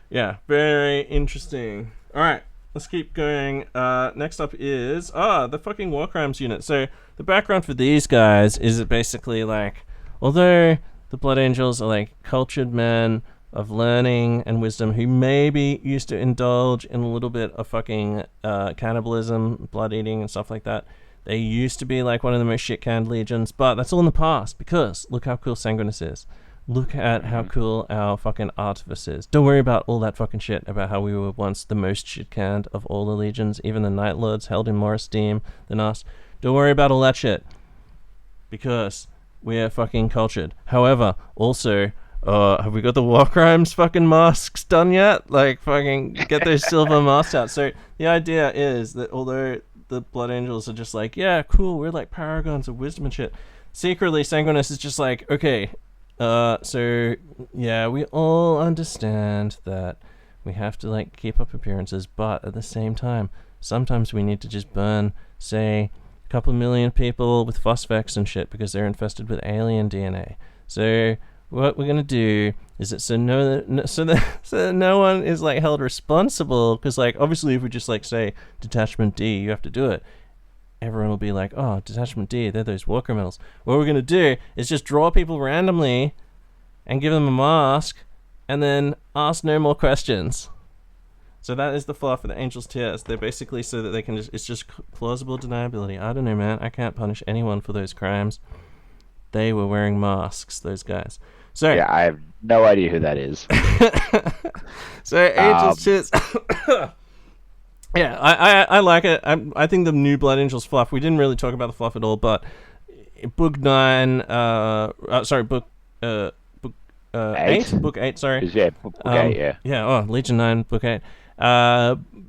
yeah, very interesting. Alright, let's keep going. Next up is the fucking War Crimes unit. So the background for these guys is that basically like, although the Blood Angels are like cultured men of learning and wisdom who maybe used to indulge in a little bit of fucking cannibalism, blood eating and stuff like that. They used to be like one of the most shit-canned legions, but that's all in the past because look how cool Sanguinius is. Look at how cool our fucking Artifice is. Don't worry about all that fucking shit about how we were once the most shit-canned of all the legions. Even the Night Lords held in more esteem than us. Don't worry about all that shit because we're fucking cultured. However, also... have we got the War Crimes fucking masks done yet? Like, fucking get those silver masks out. So, the idea is that although the Blood Angels are just like, yeah, cool, we're like paragons of wisdom and shit, secretly, Sanguinius is just like, okay, so, yeah, we all understand that we have to, like, keep up appearances, but at the same time, sometimes we need to just burn, say, a couple million people with phosphex and shit because they're infested with alien DNA. So... what we're gonna do is that so that no one is like held responsible, because like obviously if we just like say Detachment D, you have to do it, everyone will be like, oh, Detachment D, they're those war criminals. What we're gonna do is just draw people randomly and give them a mask and then ask no more questions. So that is the fluff for the Angels tiers. They're basically so that they can it's just plausible deniability. I don't know, man. I can't punish anyone for those crimes. They were wearing masks, those guys. So yeah, I have no idea who that is. So Angels tiers. Yeah, I like it. I think the new Blood Angels fluff. We didn't really talk about the fluff at all, but book 9. Book 8. Book 8. Sorry. Yeah, book 8. Yeah. Yeah. Oh, Legion 9, book 8.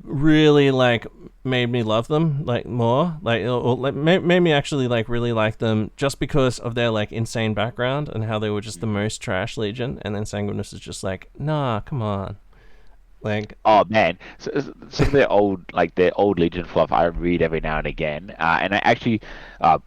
Really like made me love them like more, like made me actually like really like them just because of their like insane background and how they were just the most trash legion, and then Sanguinius is just like, nah, come on, like, oh man, so some of their old legion fluff I read every now and again, and I actually, a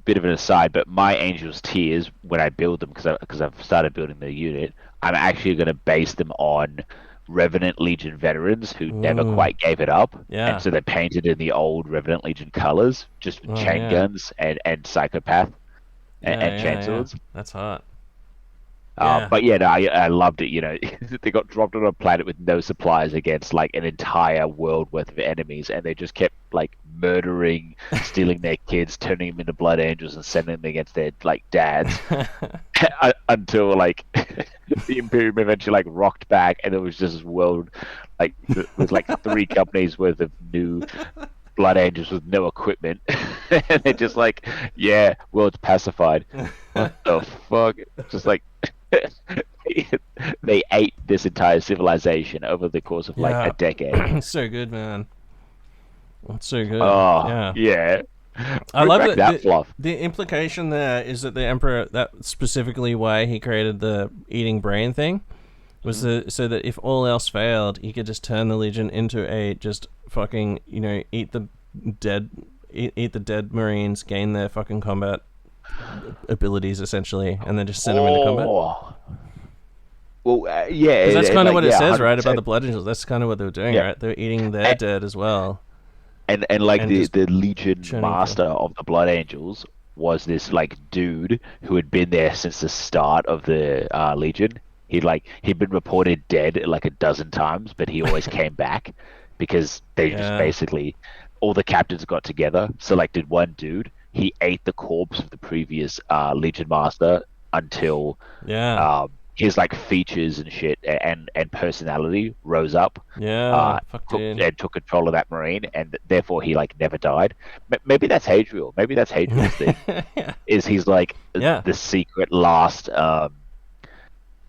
bit of an aside, but my Angels tiers when I build them, because I've started building the unit, I'm actually going to base them on Revenant Legion veterans who never quite gave it up. Yeah. And so they painted in the old Revenant Legion colors, just with chain guns and psychopath and chainswords. That's hot. Yeah. But yeah, no, I loved it. You know, they got dropped on a planet with no supplies against like an entire world worth of enemies, and they just kept like murdering, stealing their kids, turning them into blood angels, and sending them against their like dads until like the Imperium eventually like rocked back, and it was just this world like with like 3 companies worth of new blood angels with no equipment, and they're just like, yeah, world's pacified. What the fuck? Just like they ate this entire civilization over the course of like a decade. So good, man. It's so good. Oh, yeah. I love that fluff. The implication there is that the Emperor, that specifically why he created the eating brain thing, was so that if all else failed, he could just turn the Legion into a just fucking, you know, eat the dead Marines, gain their fucking combat abilities essentially, and then just send them into combat. Well, yeah, that's kind of like, what it says, 100%. right, about the Blood Angels. That's kind of what they were doing, right? They were eating their dead as well. And like and the Legion master of the Blood Angels was this like dude who had been there since the start of the Legion. He'd been reported dead like a dozen times, but he always came back because they just basically all the captains got together, selected one dude. He ate the corpse of the previous Legion master until his like features and shit and personality rose up. And took control of that marine, and therefore he like never died. Maybe that's Hadriel. Maybe that's Hadriel's thing. Is he's like the secret last,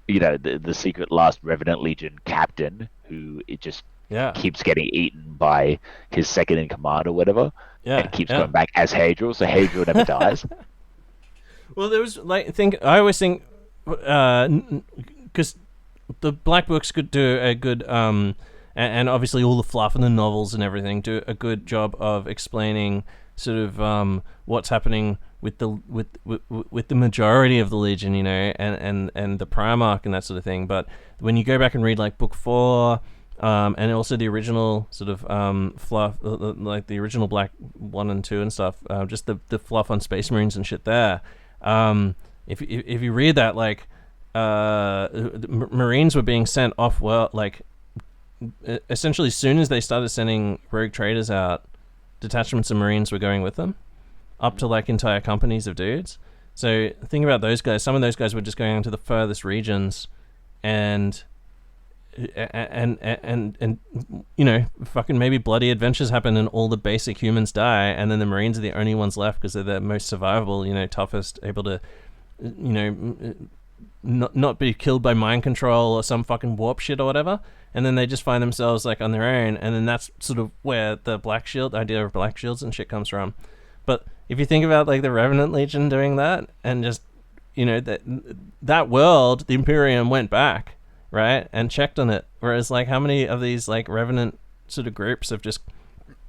you know, the secret last Revenant Legion captain who it just keeps getting eaten by his second in command or whatever. And keeps going back as Hadriel, so Hadriel never dies. Well, there was I always think because the Black Books could do a good and obviously all the fluff and the novels and everything do a good job of explaining sort of what's happening with the majority of the Legion, you know, and the Primarch and that sort of thing. But when you go back and read like Book 4. And also the original sort of fluff, like the original Black 1 and 2 and stuff, just the fluff on Space Marines and shit there. If you read that, like Marines were being sent off world, like essentially as soon as they started sending rogue traders out, detachments of Marines were going with them, up to like entire companies of dudes. So think about those guys. Some of those guys were just going into the furthest regions, and you know, fucking maybe bloody adventures happen and all the basic humans die, and then the Marines are the only ones left because they're the most survivable, you know, toughest, able to, you know, not be killed by mind control or some fucking warp shit or whatever, and then they just find themselves like on their own, and then that's sort of where the Black Shield idea of Black Shields and shit comes from. But if you think about like the Revenant Legion doing that, and just, you know, that world, the Imperium went back, right, and checked on it, whereas like how many of these like Revenant sort of groups have just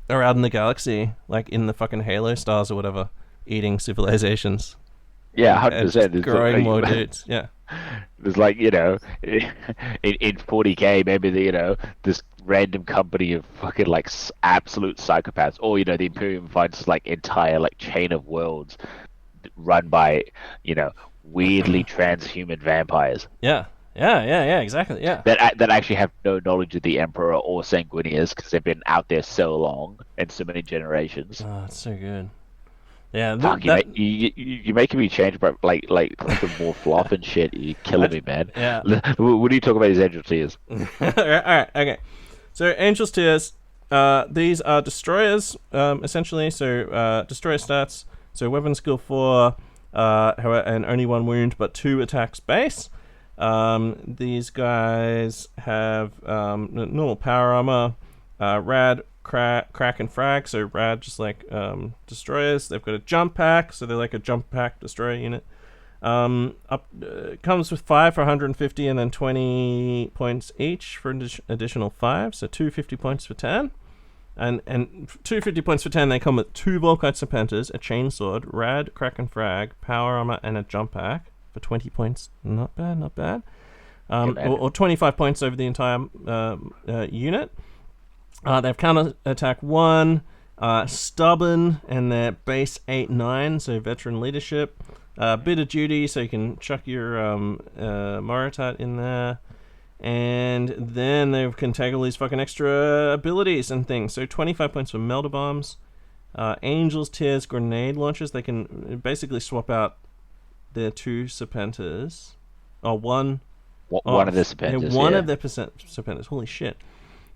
are out in the galaxy, like in the fucking Halo stars or whatever, eating civilizations. Yeah, 100%. Growing more dudes. Yeah. There's like, you know, in 40k, maybe you know, this random company of fucking like absolute psychopaths, or you know, the Imperium finds like entire like chain of worlds run by, you know, weirdly transhuman vampires. Yeah, exactly. Yeah. That actually have no knowledge of the Emperor or Sanguinius because they've been out there so long and so many generations. Oh, it's so good. Yeah, fuck, you're making me change, bro. Like the more fluff and shit. You're killing me, man. Yeah. What do you talk about these Angel Tears? All right, okay. So Angel's Tears, these are destroyers, essentially. So destroyer stats. So weapon skill 4, and only 1 wound, but 2 attacks base. These guys have normal power armor, rad, crack and frag. So rad, just like destroyers. They've got a jump pack, so they're like a jump pack destroyer unit. Comes with 5 for 150 and then 20 points each for an additional 5, so 250 points for 10. And 250 points for 10, they come with 2 Volkite Serpentas, a chainsword, rad, crack and frag, power armor, and a jump pack for 20 points. Not bad. Or 25 points over the entire unit. They have counter attack 1, stubborn, and they're base 8-9, so veteran leadership. Bit of duty, so you can chuck your Moritat in there. And then they can take all these fucking extra abilities and things. So 25 points for Melter Bombs. Angel's Tears grenade launchers. They can basically swap out their 2 Serpentas. One of the Serpentas. One of their Serpentas. Holy shit.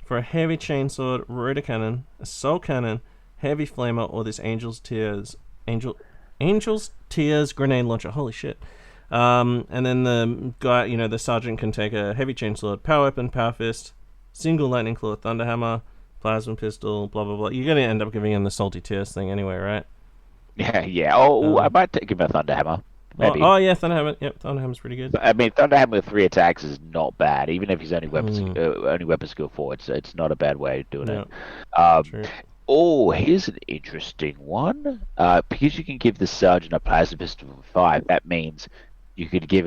For a heavy chainsword, rotor cannon, a soul cannon, heavy flamer, or this Angel's Tears grenade launcher. Holy shit. And then the guy, the sergeant can take a heavy chainsword, power weapon, power fist, single lightning claw, thunderhammer, plasma pistol, blah blah blah. You're gonna end up giving him the salty tears thing anyway, right? Yeah. I might give him a thunderhammer. Maybe. Oh yeah, thunderhammer. Yep, thunderhammer's pretty good. I mean, thunderhammer with 3 attacks is not bad, even if he's only weapon skill 4. It's not a bad way of doing it. True. Oh, here's an interesting one. Because you can give the sergeant a plasma pistol for 5, that means you could give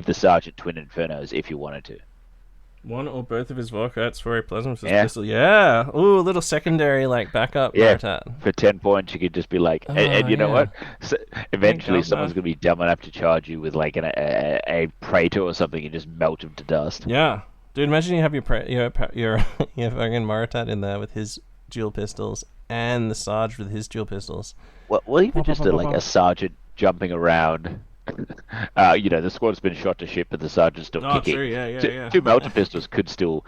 the sergeant twin infernos if you wanted to. One or both of his Volkites for a plasma pistol. Yeah. Ooh, a little secondary backup. Moritat. For 10 points, you could just be like, and you know what? So eventually, someone's gonna be dumb enough to charge you with like a Traitor or something and just melt him to dust. Yeah, dude. Imagine you have your fucking Moritat in there with his dual pistols and the Sarge with his dual pistols. Well, even just a sergeant jumping around. The squad's been shot to shit, but the sergeant's still kicking. True, yeah. 2 melter pistols could still,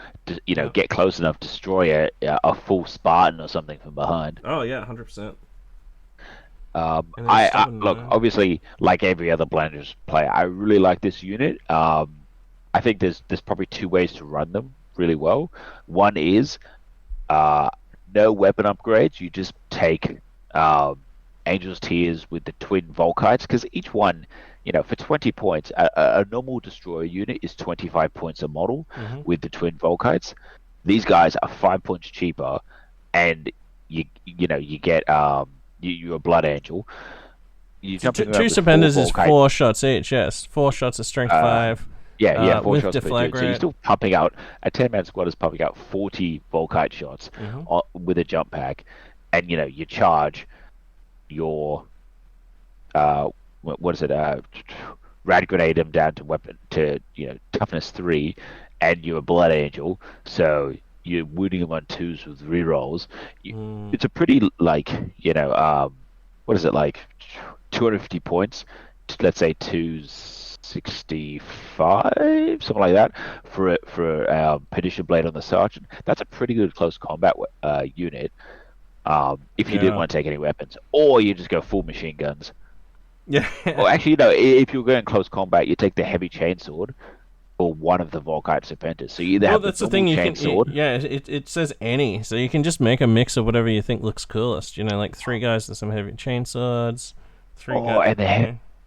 get close enough to destroy a full Spartan or something from behind. Oh yeah, 100%. Look, obviously, like every other Blenders player, I really like this unit. I think there's probably 2 ways to run them really well. One is no weapon upgrades. You just take Angel's Tears with the twin Volkites, because each one, for 20 points, a normal destroyer unit is 25 points a model with the twin Volkites. These guys are 5 points cheaper, and you get you're a Blood Angel. You two Serpentas is 4 shots each. Yes, 4 shots of strength 5. 4 shots per dude. So you're still pumping out a 10-man squad is pumping out 40 Volkite shots with a jump pack, and you charge your what is it? Rad grenade him down to weapon to toughness 3, and you're a Blood Angel, so you're wounding him on 2s with rerolls. It's a pretty what is it, like 250 points? Let's say 265, something like that, for a Perdition blade on the sergeant. That's a pretty good close combat unit. If you didn't want to take any weapons, or you just go full machine guns. Yeah. Or actually, if you're going close combat, you take the heavy chainsword or one of the Volkite Serpentas. So you either have that's the the thing. chainsword. It says any, so you can just make a mix of whatever you think looks coolest. Like 3 guys with some heavy chainswords. 3 guys.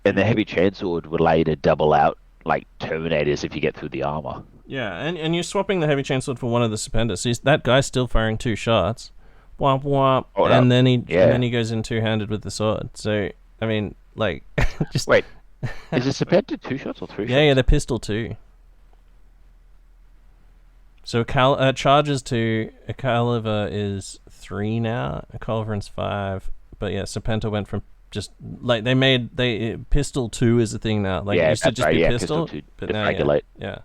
And the heavy chainsword would allow you to double out like Terminators if you get through the armor. Yeah, and you're swapping the heavy chainsword for one of the Serpentas. So that guy's still firing 2 shots. Womp womp, and then he goes in 2-handed with the sword. So I mean, just wait, is a Serpenta 2 shots or 3 shots? Yeah, they're pistol 2. So charges to a caliber is 3 now. A culverin's 5, but yeah, Serpenta went from just pistol 2 is the thing now. It used to just be pistol 2, but now regulate. Yeah.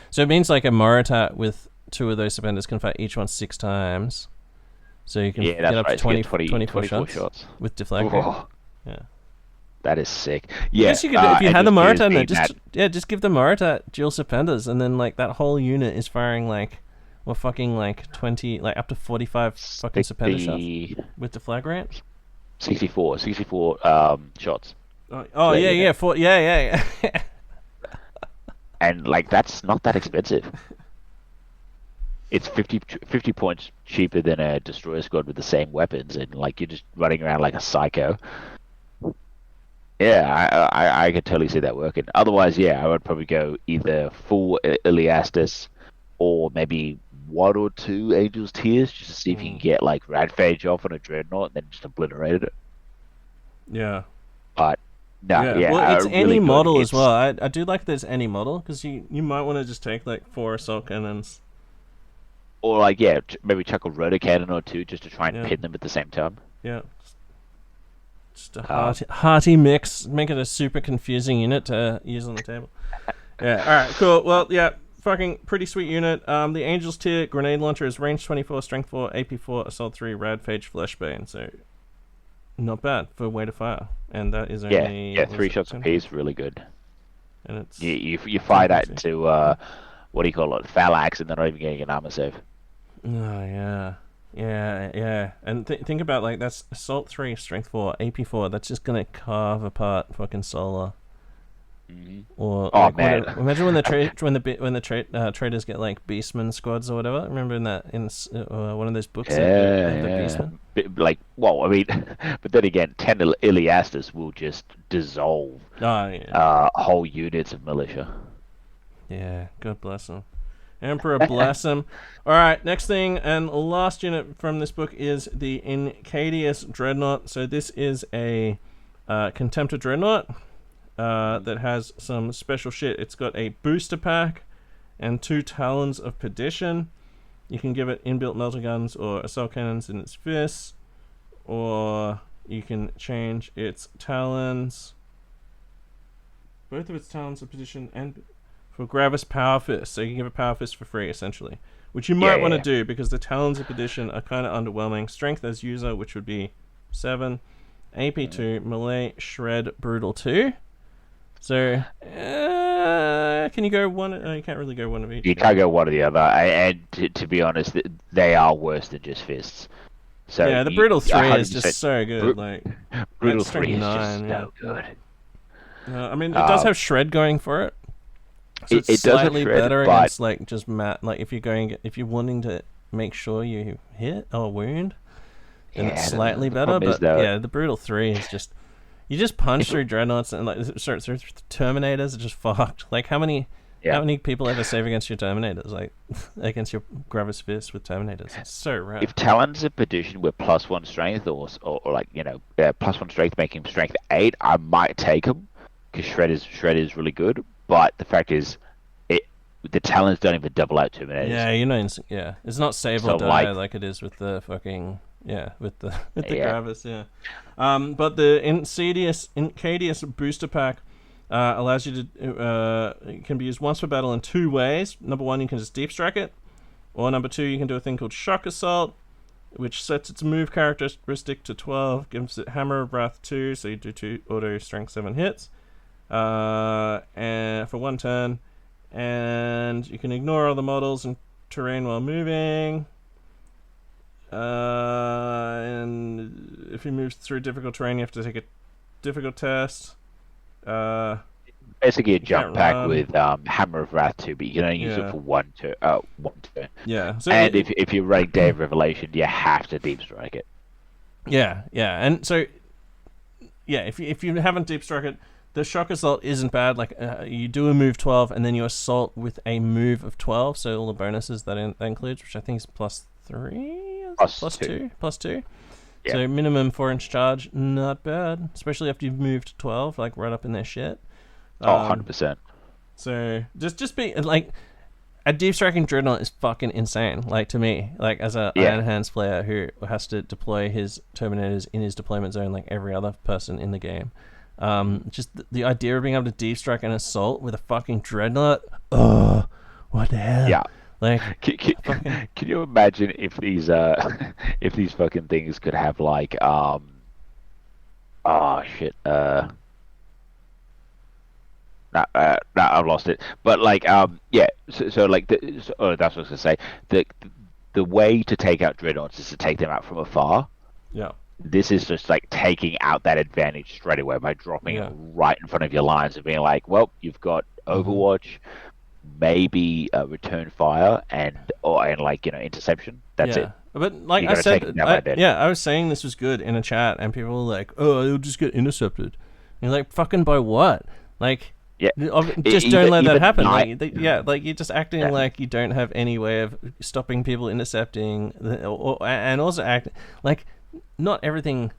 So it means a Moritat with 2 of those Serpentas can fight each one 6 times. So you can get up to 24 shots with deflector. Oh, yeah, that is sick. Yeah, I guess you could, if you had the Moritat in there, just give the Moritat dual Serpentas, and then that whole unit is firing 20, up to 45 fucking Serpenta shots with deflagrant. 64 shots. Oh yeah, 4, yeah. And that's not that expensive. It's 50 points cheaper than a destroyer squad with the same weapons, and you're just running around like a psycho. Yeah, I could totally see that working. Otherwise, I would probably go either full Iliastes or maybe 1 or 2 Angel's Tears just to see if you can get Radphage off on a Dreadnought and then just obliterate it. Yeah. But no, well, it's any model as well. I do like that it's any model, because you might want to just take 4 assault cannons. Or maybe chuck a rotor cannon or 2 just to try and pin them at the same time. Yeah. Just a hearty mix. Make it a super confusing unit to use on the table. Yeah, alright, cool. Well, yeah, fucking pretty sweet unit. The Angels tier grenade launcher is range 24, strength 4, AP 4, assault 3, radphage, fleshbane. So, not bad for way to fire. And that is only... Yeah, 3 shots apiece, really good. And it's... You fire that into, what do you call it, phalanx, and they're not even getting an armor save. Oh, yeah. Yeah. And think about, like, that's assault 3, strength 4, AP 4. That's just gonna carve apart fucking Solar. Mm-hmm. Or man! Imagine when the traders get like beastman squads or whatever. Remember in one of those books? The beastmen. Like, well, I mean, but then again, 10 Iliastes will just dissolve whole units of militia. Yeah, God bless them. Emperor bless him. All right, next thing and last unit from this book is the Incendius Dreadnought. So this is a Contemptor Dreadnought. That has some special shit. It's got a booster pack and 2 talons of Perdition. You can give it inbuilt melter guns or assault cannons in its fists, or you can change its talons, both of its talons of Perdition, and for Gravis Power Fist. So you can give it Power Fist for free, essentially, which you might want to do because the talons of Perdition are kind of underwhelming. Strength as user, which would be 7, AP 2, melee, shred, brutal 2. So, can you go one? You can't really go one of each. You can't go one or the other. And to be honest, they are worse than just fists. So yeah, the Brutal 3 is just so good. Brutal 3 is just so good. I mean, it does have Shred going for it. So it's it slightly does have Shred, better but... against like just if you're wanting to make sure you hit or wound, then it's slightly better. But the Brutal 3 is just... You just punch through dreadnoughts and through Terminators are just fucked. Like how many people ever save against your Terminators? Like against your Gravis Fist with Terminators? It's so rare. If Talons of Perdition were +1 strength or like +1 strength making him strength 8, I might take him because Shred is really good. But the fact is, the Talons don't even double out Terminators. Yeah, it's not save or die like it is with the fucking. Yeah, with the Gravis, but the Incendius booster pack allows you to it can be used once per battle in 2 ways. Number 1, you can just deep strike it, or number 2, you can do a thing called Shock Assault, which sets its move characteristic to 12, gives it Hammer of Wrath 2, so you do 2 auto strength 7 hits, and for 1 turn, and you can ignore all the models and terrain while moving. And if he moves through difficult terrain, you have to take a difficult test. Basically a jump pack with Hammer of Wrath 2, but you can only use it for 1 turn. Yeah. So and if you're running Day of Revelation, you have to deep strike it. Yeah. And so, if you haven't deep struck it, the Shock Assault isn't bad. Like you do a move 12, and then you assault with a move of 12. So all the bonuses that includes, which I think is +3. Plus two. Yeah. So minimum 4-inch charge, not bad. Especially after you've moved 12, like right up in their shit. 100%. So just be like, a deep striking dreadnought is fucking insane. Like to me, like as a Iron Hands player who has to deploy his Terminators in his deployment zone like every other person in the game. Just the idea of being able to deep strike an assault with a fucking dreadnought. Oh, what the hell? Yeah. Like, can you imagine if these fucking things could have like I've lost it. But like so like that's what I was gonna say. The way to take out dreadnoughts is to take them out from afar. Yeah. This is just like taking out that advantage straight away by dropping it right in front of your lines and being like, well, you've got Overwatch. Maybe return fire and interception. That's it. But like I said, I was saying this was good in a chat, and people were like, "Oh, it'll just get intercepted." And you're like, "Fucking by what?" Like, just don't let that happen. Like you're just acting like you don't have any way of stopping people intercepting, and also act like not everything.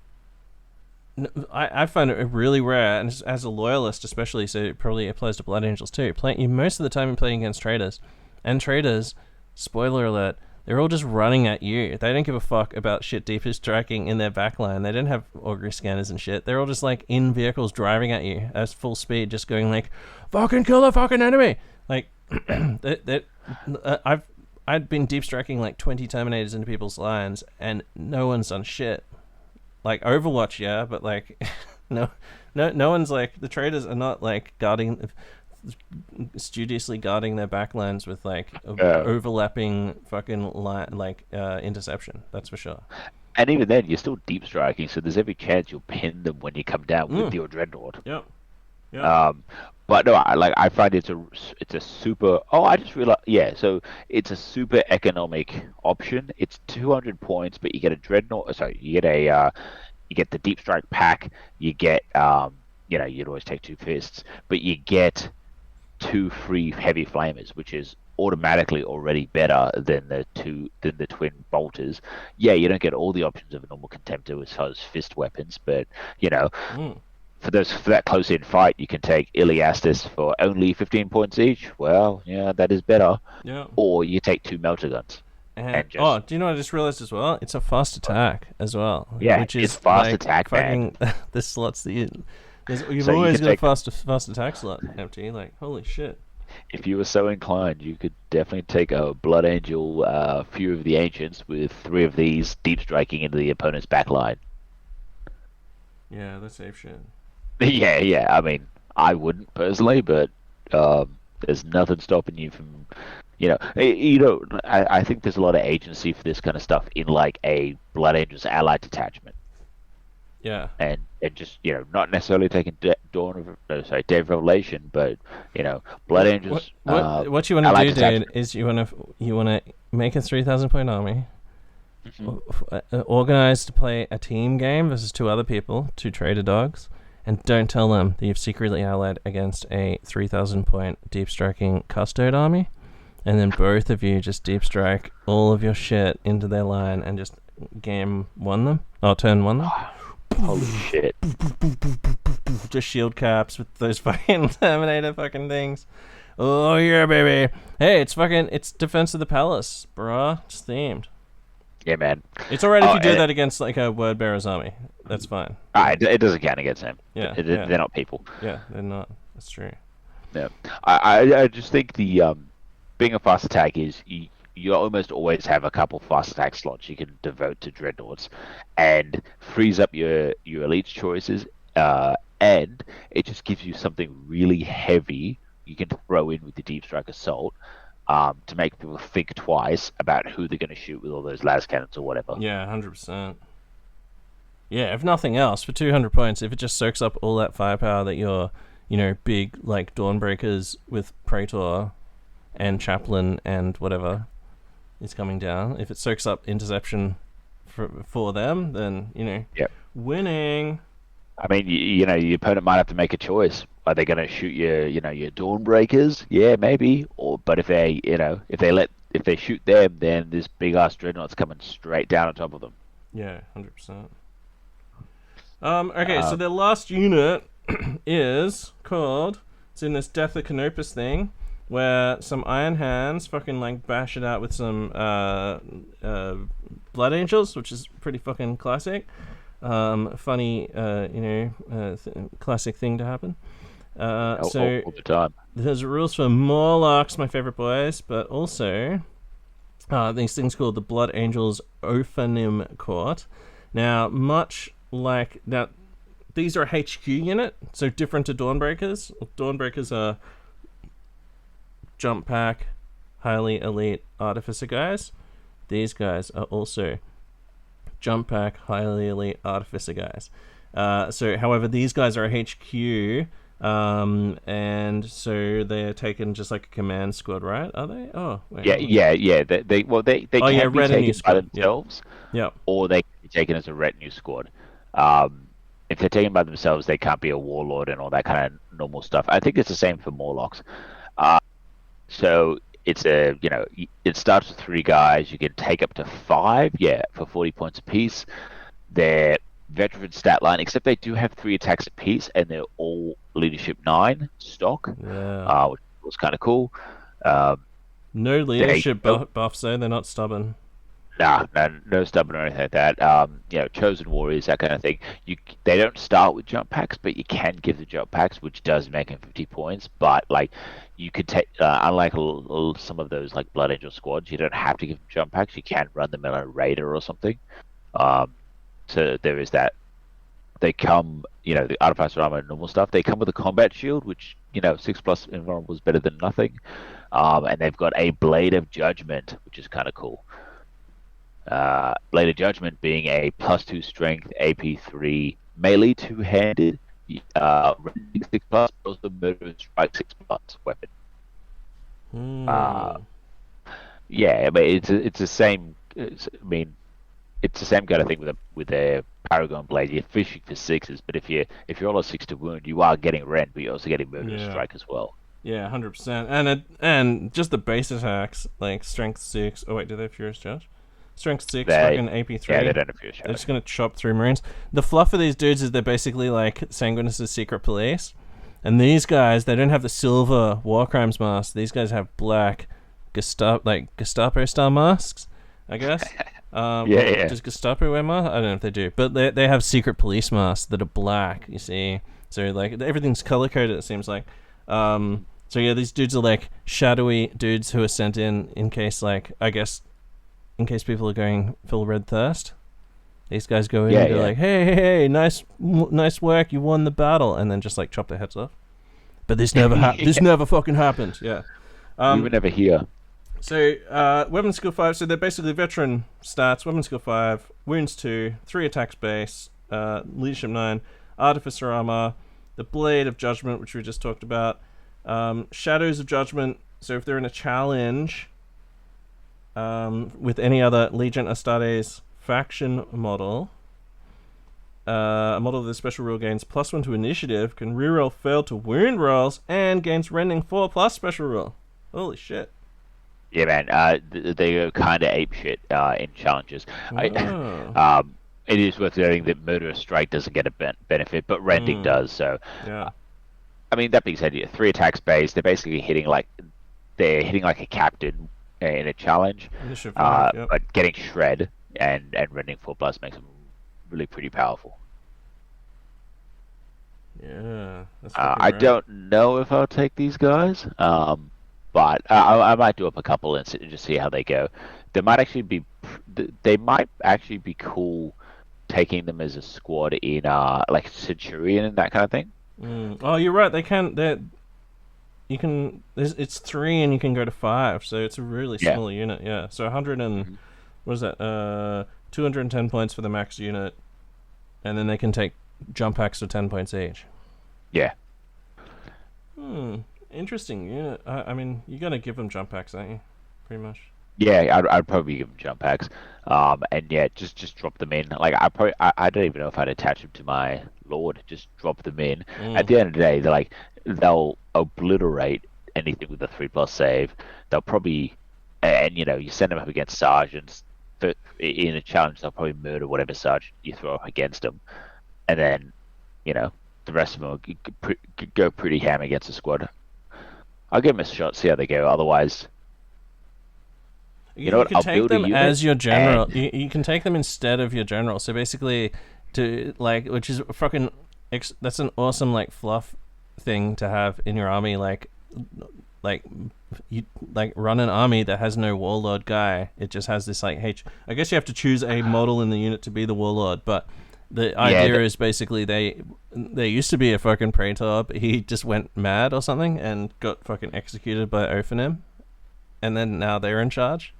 I find it really rare, and as a loyalist especially, so it probably applies to Blood Angels too. Most of the time you're playing against Traitors, and Traitors, spoiler alert, They're all just running at you. They don't give a fuck about shit deeper striking in their backline. They don't have augury scanners and shit. They're all just like in vehicles driving at you at full speed, just going like, fucking kill the fucking enemy. Like, I'd been deep striking like 20 Terminators into people's lines, and no one's done shit. Like Overwatch, yeah, but like, no one's like, the traders are not like studiously guarding their backlines with like overlapping fucking interception. That's for sure. And even then, you're still deep striking, so there's every chance you'll pin them when you come down with your Dreadnought. Yep. But no, I find it's a super. Oh, I just realized. Yeah, so it's a super economic option. It's 200 points, but you get a Dreadnought. Sorry, you get the deep strike pack. You get you'd always take 2 fists, but you get 2 free heavy flamers, which is automatically already better than the twin bolters. Yeah, you don't get all the options of a normal contemptor as far as fist weapons, but for that close-in fight, you can take Iliastes for only 15 points each. Well, yeah, that is better. Yeah. Or you take 2 melter guns. Do you know what I just realized as well? It's a fast attack as well. Yeah, which is it's fast attack, fucking, man. the slots that you've always got a fast attack slot empty. Like, holy shit. If you were so inclined, you could definitely take a Blood Angel, Few of the Ancients with 3 of these deep striking into the opponent's backline. Yeah, that's safe shit. Yeah. I mean, I wouldn't personally, but there's nothing stopping you from, I think there's a lot of agency for this kind of stuff in like a Blood Angels allied detachment. Yeah. And just, not necessarily taking Dead Revelation, but, Blood Angels. What you want to do, dude, is you want to make a 3,000 point army, organize to play a team game versus 2 other people, 2 traitor dogs, and don't tell them that you've secretly allied against a 3,000 point deep striking custode army, and then both of you just deep strike all of your shit into their line and just turn 1 them. Holy shit. Just shield caps with those fucking Terminator fucking things. Oh yeah, baby. Hey, it's Defense of the Palace, bruh. It's themed. Yeah, man. It's alright if you do that against like a word bearer's army. That's fine. It doesn't count against them. Yeah, they're not people. Yeah, they're not. That's true. Yeah, I just think the being a fast attack is you almost always have a couple fast attack slots you can devote to Dreadnoughts, and frees up your elite choices, and it just gives you something really heavy you can throw in with the Deep Strike Assault, to make people think twice about who they're going to shoot with all those las cannons or whatever. Yeah, 100%. Yeah, if nothing else, for 200 points, if it just soaks up all that firepower that your, big, like, Dawnbreakers with Traitor and Chaplain and whatever is coming down, if it soaks up interception for them, then, winning. I mean, your opponent might have to make a choice. Are they going to shoot your Dawnbreakers? Yeah, maybe. But if they shoot them, then this big ass Dreadnought's coming straight down on top of them. Yeah, 100%. Okay, so the last unit is called. It's in this Death of Canopus thing, where some Iron Hands fucking like bash it out with some Blood Angels, which is pretty fucking classic. Funny, classic thing to happen. All the time. There's rules for Morlocks, my favorite boys, but also these things called the Blood Angels Orphanum Court. Now, these are a HQ unit, so different to Dawnbreakers. Dawnbreakers are jump pack, highly elite artificer guys. These guys are also jump pack, highly elite artificer guys. However, these guys are a HQ, and so they're taken just like a command squad, right? Are they? Oh, wait. Yeah. They can be taken by themselves, or they can be taken as a retinue squad. If they're taken by themselves, they can't be a warlord and all that kind of normal stuff. I think it's the same for Morlocks. So it's it starts with 3 guys. You can take up to 5, for 40 points apiece. They're veteran stat line, except they do have 3 attacks apiece, and they're all leadership 9 stock, which was kind of cool. No leadership buffs, though. They're not stubborn. Nah, no stubborn or anything like that. Chosen warriors, that kind of thing. They don't start with jump packs, but you can give the jump packs, which does make them 50 points. But like, you could take, unlike some of those like Blood Angel squads, you don't have to give them jump packs. You can run them in a raider or something. So there is that. They come, the artificer armor and normal stuff. They come with a combat shield, which 6+ invulnerable is better than nothing. And they've got a Blade of Judgment, which is kind of cool. Blade of Judgment being a +2 strength, AP3 melee two-handed, 6+, but also murderous strike 6+ weapon. Yeah, but it's the same. It's the same kind of thing with a Paragon Blade. You're fishing for 6s, but if you're all a 6 to wound, you are getting rend, but you're also getting murderous strike as well. Yeah, 100%. And just the base attacks, like strength 6. Oh wait, do they have Furious Charge? Strength 6, fucking AP3. Yeah, they don't have Furious Charge. They're just gonna chop through Marines. The fluff of these dudes is they're basically like Sanguinius' secret police. And these guys, they don't have the silver war crimes mask. These guys have black Gestapo style masks, I guess. Does Gestapo wear masks? I don't know if they do, but they have secret police masks that are black. You see, so like everything's color coded. It seems like. So yeah, these dudes are like shadowy dudes who are sent in case, like, I guess, in case people are going full red thirst. These guys go in and go like, hey, nice work, you won the battle, and then just like chop their heads off. But this never this never fucking happened. Yeah. We were never here. So, weapon skill 5, so they're basically veteran stats, weapon skill 5, wounds 2, 3 attacks base, leadership 9, artificer armor, the Blade of Judgment, which we just talked about, Shadows of Judgment, so if they're in a challenge with any other Legion Astartes faction model, a model of the special rule gains +1 to initiative, can reroll failed to wound rolls, and gains rending 4+ special rule. Holy shit. Yeah, man, they go kind of apeshit in challenges. It is worth noting that Murderous Strike doesn't get a benefit, but Rending does, so... Yeah. I mean, that being said, 3 attacks base, they're basically hitting like a captain in a challenge, but getting shred and Rending 4+ makes them really pretty powerful. Yeah. I don't know if I'll take these guys, but I might do up a couple and just see how they go. They might actually be cool taking them as a squad in like Centurion and that kind of thing. Oh, you're right. They can. You can. It's 3 and you can go to 5, so it's a really small unit. Yeah. So 100 and what is that? 210 points for the max unit, and then they can take jump packs for 10 points each. Yeah. Interesting unit. I mean, you're gonna give them jump packs, aren't you? Pretty much. Yeah, I'd probably give them jump packs. And yeah, just drop them in. Like I don't even know if I'd attach them to my Lord. Just drop them in. At the end of the day, they'll obliterate anything with a 3+ save. They'll probably, and you send them up against sergeants. In a challenge, they'll probably murder whatever sergeant you throw up against them, and then the rest of them will go pretty ham against the squad. I'll give them a shot, see how they go. Otherwise, you know what? Can take them as your general. You can take them instead of your general. So basically, which is fucking. That's an awesome fluff thing to have in your army. You run an army that has no warlord guy. It just has this I guess you have to choose a model in the unit to be the warlord, but the idea is basically there used to be a fucking Traitor, but he just went mad or something and got fucking executed by Orphanum, and then now they're in charge.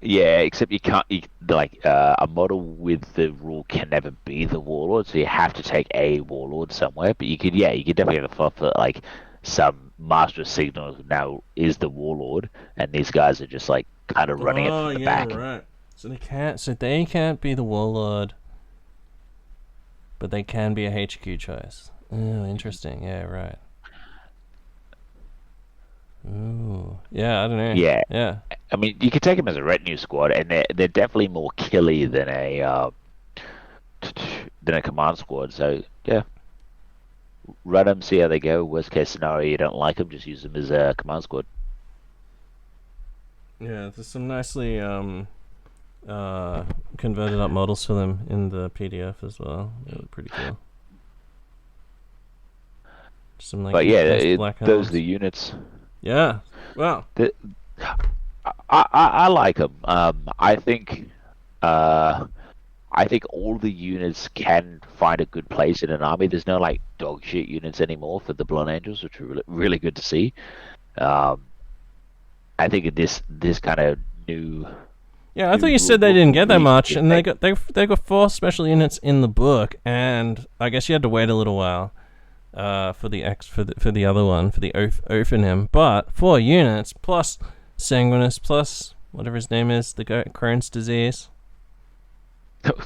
Yeah, except you can't. A model with the rule can never be the warlord, so you have to take a warlord somewhere. But you could definitely have a fluff that some master of signals now is the warlord, and these guys are just kind of running it from the back. Right. So they can't be the warlord, but they can be a HQ choice. Oh, interesting. Yeah, right. Ooh. Yeah, I don't know. Yeah. I mean, you could take them as a retinue squad, and they're definitely more killy than a command squad. So yeah, run them, see how they go. Worst case scenario, you don't like them, just use them as a command squad. Yeah, there's some nicely converted up models for them in the PDF as well. They look pretty cool. Some like But yeah, black those helms. are the units. Yeah. Wow. I like them. I think all the units can find a good place in an army. There's no like dog shit units anymore for the Blood Angels, which are really, really good to see. I think this kind of new. Yeah, I thought you said they didn't get that much, and they got 4 special units in the book, and I guess you had to wait a little while for the other one, for the Orphanum. But 4 units plus Sanguinius plus whatever his name is, the guy Crohn's disease.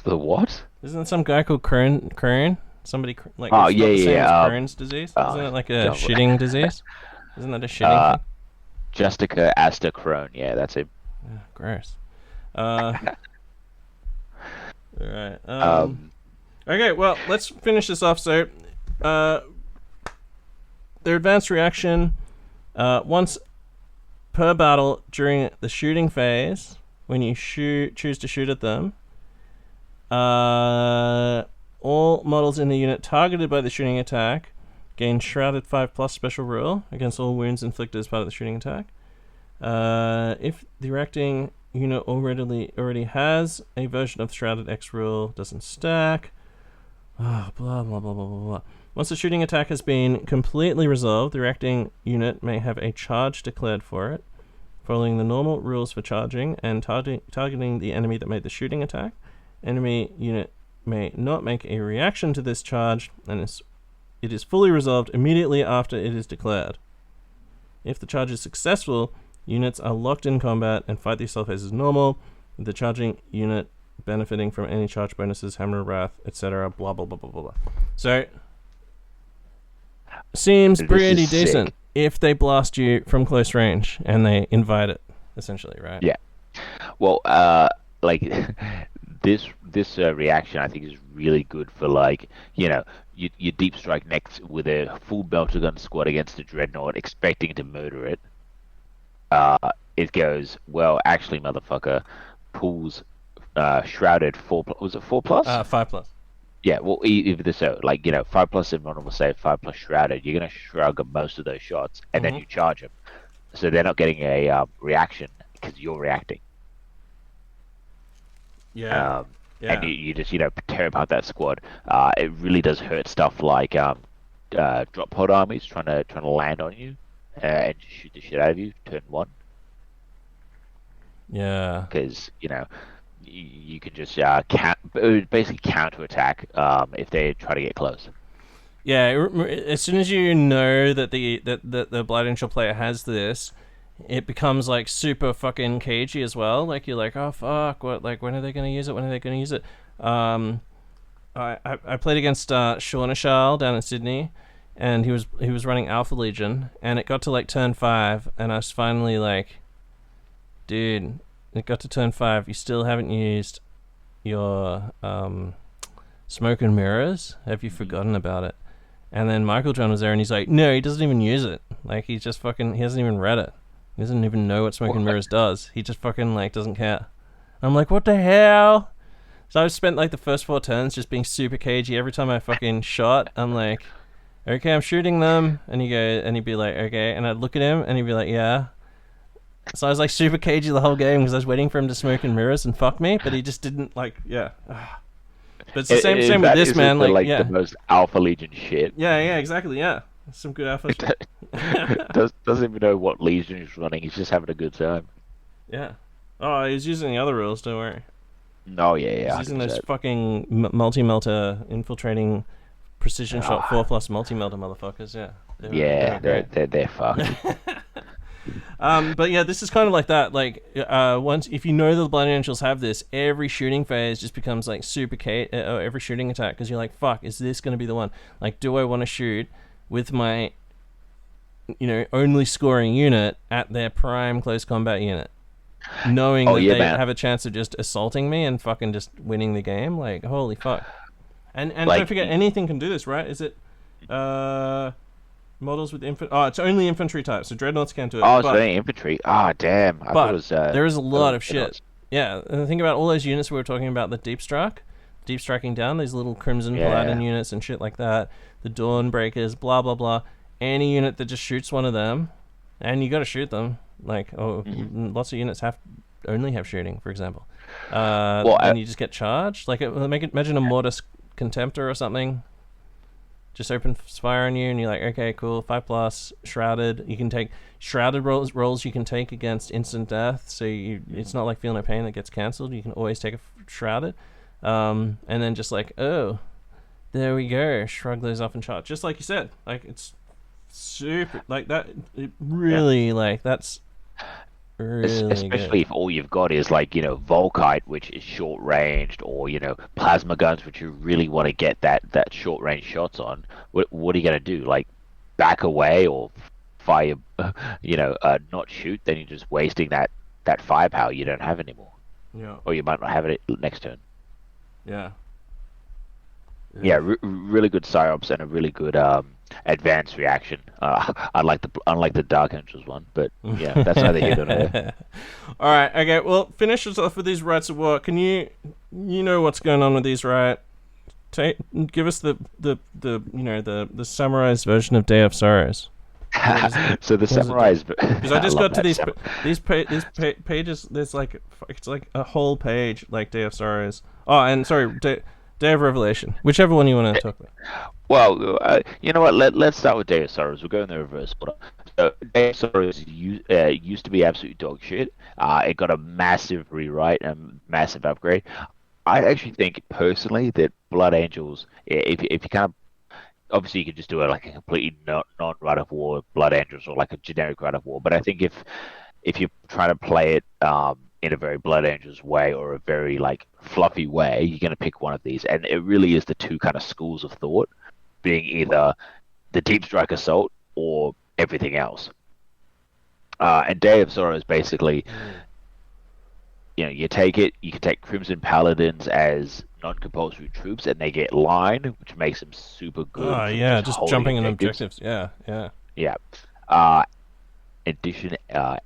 The what? Isn't it some guy called Crohn? Somebody like Crohn's disease? Isn't it like a shitting disease? Isn't that a shitting thing? Justica Asta Crone, yeah, that's it. Yeah, gross. Alright. Okay, well, let's finish this off. So, their advanced reaction, once per battle during the shooting phase, when you choose to shoot at them, all models in the unit targeted by the shooting attack gain Shrouded 5+ special rule against all wounds inflicted as part of the shooting attack. If the reacting unit already has a version of the Shrouded X rule, doesn't stack. Blah, blah, blah, blah, blah, blah. Once the shooting attack has been completely resolved, the reacting unit may have a charge declared for it, following the normal rules for charging and targeting the enemy that made the shooting attack. Enemy unit may not make a reaction to this charge, and it is fully resolved immediately after it is declared. If the charge is successful, units are locked in combat and fight the assault phase as normal, with the charging unit benefiting from any charge bonuses, Hammer of Wrath, etc. Blah blah blah blah blah. So, seems pretty decent if they blast you from close range and they invite it, essentially, right? Yeah. Well, like this reaction I think is really good for like, you know, you deep strike next with a full belter gun squad against a dreadnought expecting to murder it. It goes, well, actually, motherfucker, pulls shrouded 4+. Was it 4+? 5+. Yeah, well, either so, like, you know, 5+ invulnerable save, 5+ shrouded. You're gonna shrug most of those shots, and then you charge them, so they're not getting a reaction because you're reacting. Yeah. And you just, you know, tear apart that squad. It really does hurt stuff like drop pod armies trying to land on you and just shoot the shit out of you turn 1. Yeah. Because, you know, you can just basically counter-attack if they try to get close. Yeah, as soon as you know that the Blood Angel player has this, it becomes like super fucking cagey as well. Like you're like, oh fuck, what? Like when are they gonna use it? When are they gonna use it? I played against Shawnashal down in Sydney, and he was running Alpha Legion, and it got to like turn 5, and I was finally like, dude, it got to turn 5. You still haven't used your smoke and mirrors. Have you forgotten about it? And then Michael John was there, and he's like, no, he doesn't even use it. Like he just fucking, he hasn't even read it. He doesn't even know what smoke and mirrors does. He just fucking like doesn't care. I'm like, what the hell? So I've spent like the first 4 turns just being super cagey. Every time I fucking shot, I'm like, okay, I'm shooting them. And he'd be like, okay. And I'd look at him, and he'd be like, yeah. So I was like super cagey the whole game because I was waiting for him to smoke and mirrors and fuck me, but he just didn't like, yeah. But it's the same with this, man. Like yeah, the most Alpha Legion shit. Yeah, exactly. Yeah, some good Alpha shit. Doesn't even know what Legion he's running. He's just having a good time. Yeah. Oh, he's using the other rules. Don't worry. Oh yeah. He's using those fucking multi-melter infiltrating precision shot 4+ multi-melter motherfuckers. Yeah. They're fucked. But yeah, this is kind of like that. Like, once if you know that the Blood Angels have this, every shooting phase just becomes like super every shooting attack because you're like, fuck, is this going to be the one? Like, do I want to shoot with my, you know, only scoring unit at their prime close combat unit, knowing that they have a chance of just assaulting me and fucking just winning the game? Like, holy fuck! And like, don't forget, anything can do this, right? Is it? Models with infantry. Oh, it's only infantry type, so dreadnoughts can't do it. Oh, it's only infantry. Ah, damn. I thought it was. There is a lot of shit. Yeah, and think about all those units we were talking about. The deep striking down. These little crimson paladin units and shit like that. The Dawnbreakers, blah blah blah. Any unit that just shoots one of them, and you got to shoot them. Like, lots of units only have shooting, for example. And you just get charged. Like, imagine a Mortis Contemptor or something. Just opens fire on you, and you're like, okay, cool, 5+, Shrouded. You can take Shrouded rolls. You can take against instant death, so it's not like Feel No Pain that gets cancelled. You can always take a Shrouded, and then just like, oh, there we go, shrug those off and charge. Just like you said, like it's super like that. It really like that's. Really especially good. if all you've got is like Volkite, which is short ranged, or plasma guns, which you really want to get that short range shots on. What are you gonna do? Like back away or fire? Not shoot? Then you're just wasting that firepower you don't have anymore. Yeah. Or you might not have it next turn. Yeah. Yeah, really good psyops and a really good advanced reaction. Unlike the Dark Angels one, but yeah, that's neither here nor there. All right, okay. Well, finish us off with these rites of war. Can you know what's going on with these, right? Give us the summarized version of Day of Sorrows. So the summarized, because I just got to these pages. There's like it's like a whole page like Day of Sorrows. Oh, and sorry, Day of Revelation, whichever one you want to talk about. Well, you know what? Let's start with Day of Sorrows. We'll go in the reverse order. So Day of Sorrows used to be absolute dog shit. It got a massive rewrite and massive upgrade. I actually think personally that Blood Angels, if you kind of, obviously you could just do it like a completely non-rite of war Blood Angels or like a generic rite of war. But I think if you're trying to play it in a very Blood Angels way or a very like fluffy way, you're going to pick one of these, and it really is the two kind of schools of thought, being either the Deep Strike Assault or everything else. And Day of Sorrows basically, you take it, you can take Crimson Paladins as non-compulsory troops, and they get line, which makes them super good. Oh yeah, just jumping in objectives. Yeah. In addition,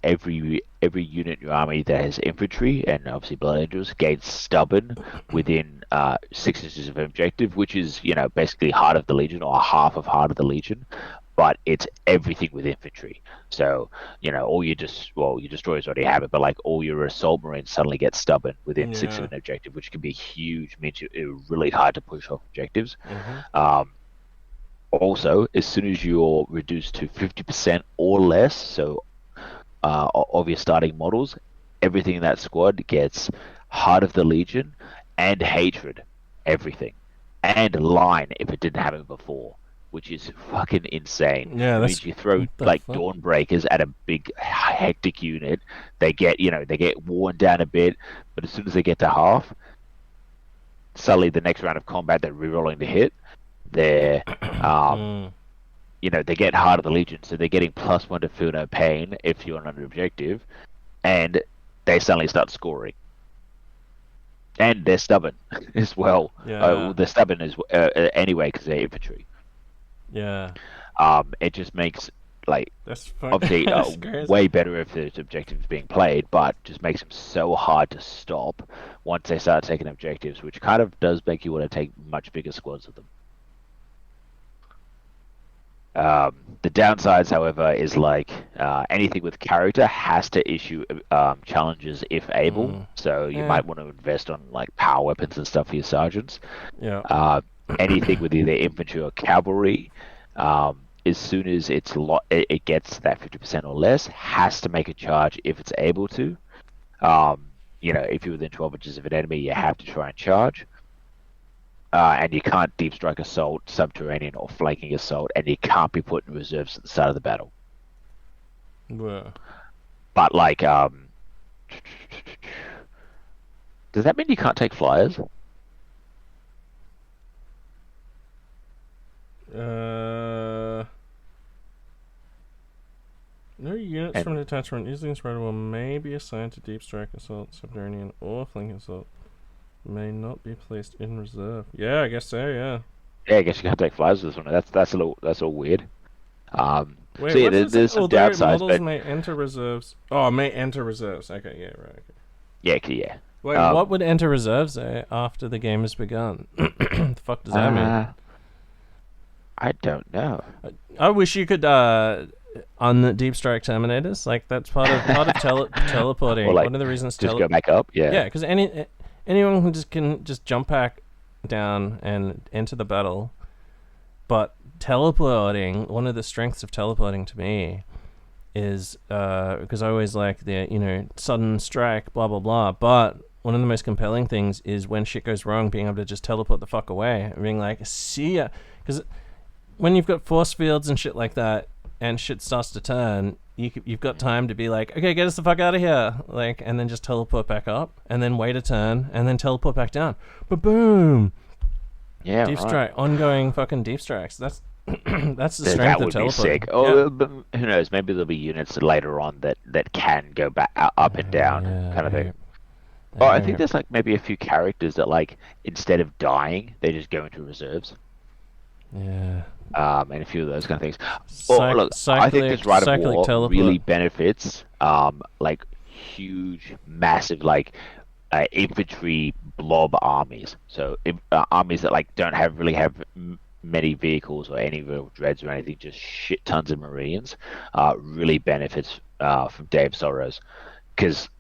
every unit in your army that has infantry and obviously Blood Angels gains stubborn within 6 inches of objective, which is basically Heart of the Legion or half of Heart of the Legion, but it's everything with infantry. So all your destroyers already have it, but like all your assault marines suddenly get stubborn within 6 of an objective, which can be huge. Means it's really hard to push off objectives. Also, as soon as you're reduced to 50% or less, so of your starting models, everything in that squad gets Heart of the Legion and Hatred, everything, and Line if it didn't have it before, which is fucking insane. Yeah, means you throw like Dawnbreakers at a big hectic unit, they get worn down a bit, but as soon as they get to half, suddenly the next round of combat they're rerolling the hit. They're they get Heart of the Legion, so they're getting +1 to Feel No Pain if you're on an objective, and they suddenly start scoring. And they're stubborn as well. Yeah. They're stubborn as anyway because they're infantry. Yeah. It just makes like that's obviously way better if there's objectives being played, but just makes them so hard to stop once they start taking objectives, which kind of does make you want to take much bigger squads of them. The downsides, however, is like anything with character has to issue challenges if able. So you might want to invest on like power weapons and stuff for your sergeants. Yeah. Anything with either infantry or cavalry, as soon as it gets that 50% or less, has to make a charge if it's able to. If you're within 12 inches of an enemy, you have to try and charge. And you can't deep strike assault, subterranean, or flanking assault, and you can't be put in reserves at the start of the battle. Well. But like, does that mean you can't take flyers? No units from a detachment using this rite may be assigned to deep strike assault, subterranean, or flanking assault. May not be placed in reserve. Yeah, I guess so. Yeah. Yeah, I guess you can't take flyers with this one. That's all weird. Wait, so yeah, what does it there's say? some Although downsides, models but may enter reserves. Oh, may enter reserves. Okay, yeah, right. Okay. yeah. Wait, what would enter reserves say after the game has begun? The fuck does that mean? I don't know. I wish you could on Deep Strike Terminators. Like that's part of teleporting. Or like, one of the reasons just go back up. yeah, because anyone can just jump back down and enter the battle. But teleporting, one of the strengths of teleporting to me is because I always like the sudden strike, blah blah blah. But one of the most compelling things is when shit goes wrong, being able to just teleport the fuck away and being like, see ya. Because when you've got force fields and shit like that, and shit starts to turn, you've got time to be like, okay, get us the fuck out of here, like, and then just teleport back up, and then wait a turn, and then teleport back down. But boom. Yeah, deep right. strike, ongoing fucking deep strikes. That's that's the strength That of would be teleporting. sick. Oh, Yeah. but who knows? Maybe there'll be units later on that can go back up and down, kind of thing. Oh, I think there's like maybe a few characters that like instead of dying, they just go into reserves. Yeah. And a few of those kind of things. Look, I think this Rite of War teleport really benefits like huge, massive like infantry blob armies. So armies that like don't really have many vehicles or any real dreads or anything, just shit tons of Marines. Really benefits from Day of Sorrows, because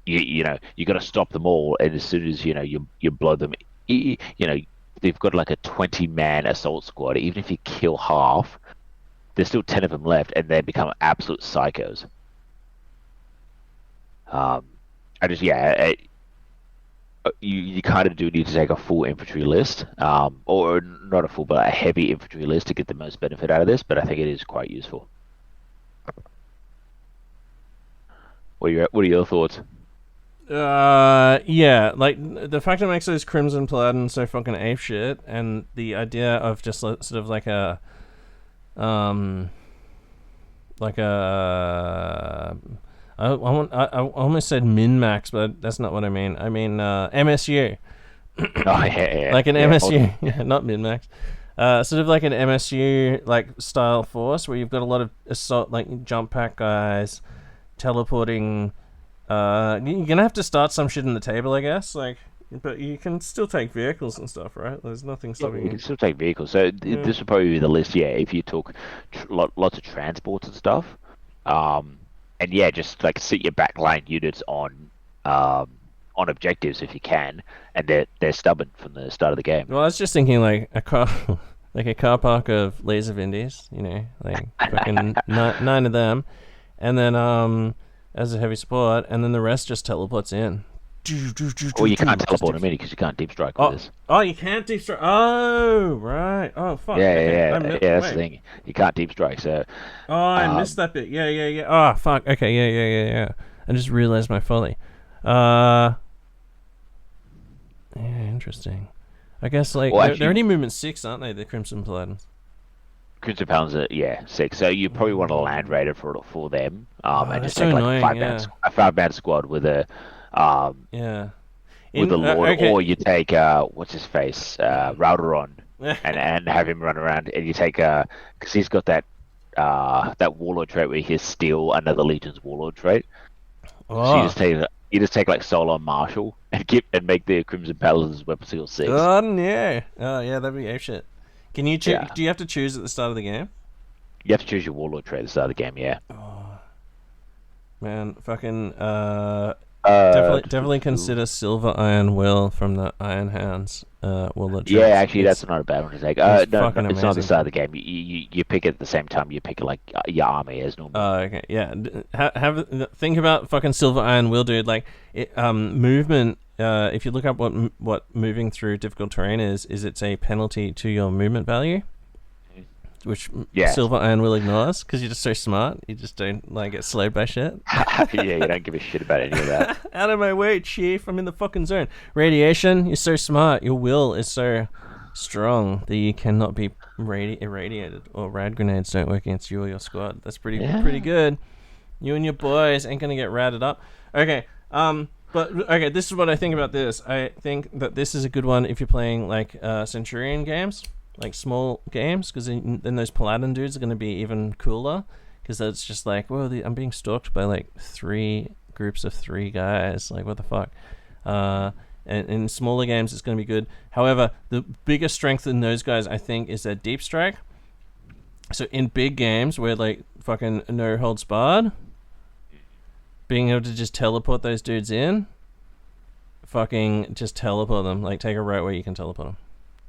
you got to stop them all, and as soon as you blow them, they've got like a 20-man assault squad. Even if you kill half, there's still 10 of them left, and they become absolute psychos. You kind of do need to take a full infantry list, or not a full, but a heavy infantry list to get the most benefit out of this. But I think it is quite useful. What are your thoughts? Yeah, like the fact it makes those Crimson Paladin so fucking ape shit, and the idea of just sort of like a I almost said min-max, but that's not what I mean. I mean MSU. Oh, yeah. Like an MSU, yeah, not min-max. Sort of like an MSU like style force where you've got a lot of assault, like jump pack guys, teleporting. You're gonna have to start some shit in the table, I guess. Like, but you can still take vehicles and stuff, right? There's nothing stopping you. You can still take vehicles. So this would probably be the list. Yeah, if you took lots of transports and stuff. And yeah, just like sit your backline units on objectives if you can, and they're stubborn from the start of the game. Well, I was just thinking like a car, like a car park of laser Vindies, like fucking nine of them, and then as a heavy support, and then the rest just teleports in. Or you can't teleport them in because you can't deep strike with this. Oh, you can't deep strike. Oh, right. Oh, fuck. Yeah. That's the thing. You can't deep strike. So. Oh, I missed that bit. Yeah. Oh, fuck. Okay. Yeah. I just realized my folly. Yeah, interesting. I guess like they're only movement 6, aren't they? The Crimson Paladins. Crimson Paladins are 6. So you probably want a land raider for them. And just take so like annoying, a 5-man squad with a. With the Lord, okay. or you take what's his face, Rauderon, and have him run around, and you take because he's got that Warlord trait where he can steal another Legion's Warlord trait. Oh. So you just take like Solon Marshal and make the Crimson Paladins weapon seal 6. Oh yeah, that'd be ape shit. Can you choose? Do you have to choose at the start of the game? You have to choose your Warlord trait at the start of the game. Yeah. Oh, man, fucking definitely consider Silver Iron Will from the Iron Hands. Warlord. Yeah, actually, that's not a bad one to take. No, it's not amazing. the start of the game. You pick it at the same time. You pick like your army as normal. Okay, yeah. Think about fucking Silver Iron Will, dude. Like, movement. If you look up what moving through difficult terrain is it's a penalty to your movement value, which Silver Iron Will ignores because you're just so smart. You just don't like get slowed by shit. Yeah, you don't give a shit about any of that. Out of my way, chief. I'm in the fucking zone. Radiation. You're so smart. Your will is so strong that you cannot be irradiated, or rad grenades don't work against you or your squad. That's pretty good. You and your boys ain't gonna get ratted up. Okay. This is what I think about this. I think that this is a good one if you're playing like Centurion games. like small games, because then those Paladin dudes are going to be even cooler, because it's just like, whoa, I'm being stalked by like 3 groups of 3 guys. Like, what the fuck? And in smaller games, it's going to be good. However, the biggest strength in those guys, I think, is their deep strike. So in big games where like fucking no holds barred, being able to just teleport those dudes in, fucking just teleport them. Like, take a route where you can teleport them.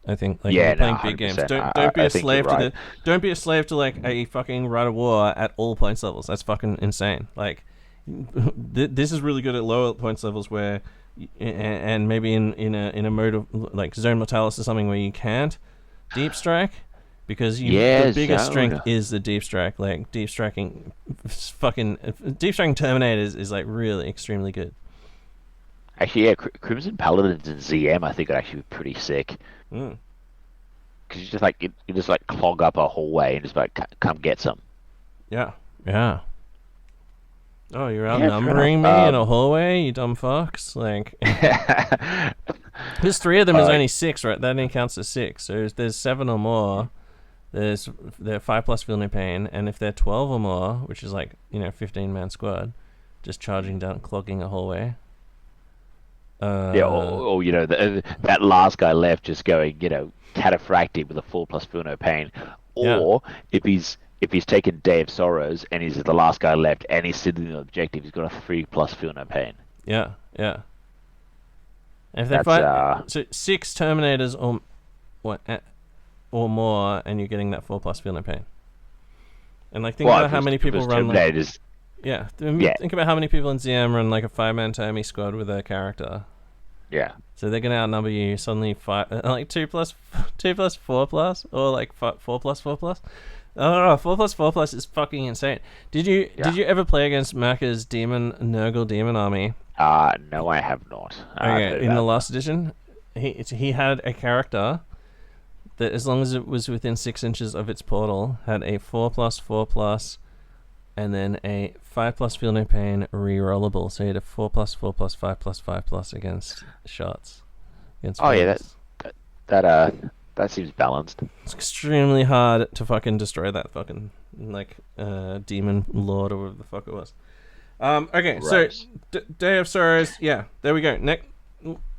I think, like, you're playing big games. Don't be a slave to don't be a slave to like a fucking Rite of War at all points levels. That's fucking insane. Like, this is really good at lower points levels where, and maybe in a mode of like Zone Mortalis or something where you can't deep strike. Because the biggest strength is the deep strike. Like, deep striking Terminators is like really extremely good. Actually, yeah, Crimson Paladins and ZM I think would actually be pretty sick. Because you just like you just like clog up a hallway and just like come get some. Yeah. Oh, you're outnumbering me in a hallway, you dumb fucks. Like, there's 3 of them is only 6, right? That only counts as 6. So if there's 7 or more. They're 5+ feel no pain, and if they're 12 or more, which is like 15-man squad, just charging down, clogging a hallway. Or that last guy left just going cataphractic with a 4+ feel no pain, or if he's taken Day of Sorrows and he's the last guy left and he's sitting in the objective, he's got a 3+ feel no pain. Yeah. And if they fight, so 6 Terminators or more, and you're getting that 4+ feel no pain. And like, think about how many people run. Think about how many people in ZM run like a 5-man Termi squad with their character. Yeah. So they're gonna outnumber you suddenly 2+, 4+, or like 4+, 4+. I don't know. 4+, is fucking insane. Did you ever play against Macca's Nurgle Demon army? No, I have not. Okay, in the last edition, he had a character that, as long as it was within 6 inches of its portal, had a 4+, 4+, and then a 5+ feel no pain rerollable. So he had a 4+, 4+, 5+, 5+ against shots. That seems balanced. It's extremely hard to fucking destroy that fucking demon lord or whatever the fuck it was. Okay, right. So Day of Sorrows. Yeah, there we go.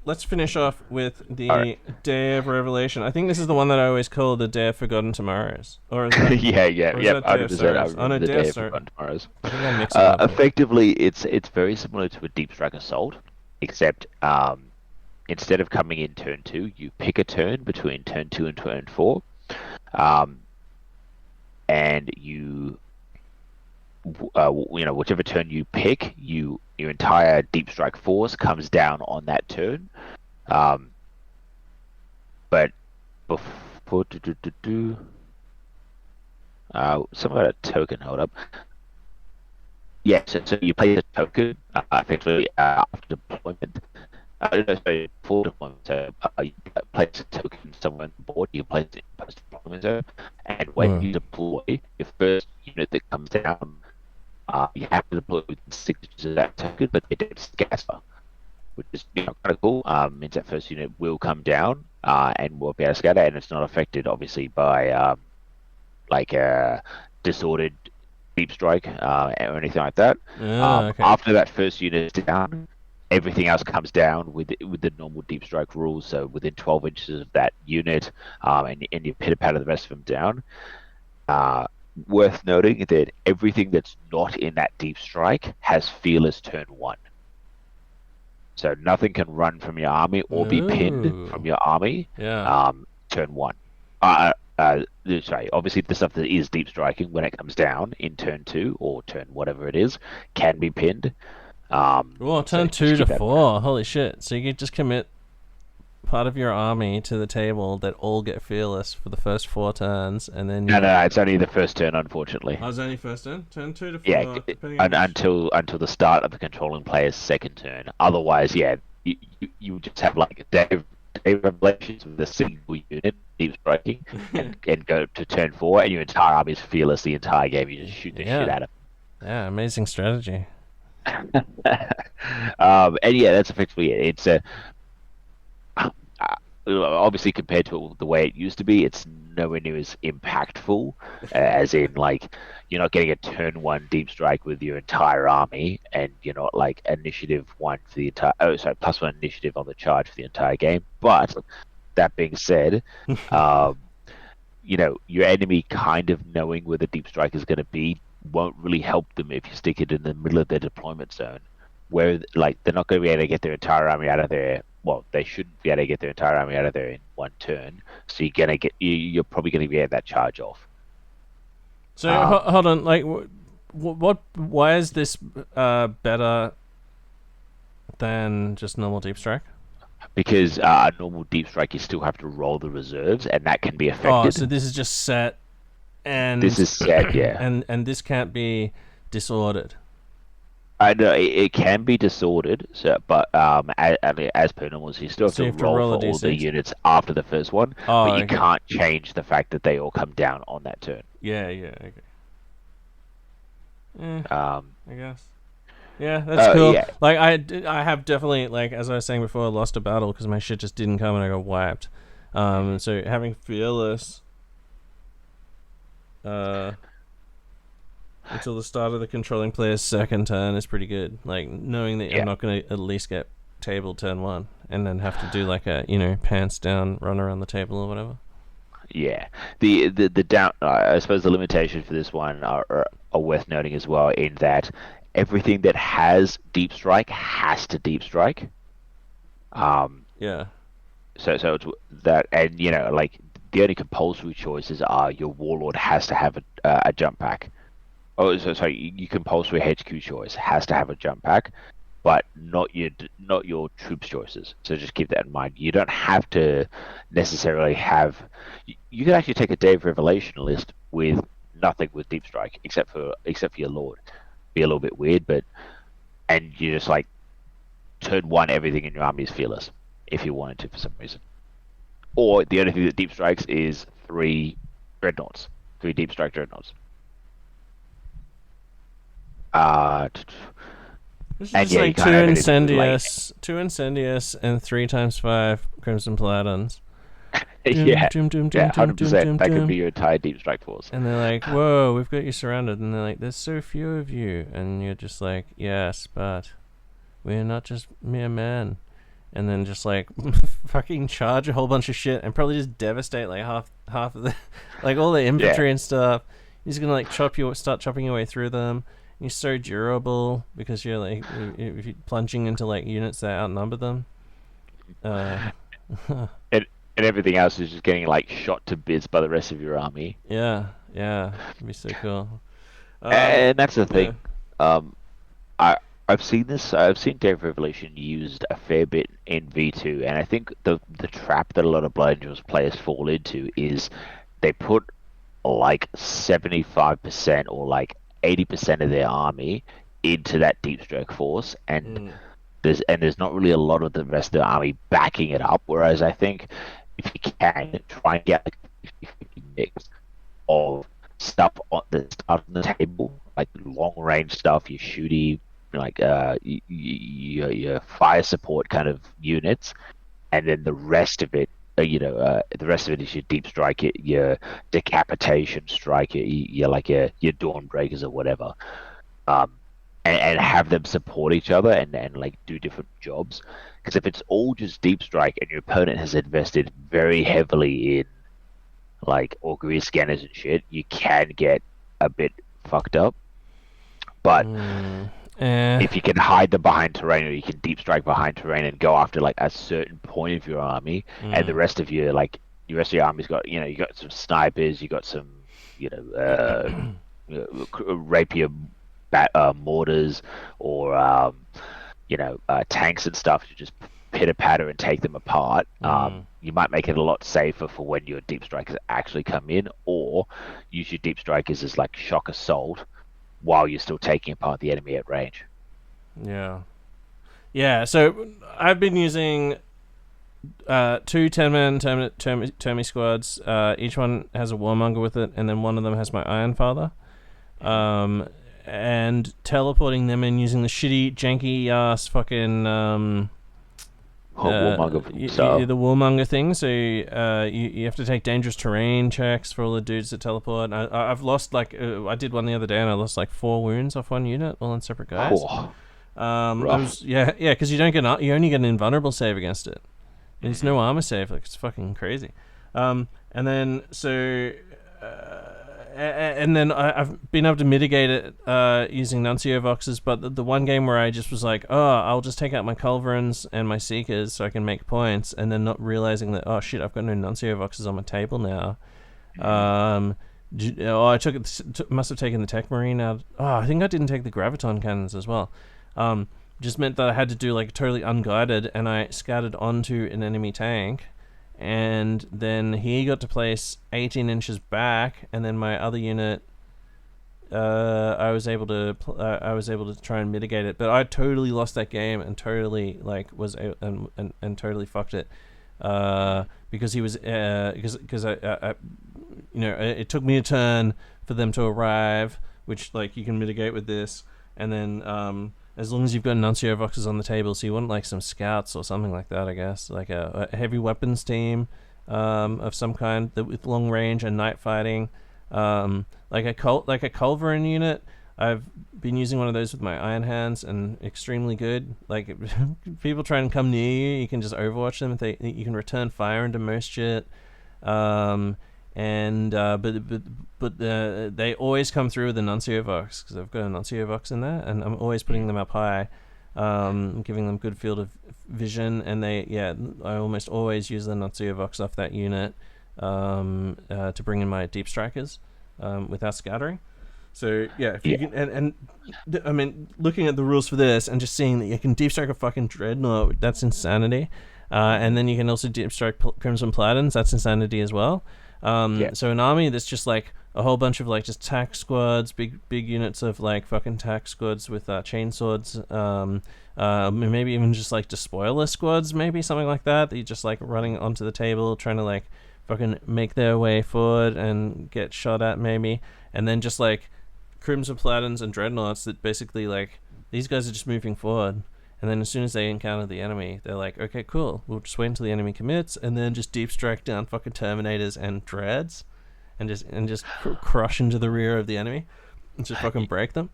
Let's finish off with the Day of Revelation. I think this is the one that I always call the Day of Forgotten Tomorrows. Or is that, yeah. Day of Sorrows? The Day of Forgotten Tomorrows. Effectively, it's very similar to a Deep Strike Assault, except instead of coming in turn 2, you pick a turn between turn 2 and turn 4, and you, whichever turn you pick, your entire Deep Strike force comes down on that turn. But before someone had a token. Hold up. Yeah, so you place a token effectively after deployment. Before deployment, so you place a token somewhere on the board. You place it in post-deployment zone, and when you deploy, your first unit that comes down, you have to deploy within 6 inches of that token, but they don't scatter, which is kind of cool. Means that first unit will come down and will be able to scatter, and it's not affected obviously by disordered deep strike or anything like that. Okay. After that first unit is down, everything else comes down with the normal deep strike rules. So within 12 inches of that unit, and you pitter patter the rest of them down. Worth noting that everything that's not in that deep strike has fearless turn 1. So nothing can run from your army or be pinned from your army. Turn 1. Sorry, obviously the stuff that is deep striking when it comes down in turn 2 or turn whatever it is can be pinned. Turn 2 to 4. Holy shit! So you can just commit part of your army to the table that all get fearless for the first 4 turns, and then no, it's only the first turn, unfortunately. Oh, it's only first turn. Turn 2 to 4. Yeah, until the start of the controlling player's second turn. Otherwise, yeah, you just have like day revelations with a single unit deep striking, and go to turn 4, and your entire army is fearless the entire game. You just shoot the shit at them. Yeah, amazing strategy. And yeah, that's effectively it. It's obviously compared to the way it used to be, it's nowhere near as impactful, as in like you're not getting a turn one deep strike with your entire army, and you're not like initiative one for the entire. Oh, sorry, plus one initiative on the charge for the entire game. But that being said, your enemy kind of knowing where the deep strike is going to be won't really help them if you stick it in the middle of their deployment zone, where like they're not going to be able to get their entire army out of there. Well, they shouldn't be able to get their entire army out of there in one turn. So you're probably going to get that charge off. So hold on, like, what? Why is this better than just normal deep strike? Because a normal deep strike, you still have to roll the reserves, and that can be affected. Oh, so this is just set, and this is set, yeah. And this can't be disordered. I know it can be disordered, but as per normal, you still have to roll for all the units after the first one, but you can't change the fact that they all come down on that turn. Yeah, okay. I guess. Yeah, that's cool. Yeah. Like I have definitely, like as I was saying before, lost a battle because my shit just didn't come and I got wiped. So having fearless until the start of the controlling player's second turn is pretty good. Like knowing that I'm not going to at least get tabled turn one and then have to do like a pants down run around the table or whatever. Yeah, the down. I suppose the limitations for this one are worth noting as well, in that everything that has deep strike has to deep strike. Yeah. So it's that, and like the only compulsory choices are your Warlord has to have a jump pack. Oh, so sorry, your compulsory HQ choice has to have a jump pack, but not your troops choices. So just keep that in mind. You don't have to necessarily have. You can actually take a Day of Revelation list with nothing with deep strike except for your Lord. Be a little bit weird, and you just like turn one, everything in your army is fearless if you wanted to for some reason. Or the only thing that deep strikes is 3 dreadnoughts, 3 deep strike dreadnoughts. It's just like 2 Incendius, and 3x5 Crimson Paladins. Yeah, 100%. That could be your entire deep strike force. And they're like, "Whoa, we've got you surrounded." And they're like, "There's so few of you," and you're just like, "Yes, but we're not just mere men." And then just like fucking charge a whole bunch of shit and probably just devastate like half of the like all the infantry and stuff. You're just gonna like start chopping your way through them. You're so durable because you're like if you're plunging into like units that outnumber them. And everything else is just getting like shot to bits by the rest of your army. Yeah, it'd be so cool. And that's the thing. I've seen this. I've seen Day of Revelation used a fair bit in V2, and I think the trap that a lot of Blood Angels players fall into is they put like 75% or like 80% of their army into that deep strike force, and there's not really a lot of the rest of the army backing it up. Whereas I think if you can try and get like a 50-50 mix of stuff that's on the table, like long range stuff, your shooty, like your fire support kind of units, and then the rest of it, the rest of it is your deep strike, your decapitation strike, your Dawnbreakers or whatever, and have them support each other and like do different jobs. Because if it's all just deep strike and your opponent has invested very heavily in like augury scanners and shit, you can get a bit fucked up. But if you can hide them behind terrain, or you can deep strike behind terrain and go after like a certain point of your army, and the rest of your army's got you got some snipers, you got some rapier mortars, or tanks and stuff to just pitter patter and take them apart. You might make it a lot safer for when your deep strikers actually come in, or use your deep strikers as like shock assault while you're still taking apart the enemy at range. Yeah, so I've been using 2 10-man Termi squads. Each one has a Warmonger with it, and then one of them has my Ironfather. And teleporting them and using the shitty, janky ass fucking Warmonger from style. the Warmonger thing. So you have to take dangerous terrain checks for all the dudes that teleport. I've lost I did one the other day and I lost like 4 wounds off one unit, all on separate guys. Because you only get an invulnerable save against it. There's no armor save. Like, it's fucking crazy. And then I've been able to mitigate it using Nuncio Voxes, but the one game where I just was like, I'll just take out my Culverins and my Seekers so I can make points, and then not realizing that, oh shit, I've got no Nuncio Voxes on my table now. I must have taken the Tech Marine out. I think I didn't take the Graviton Cannons as well. Just meant that I had to do like totally unguided, and I scattered onto an enemy tank. And then he got to place 18 inches back, and then my other unit, I was able to try and mitigate it, but I totally lost that game and totally and totally fucked it, because he was because I it took me a turn for them to arrive, which like you can mitigate with this, and then as long as you've got Nuncio Voxes on the table, so you want like some scouts or something like that, I guess, like a heavy weapons team of some kind with long range and night fighting, like a Culverin unit. I've been using one of those with my Iron Hands and extremely good. Like, people try and come near you, you can just Overwatch them. You can return fire into most shit. But they always come through with a Nuncio Vox, because I've got a Nuncio Vox in there, and I'm always putting them up high, giving them good field of vision, and I almost always use the Nuncio Vox off that unit to bring in my deep strikers without scattering. So yeah, if you can, I mean, looking at the rules for this and just seeing that you can deep strike a fucking Dreadnought, that's insanity. And then you can also deep strike Crimson Paladins, that's insanity as well. So an army that's just like a whole bunch of like just tack squads, big units of like fucking tack squads with chainswords, maybe even just like despoiler squads, maybe something like that you're just like running onto the table trying to like fucking make their way forward and get shot at maybe, and then just like Crimson Paladins and Dreadnoughts that basically like these guys are just moving forward. And then as soon as they encounter the enemy, they're like, okay, cool, we'll just wait until the enemy commits, and then just deep strike down fucking Terminators and Dreads, and just crush into the rear of the enemy, and just fucking break them.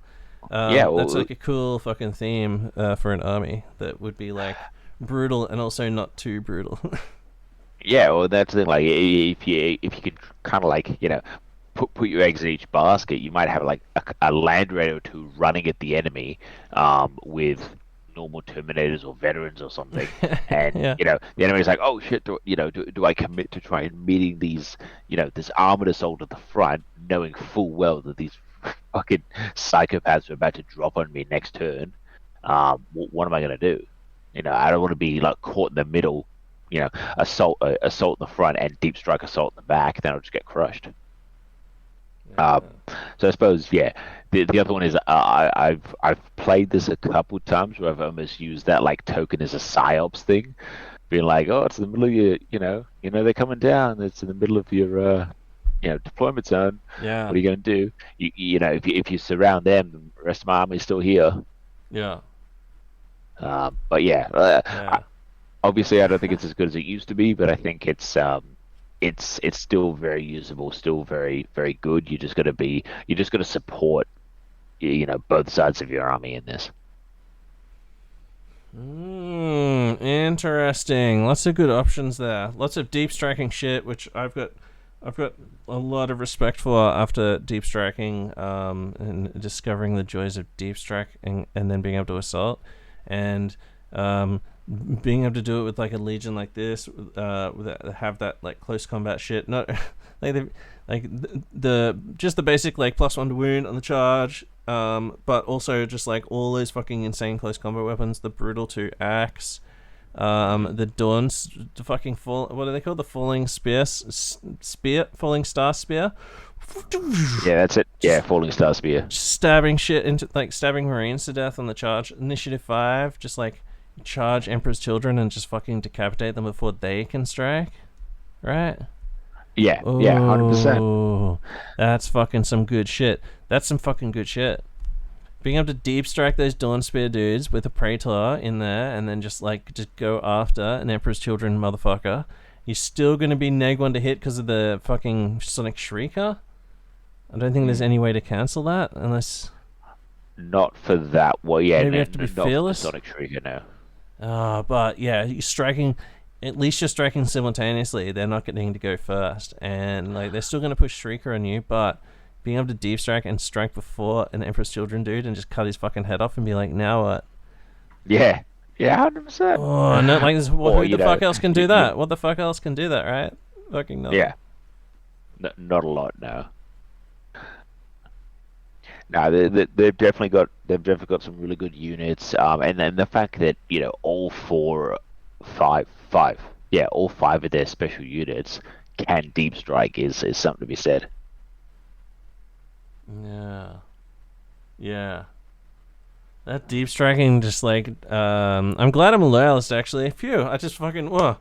That's like a cool fucking theme for an army that would be like brutal and also not too brutal. Yeah, well, that's the thing. Like, if you could kind of like put your eggs in each basket, you might have like a Land Raider or two running at the enemy, with normal Terminators or veterans or something, and the enemy's like, oh shit, do I commit to try and meeting these, this armored assault at the front, knowing full well that these fucking psychopaths are about to drop on me next turn? What am I gonna do? I don't want to be like caught in the middle, assault in the front and deep strike assault in the back, then I'll just get crushed. So I suppose, the other one is I've played this a couple times where I've almost used that like token as a psyops thing, being like, oh, it's in the middle of your, they're coming down. It's in the middle of your, deployment zone. Yeah. What are you going to do? If you surround them, the rest of my army is still here. Yeah. Obviously, I don't think it's as good as it used to be, but I think it's still very usable, still very, very good. You just got to support, both sides of your army in this. Interesting. Lots of good options there. Lots of deep striking shit, which I've got a lot of respect for after deep striking, and discovering the joys of deep striking and then being able to assault, and being able to do it with like a legion like this, have that like close combat shit, not like just the basic like +1 to wound on the charge, but also just like all those fucking insane close combat weapons, the brutal 2 axe, the the fucking what are they called, the falling falling star spear. Yeah, that's it. Yeah, falling star spear. Stabbing shit into like stabbing marines to death on the charge. Initiative 5, just like charge Emperor's Children and just fucking decapitate them before they can strike, right? Yeah, 100%. That's fucking some good shit. That's some fucking good shit. being able to deep strike those Dawn Spear dudes with a Praetor in there, and then just go after an Emperor's Children motherfucker. You're still going to be neg 1 to hit because of the fucking Sonic Shrieker. I don't think there's any way to cancel that unless... Not for that. Well, yeah, maybe you have to be fearless. Sonic Shrieker now. But yeah, you're striking. At least you're striking simultaneously. They're not getting to go first, and like they're still going to push Shrieker on you. But being able to deep strike and strike before an Emperor's Children dude and just cut his fucking head off and be like, now what? Yeah, 100%. Oh no! Like, who the fuck else can do that? What the fuck else can do that? Right? Fucking no. Yeah. Not a lot, no. No, they've definitely got some really good units, and then the fact that all five of their special units can deep strike is something to be said. Yeah. That deep striking, just like I'm glad I'm a loyalist actually. Phew, I just fucking Well,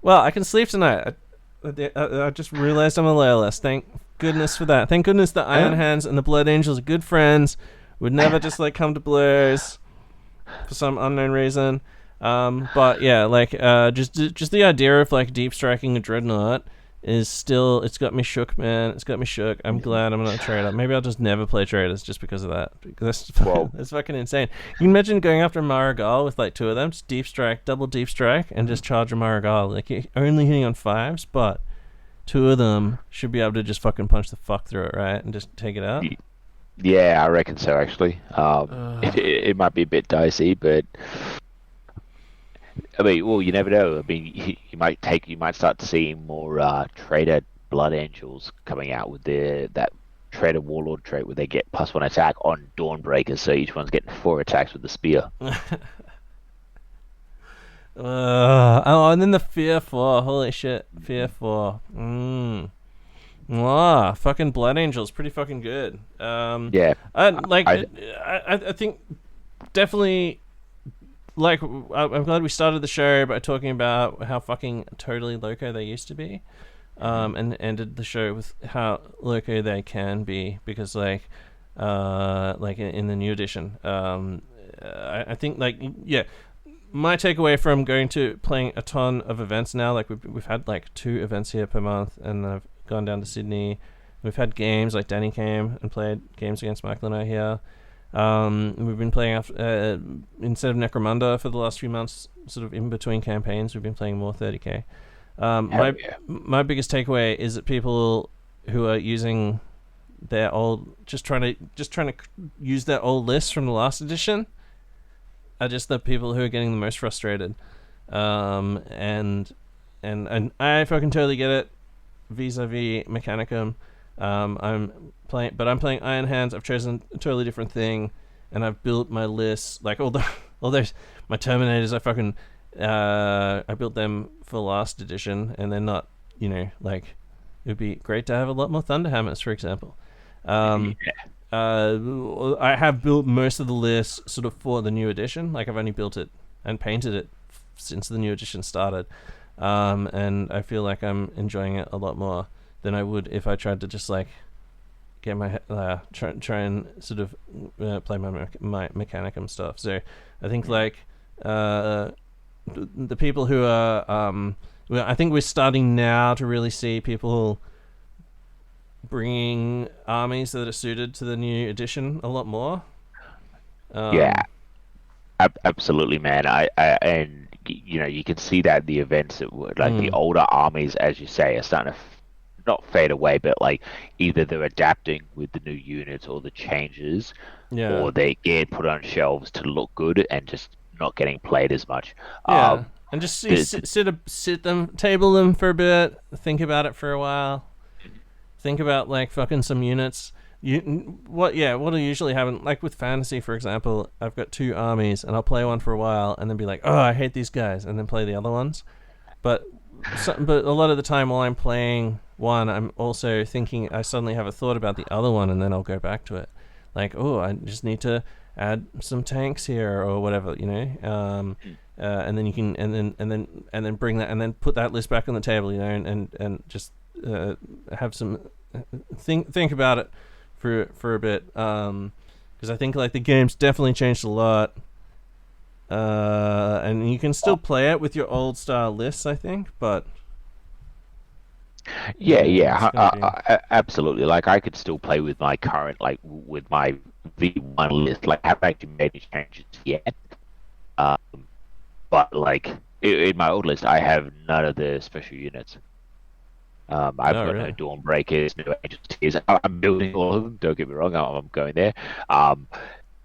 I can sleep tonight. I just realized I'm a loyalist. Thank goodness for that. Thank goodness the Iron Hands and the Blood Angels are good friends. Would never just like come to blows for some unknown reason. But yeah, like just the idea of like deep striking a Dreadnought is still, it's got me shook, man. It's got me shook. I'm glad I'm not a Traitor. Maybe I'll just never play Traitors just because of that. Because that's fucking insane. You can imagine going after Marigal with like 2 of them, just deep strike, double deep strike, and just charge a Marigal. Like you're only hitting on 5s, but 2 of them should be able to just fucking punch the fuck through it, right? And just take it out. Yeah, I reckon so actually. It might be a bit dicey, but I mean, well, you never know. I mean, you might start to see more Traitor Blood Angels coming out with that Traitor Warlord trait where they get +1 attack on Dawnbreaker, so each one's getting 4 attacks with the spear. And then the Fear 4. Holy shit, Fear 4. Fucking Blood Angels, pretty fucking good. Yeah. I think definitely. Like, I'm glad we started the show by talking about how fucking totally loco they used to be, and ended the show with how loco they can be, because like in the new edition, I think like, yeah, my takeaway from going to playing a ton of events now, like we've had like 2 events here per month, and I've gone down to Sydney. We've had games like Danny came and played games against Michael and I here. We've been playing instead of Necromunda for the last few months, sort of in between campaigns. We've been playing more 30k. My biggest takeaway is that people who are using their old, just trying to use their old lists from the last edition, are just the people who are getting the most frustrated. And I fucking totally get it vis-a-vis Mechanicum. I'm playing Iron Hands. I've chosen a totally different thing, and I've built my list. Like all those my Terminators, I built them for last edition, and they're not, like, it would be great to have a lot more Thunderhammers, for example. I have built most of the list sort of for the new edition. Like, I've only built it and painted it since the new edition started, and I feel like I'm enjoying it a lot more than I would if I tried to just like get my try and sort of play my Mechanicum stuff. So I think like the people who are I think we're starting now to really see people bringing armies that are suited to the new edition a lot more. Yeah, absolutely, man. And you can see that in the events that were like the older armies, as you say, are starting to not fade away, but like either they're adapting with the new units or the changes, or they get put on shelves to look good and just not getting played as much. And just table them for a bit, think about it for a while, think about like fucking some units. What will usually happen, like with fantasy, for example, I've got 2 armies and I'll play one for a while and then be like, oh, I hate these guys, and then play the other ones. But a lot of the time while I'm playing one, I'm also thinking, I suddenly have a thought about the other one, and then I'll go back to it. Like, oh, I just need to add some tanks here or whatever, and then you can, and then bring that, and then put that list back on the table, and just have some think about it for a bit. because I think like the game's definitely changed a lot. And you can still play it with your old style lists, I think, but absolutely. Like I could still play with my current, like with my V1 list. Like I haven't actually made any changes yet. But like in my old list, I have none of the special units. I've got no Dawnbreakers, no Angels Tears. I'm building all of them. Don't get me wrong, I'm going there.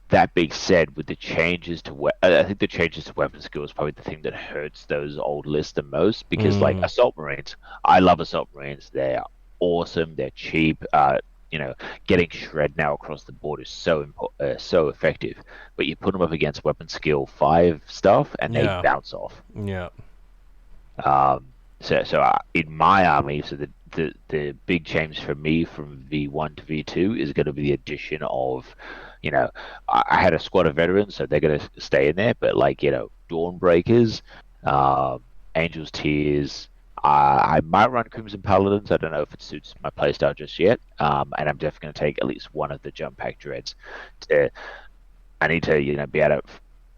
That being said, with the changes to I think the changes to weapon skill is probably the thing that hurts those old lists the most, because like Assault Marines, I love Assault Marines. They're awesome. They're cheap. Getting shred now across the board is so effective. But you put them up against weapon skill 5 stuff, and they bounce off. Yeah. So in my army, so the big change for me from V1 to V2 is going to be the addition of, I had a squad of veterans, so they're going to stay in there. But like, Dawnbreakers, Angels Tears. I might run Crimson Paladins. I don't know if it suits my playstyle just yet. And I'm definitely going to take at least one of the jump pack dreads. I need to, be able to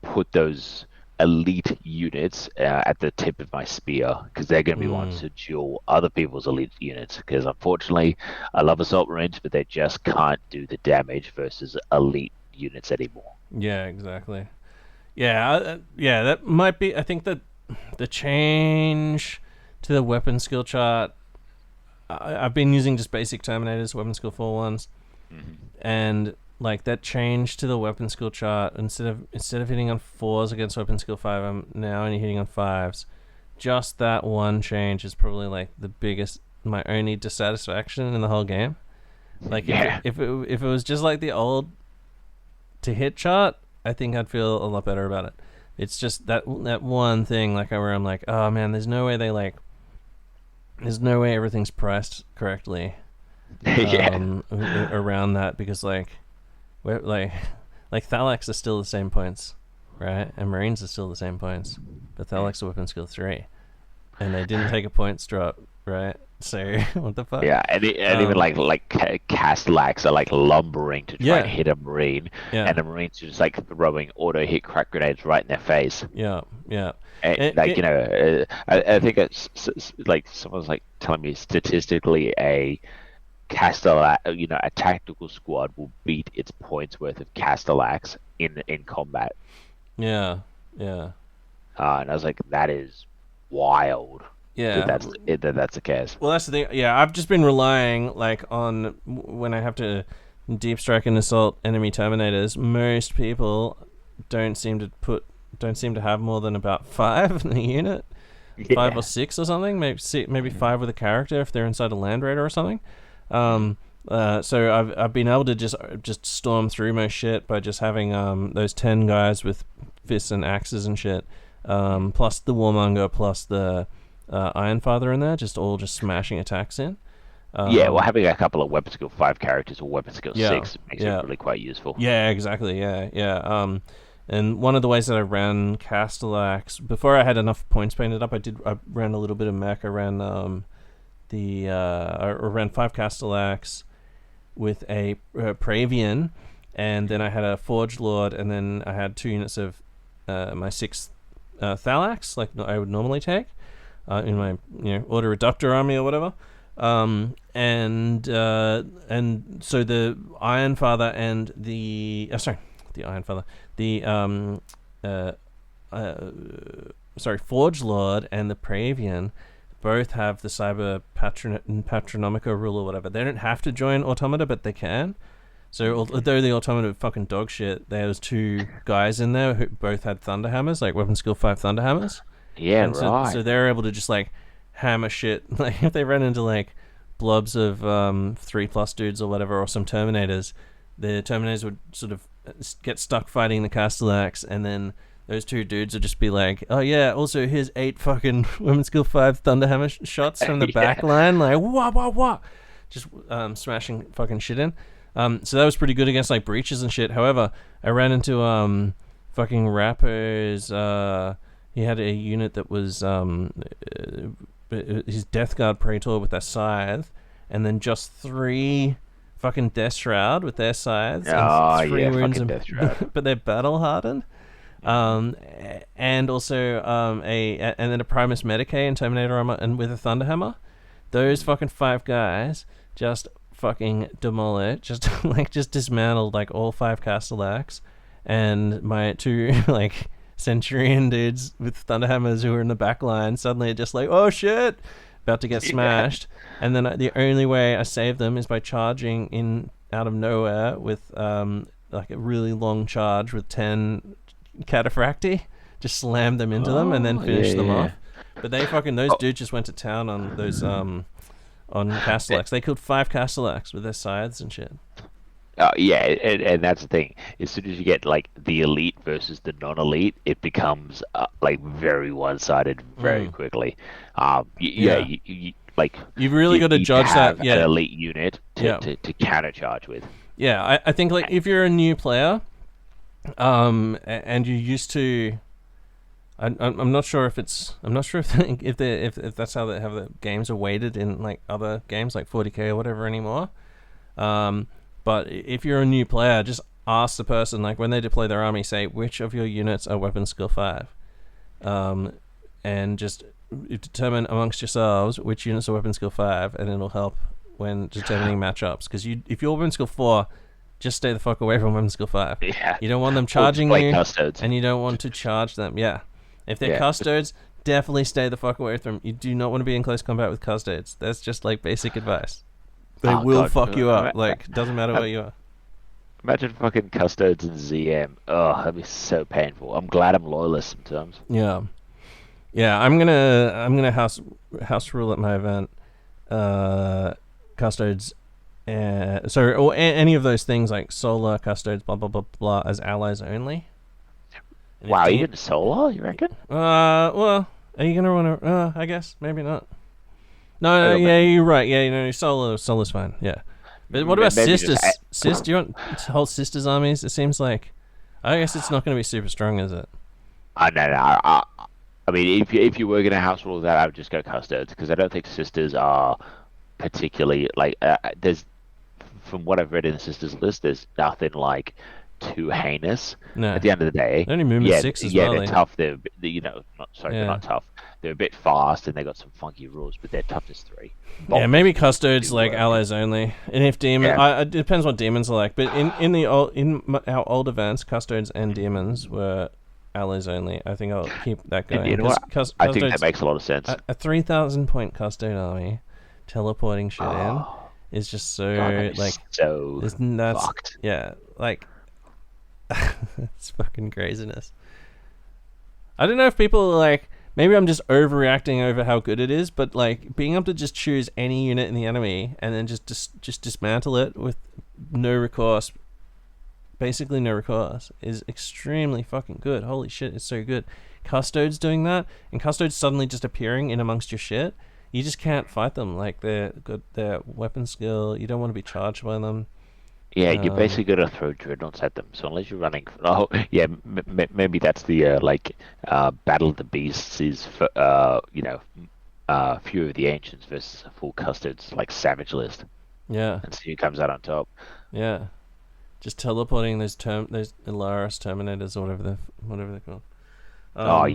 put those elite units at the tip of my spear, because they're going to be ones to duel other people's elite units. Because unfortunately, I love Assault Marines, but they just can't do the damage versus elite units anymore. Yeah, exactly. Yeah, that might be. I think that the change to the weapon skill chart, I've been using just basic Terminators, weapon skill 4 ones, and like that change to the weapon skill chart, instead of hitting on 4s against weapon skill 5, I'm now only hitting on 5s. Just that one change is probably like my only dissatisfaction in the whole game. Like if it was just like the old to hit chart, I think I'd feel a lot better about it. It's just that one thing, like where I'm like, oh man, there's no way everything's priced correctly around that, because like Thalax are still the same points, right? And Marines are still the same points, but Thalax are weapon skill 3, and they didn't take a points drop, right? So what the fuck? Yeah, and even like Castellax are like lumbering to try and hit a Marine, and the Marines are just like throwing auto hit crack grenades right in their face. Yeah. And I think it's like someone's like telling me statistically a Castellax, a tactical squad will beat its points worth of Castellax in combat. Yeah. And I was like, that is wild. Yeah, that's the case. Well, that's the thing. Yeah, I've just been relying like on when I have to deep strike and assault enemy Terminators. Most people don't seem to have more than about 5 in the unit, 5 or 6 or something. Maybe 5 with a character if they're inside a Land Raider or something. So I've been able to just storm through most shit by just having those 10 guys with fists and axes and shit, plus the Warmonger, plus the Ironfather in there, just smashing attacks in. Having a couple of weapon skill 5 characters or weapon skill 6 makes it really quite useful. Yeah, exactly. Yeah. And one of the ways that I ran Castellax, before I had enough points painted up, I ran a little bit of mech. I ran I ran 5 Castellax with a Praevian, and then I had a Forge Lord, and then I had 2 units of my 6th Thalax, like I would normally take in my Order Reductor army or whatever. And so the Ironfather and the Forge Lord and the Praevian both have the Cyber Patronomica rule or whatever. They don't have to join Automata, but they can. So although the Automata are fucking dog shit, there's 2 guys in there who both had Thunderhammers, like weapon skill 5 Thunderhammers. Yeah, and right. So they're able to just like hammer shit. Like if they run into like blobs of 3+ dudes or whatever, or some Terminators, the Terminators would sort of get stuck fighting the Castellax, and then those 2 dudes would just be like, oh yeah, also here's 8 fucking women's skill 5 Thunderhammer shots from the back line, like wah, just smashing fucking shit in. So that was pretty good against like breaches and shit. However, I ran into fucking Rapper's. He had a unit that was his Death Guard Traitor with a scythe, and then just 3 fucking Death Shroud with their scythes. Oh, and 3 yeah, wounds fucking Death Shroud. but they're battle hardened. And also and then a Primus Medicae and Terminator armor and with a Thunderhammer. Those fucking 5 guys just fucking demolish, just dismantled like all 5 Castellax, and my 2 like Centurion dudes with Thunderhammers who were in the back line suddenly just like, oh shit, about to get smashed. And then the only way I save them is by charging in out of nowhere with like a really long charge with 10 Cataphracti, just slam them into them and then finish them off. But they fucking, those dudes just went to town on those on Castellax. They killed 5 Castellax with their scythes and shit. Yeah, and that's the thing. As soon as you get like the elite versus the non-elite, it becomes like very one-sided very quickly. You like you've really got to judge that. An elite unit to countercharge with. Yeah, I think like if you're a new player, and you're used to, I'm not sure if it's, I'm not sure if that's how they have the games are weighted in like other games like 40k or whatever anymore. But if you're a new player, just ask the person, like when they deploy their army, say which of your units are weapon skill 5, and just determine amongst yourselves which units are weapon skill 5, and it'll help when determining matchups. Because if you're weapon skill 4, just stay the fuck away from weapon skill 5. Yeah. You don't want them charging you, custodes. and you don't want to charge them. Yeah. If they're custodes, definitely stay the fuck away from them. You do not want to be in close combat with custodes. That's just like basic advice. They will fuck you up. Like, doesn't matter where you are. Imagine fucking custodes and ZM. Oh, that'd be so painful. I'm glad I'm loyalist sometimes. Yeah. Yeah, I'm gonna house rule at my event. Custodes, or any of those things like solar custodes, blah blah blah blah, as allies only. And wow, even solar, you reckon? Well, are you gonna want to? I guess maybe not. No, yeah, you're right. Yeah, solar's fine. Yeah, but what about sisters? Do you want whole sisters armies? It seems like, I guess it's not going to be super strong, is it? No. I mean, if you were going to house rule that, I would just go custodes, because I don't think sisters are particularly like. There's, from what I've read in the sisters list, there's nothing like too heinous. No. At the end of the day, they only move with 6 as well. They're tough. They're they're not tough. They're a bit fast, and they got some funky rules, but they're tough as 3. Yeah, maybe custodes like allies only, and if demon, it depends what demons are like. But in our old events, custodes and demons were allies only. I think I'll keep that going. You know what? I think that makes a lot of sense. A 3,000 point custode army teleporting shit in is just so like so that's fucked. Yeah, like it's fucking craziness. I don't know if people are like, maybe I'm just overreacting over how good it is, but like being able to just choose any unit in the enemy and then just dismantle it with no recourse, basically no recourse, is extremely fucking good. Holy shit, it's so good. Custodes doing that, and custodes suddenly just appearing in amongst your shit, you just can't fight them. Like they're good, their weapon skill, you don't want to be charged by them. Yeah, you basically got to throw dreadnoughts at them. So unless you're running, maybe that's the Battle of the Beasts is for few of the ancients versus a full custodes like savage list. Yeah, and see who comes out on top. Yeah, just teleporting those Iliastes Terminators or whatever they're called. Or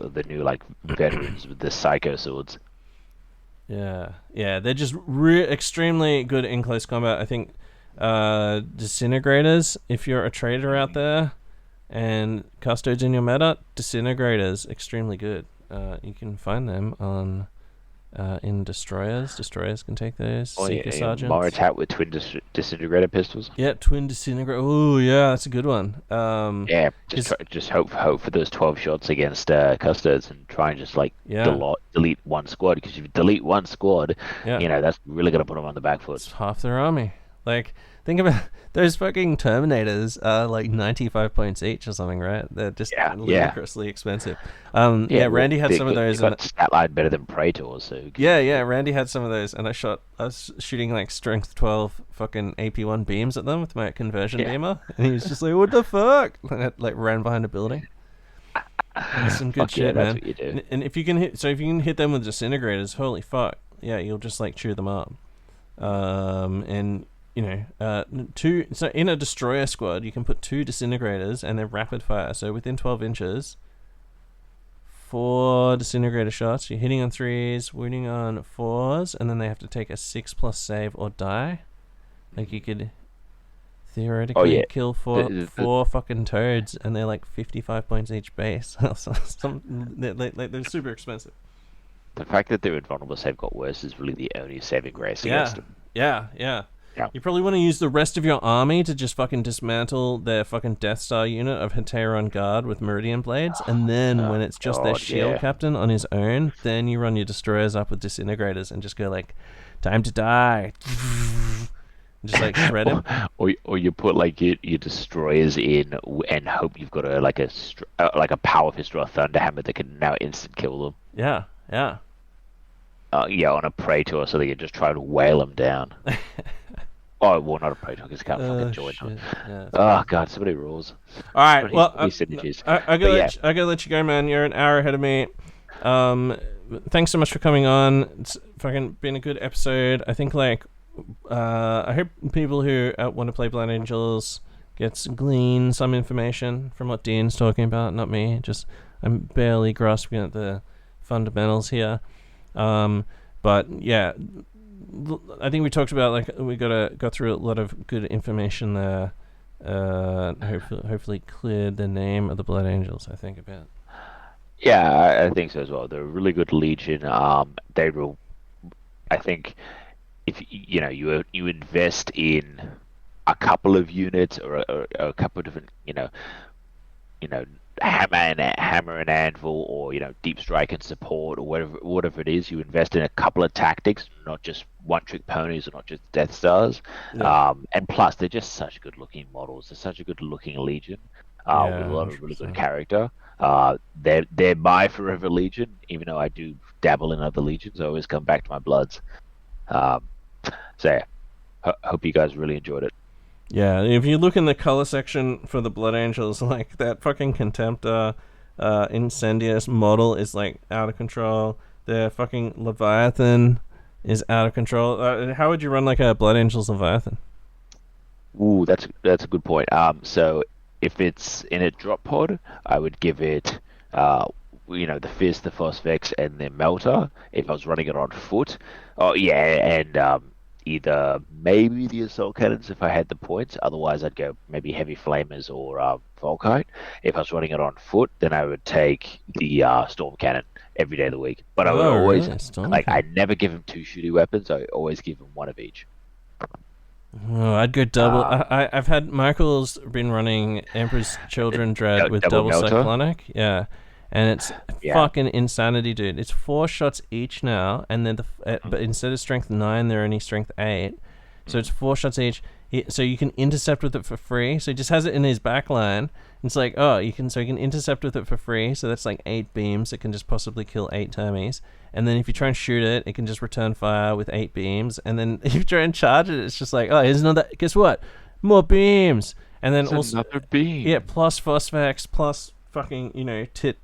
the new like veterans with the psycho swords. Yeah, they're just extremely good in close combat. I think. Disintegrators, if you're a traitor out there and custodes in your meta, disintegrators extremely good. You can find them on in destroyers. Destroyers can take those. Seeker Sergeants. More attack with twin disintegrator pistols. Yeah, twin disintegrator. Oh yeah, that's a good one. Just hope for those 12 shots against custodes and try and just like delete one squad, because if you delete one squad, that's really gonna put them on the back foot. It's half their army. Like, think about those fucking Terminators are like 95 points each or something, right? They're just ludicrously expensive. Randy had some of those. Got stat line better than Praetors, so. Randy had some of those, and I was shooting like strength 12 fucking AP1 beams at them with my conversion beamer, and he was just like, "What the fuck?" And I, like ran behind a building. That's some good shit, man. That's what you do. And if you can hit them with disintegrators, holy fuck, yeah, you'll just like chew them up. And two. So in a destroyer squad, you can put 2 disintegrators and they're rapid fire. So within 12 inches, 4 disintegrator shots. You're hitting on 3s, wounding on 4s, and then they have to take a 6+ save or die. Like you could theoretically kill four fucking toads, and they're like 55 points each base. They're super expensive. The fact that their invulnerable save got worse is really the only saving grace against them. Yeah. You probably want to use the rest of your army to just fucking dismantle their fucking Death Star unit of Heteron Guard with Meridian Blades, and then when it's just their shield captain on his own, then you run your destroyers up with disintegrators and just go like, time to die. Just like shred him. Or you put like your destroyers in and hope you've got a power fist or a thunderhammer that can now instant kill them. Yeah. On a Traitor, so that you just try to whale them down. Oh, well, not a Traitor, because you can't fucking join them. Yeah, oh, God, so many rules. All right, well, I gotta let you go, man. You're an hour ahead of me. Thanks so much for coming on. It's fucking been a good episode. I think, I hope people who want to play Blood Angels glean some information from what Dean's talking about, not me. I'm barely grasping at the fundamentals here. But yeah, I think we talked about we got through a lot of good information there. Hopefully cleared the name of the Blood Angels, I think, a bit. Yeah, I think so as well. They're a really good legion. They will, I think, if you invest in a couple of units or a couple of different hammer and anvil, or deep strike and support, or whatever it is, you invest in a couple of tactics, not just one-trick ponies or not just Death Stars. Yeah. And plus, they're just such good-looking models. They're such a good-looking legion with a lot of really good character. They're my forever legion, even though I do dabble in other legions. I always come back to my Bloods. So yeah, hope you guys really enjoyed it. Yeah, if you look in the color section for the Blood Angels, like that fucking Contemptor Incendius model is like out of control. The fucking Leviathan is out of control. How would you run like a Blood Angels Leviathan? Ooh, that's a good point. So if it's in a drop pod, I would give it the Fist, the Phosphex, and the Melter. If I was running it on foot, either maybe the assault cannons if I had the points. Otherwise, I'd go maybe heavy flamers or Volkite. If I was running it on foot, then I would take the storm cannon every day of the week. But I would always I never give them 2 shooty weapons. I always give them 1 of each. Oh, I'd go double. I've had Michael's been running Emperor's Children Dread with double cyclonic. Yeah. And it's fucking insanity, dude. It's 4 shots each now, and then but instead of strength 9, they're only strength 8. So it's 4 shots each. So you can intercept with it for free. So he just has it in his back line. It's like, you can intercept with it for free. So that's like 8 beams that can just possibly kill 8 termies. And then if you try and shoot it, it can just return fire with 8 beams. And then if you try and charge it, it's just like, here's another. Guess what? More beams. And then also another beam. Yeah, plus Phosphex, plus fucking tit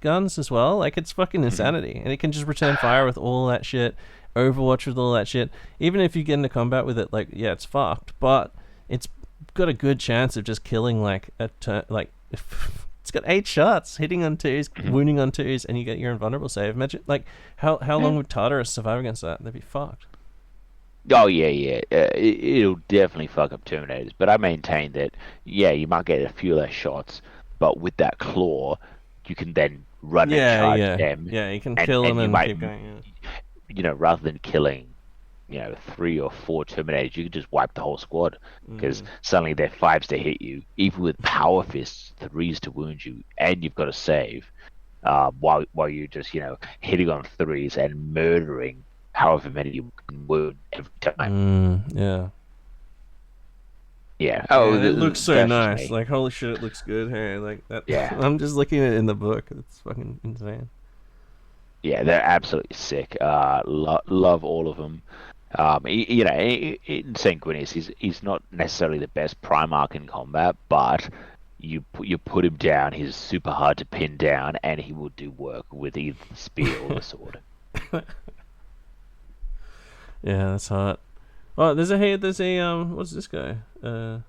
guns as well. Like, it's fucking insanity. And it can just return fire with all that shit, Overwatch with all that shit. Even if you get into combat with it, it's fucked, but it's got a good chance of just killing it's got 8 shots, hitting on 2s, wounding on 2s, and you get your invulnerable save. Imagine how long would Tartarus survive against that? They'd be fucked. Oh yeah. It'll definitely fuck up Terminators, but I maintain that you might get a few less shots. But with that claw, you can then run and charge them. Yeah, you can kill them and keep going. Yeah. Rather than killing, 3 or 4 Terminators, you can just wipe the whole squad. Because suddenly they're 5s to hit you, even with power fists, 3s to wound you, and you've got to save. While you're just, hitting on 3s and murdering however many you can wound every time. Yeah. Yeah. It looks so nice. Like, holy shit, it looks good. Hey, like that. Yeah. I'm just looking at it in the book. It's fucking insane. Yeah, they're absolutely sick. Love all of them. In Sanguinius, he's not necessarily the best Primarch in combat, but you put him down, he's super hard to pin down, and he will do work with either the spear or the sword. Yeah, that's hot. Oh, there's a what's this guy? Blood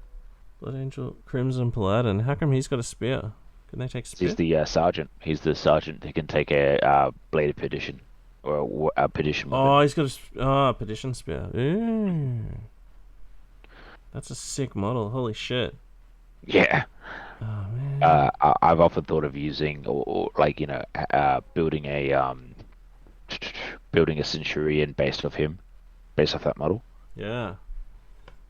Angel Crimson Paladin. How come he's got a spear? Can they take spear? He's the sergeant. He's the sergeant that can take a blade of perdition or a perdition. Oh, he's got a perdition spear. Ooh. That's a sick model. Holy shit. Yeah. Oh man. I've often thought of using or like building a centurion based off that model. Yeah.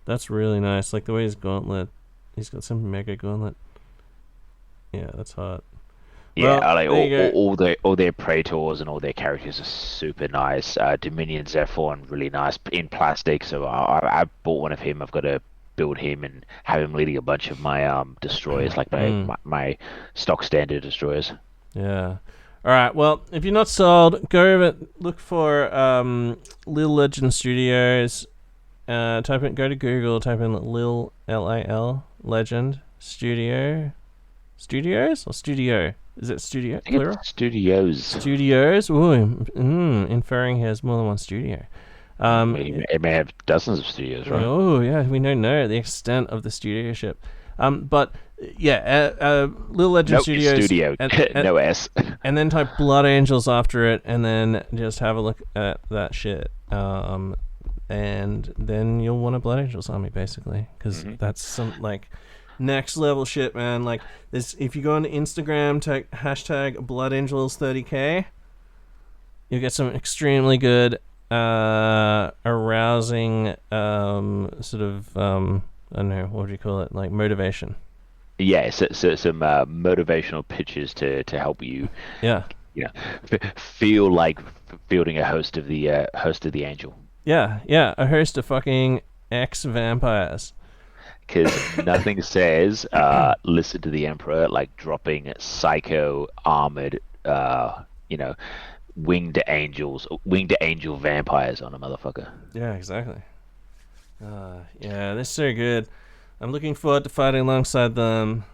That's really nice. Like the way his gauntlet. He's got some mega gauntlet. Yeah, that's hot. Yeah, well, like all their praetors and all their characters are super nice. Dominion Zephon, really nice in plastic. So I bought one of him. I've got to build him and have him leading a bunch of my destroyers, like my stock standard destroyers. Yeah. All right. Well, if you're not sold, go over look for Lil Legend Studios. Go to Google, type in Lil Lil Legend Studios or Studio? Is it studio? I think it's Studios. Studios. Ooh, inferring he has more than one studio. It may have dozens of studios, right? Oh yeah, we don't know the extent of the studioship. But yeah, Little Legend Studios. Studio, no S. And then type Blood Angels after it, and then just have a look at that shit. And then you'll want a Blood Angels army basically, because that's some like next level shit, man. Like this, if you go on Instagram, hashtag BloodAngels30k, you'll get some extremely good, arousing, sort of, I don't know, what do you call it? Like motivation. Yeah, so some motivational pitches to help you. Yeah. Feel like fielding a host of the angel. Yeah, a host of fucking ex-vampires. Because nothing says listen to the Emperor like dropping psycho armored winged angel vampires on a motherfucker. Yeah, exactly. Yeah, they're so good. I'm looking forward to fighting alongside them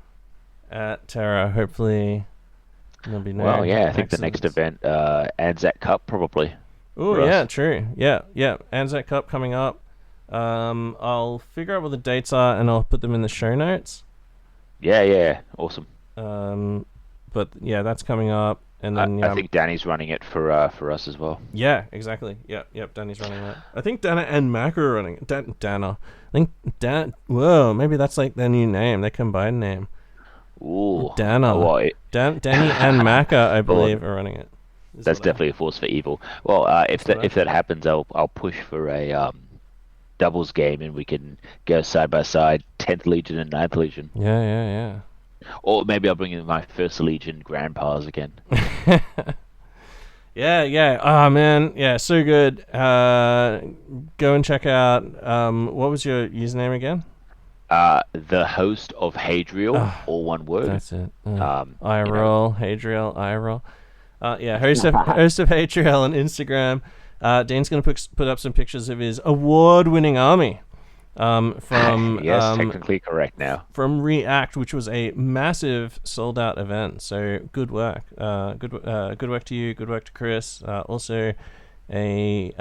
at Terra. Hopefully there'll be no I think the next event, Anzac Cup probably. Oh yeah, true. Yeah, Anzac Cup coming up. I'll figure out what the dates are and I'll put them in the show notes. Yeah, awesome. But yeah, that's coming up, and then I think Danny's running it for us as well. Yeah, exactly. Yep, Danny's running that. I think Dana and Mac are running it. Dana. I think Whoa, maybe that's like their new name, their combined name. Ooh. Dana. Danny and Macca, I believe, are running it. That's definitely a force for evil. Well, if that happens, I'll push for a doubles game, and we can go side by side, 10th Legion and 9th Legion. Yeah. Or maybe I'll bring in my 1st Legion grandpas again. Yeah. Oh man, yeah, so good. Go and check out. What was your username again? The host of Hadriel, all one word. That's it. Hadriel, Hadriel. Yeah, host of Hadriel on Instagram. Dane's going to put up some pictures of his award-winning army. From yes, technically correct now. From React, which was a massive sold-out event. So good work. Good work to you. Good work to Chris. Also, a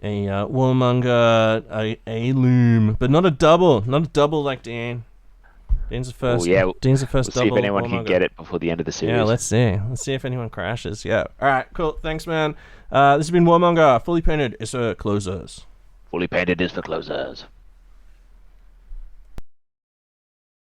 Warmonger, a loom, but not a double like Dane. Dane's the first. Dane's the first double. See if anyone Warmonger can get it before the end of the series. Yeah, let's see. Let's see if anyone crashes. Yeah. All right. Cool. Thanks, man. This has been Warmonger. Fully painted is for closers. Fully painted is for closers.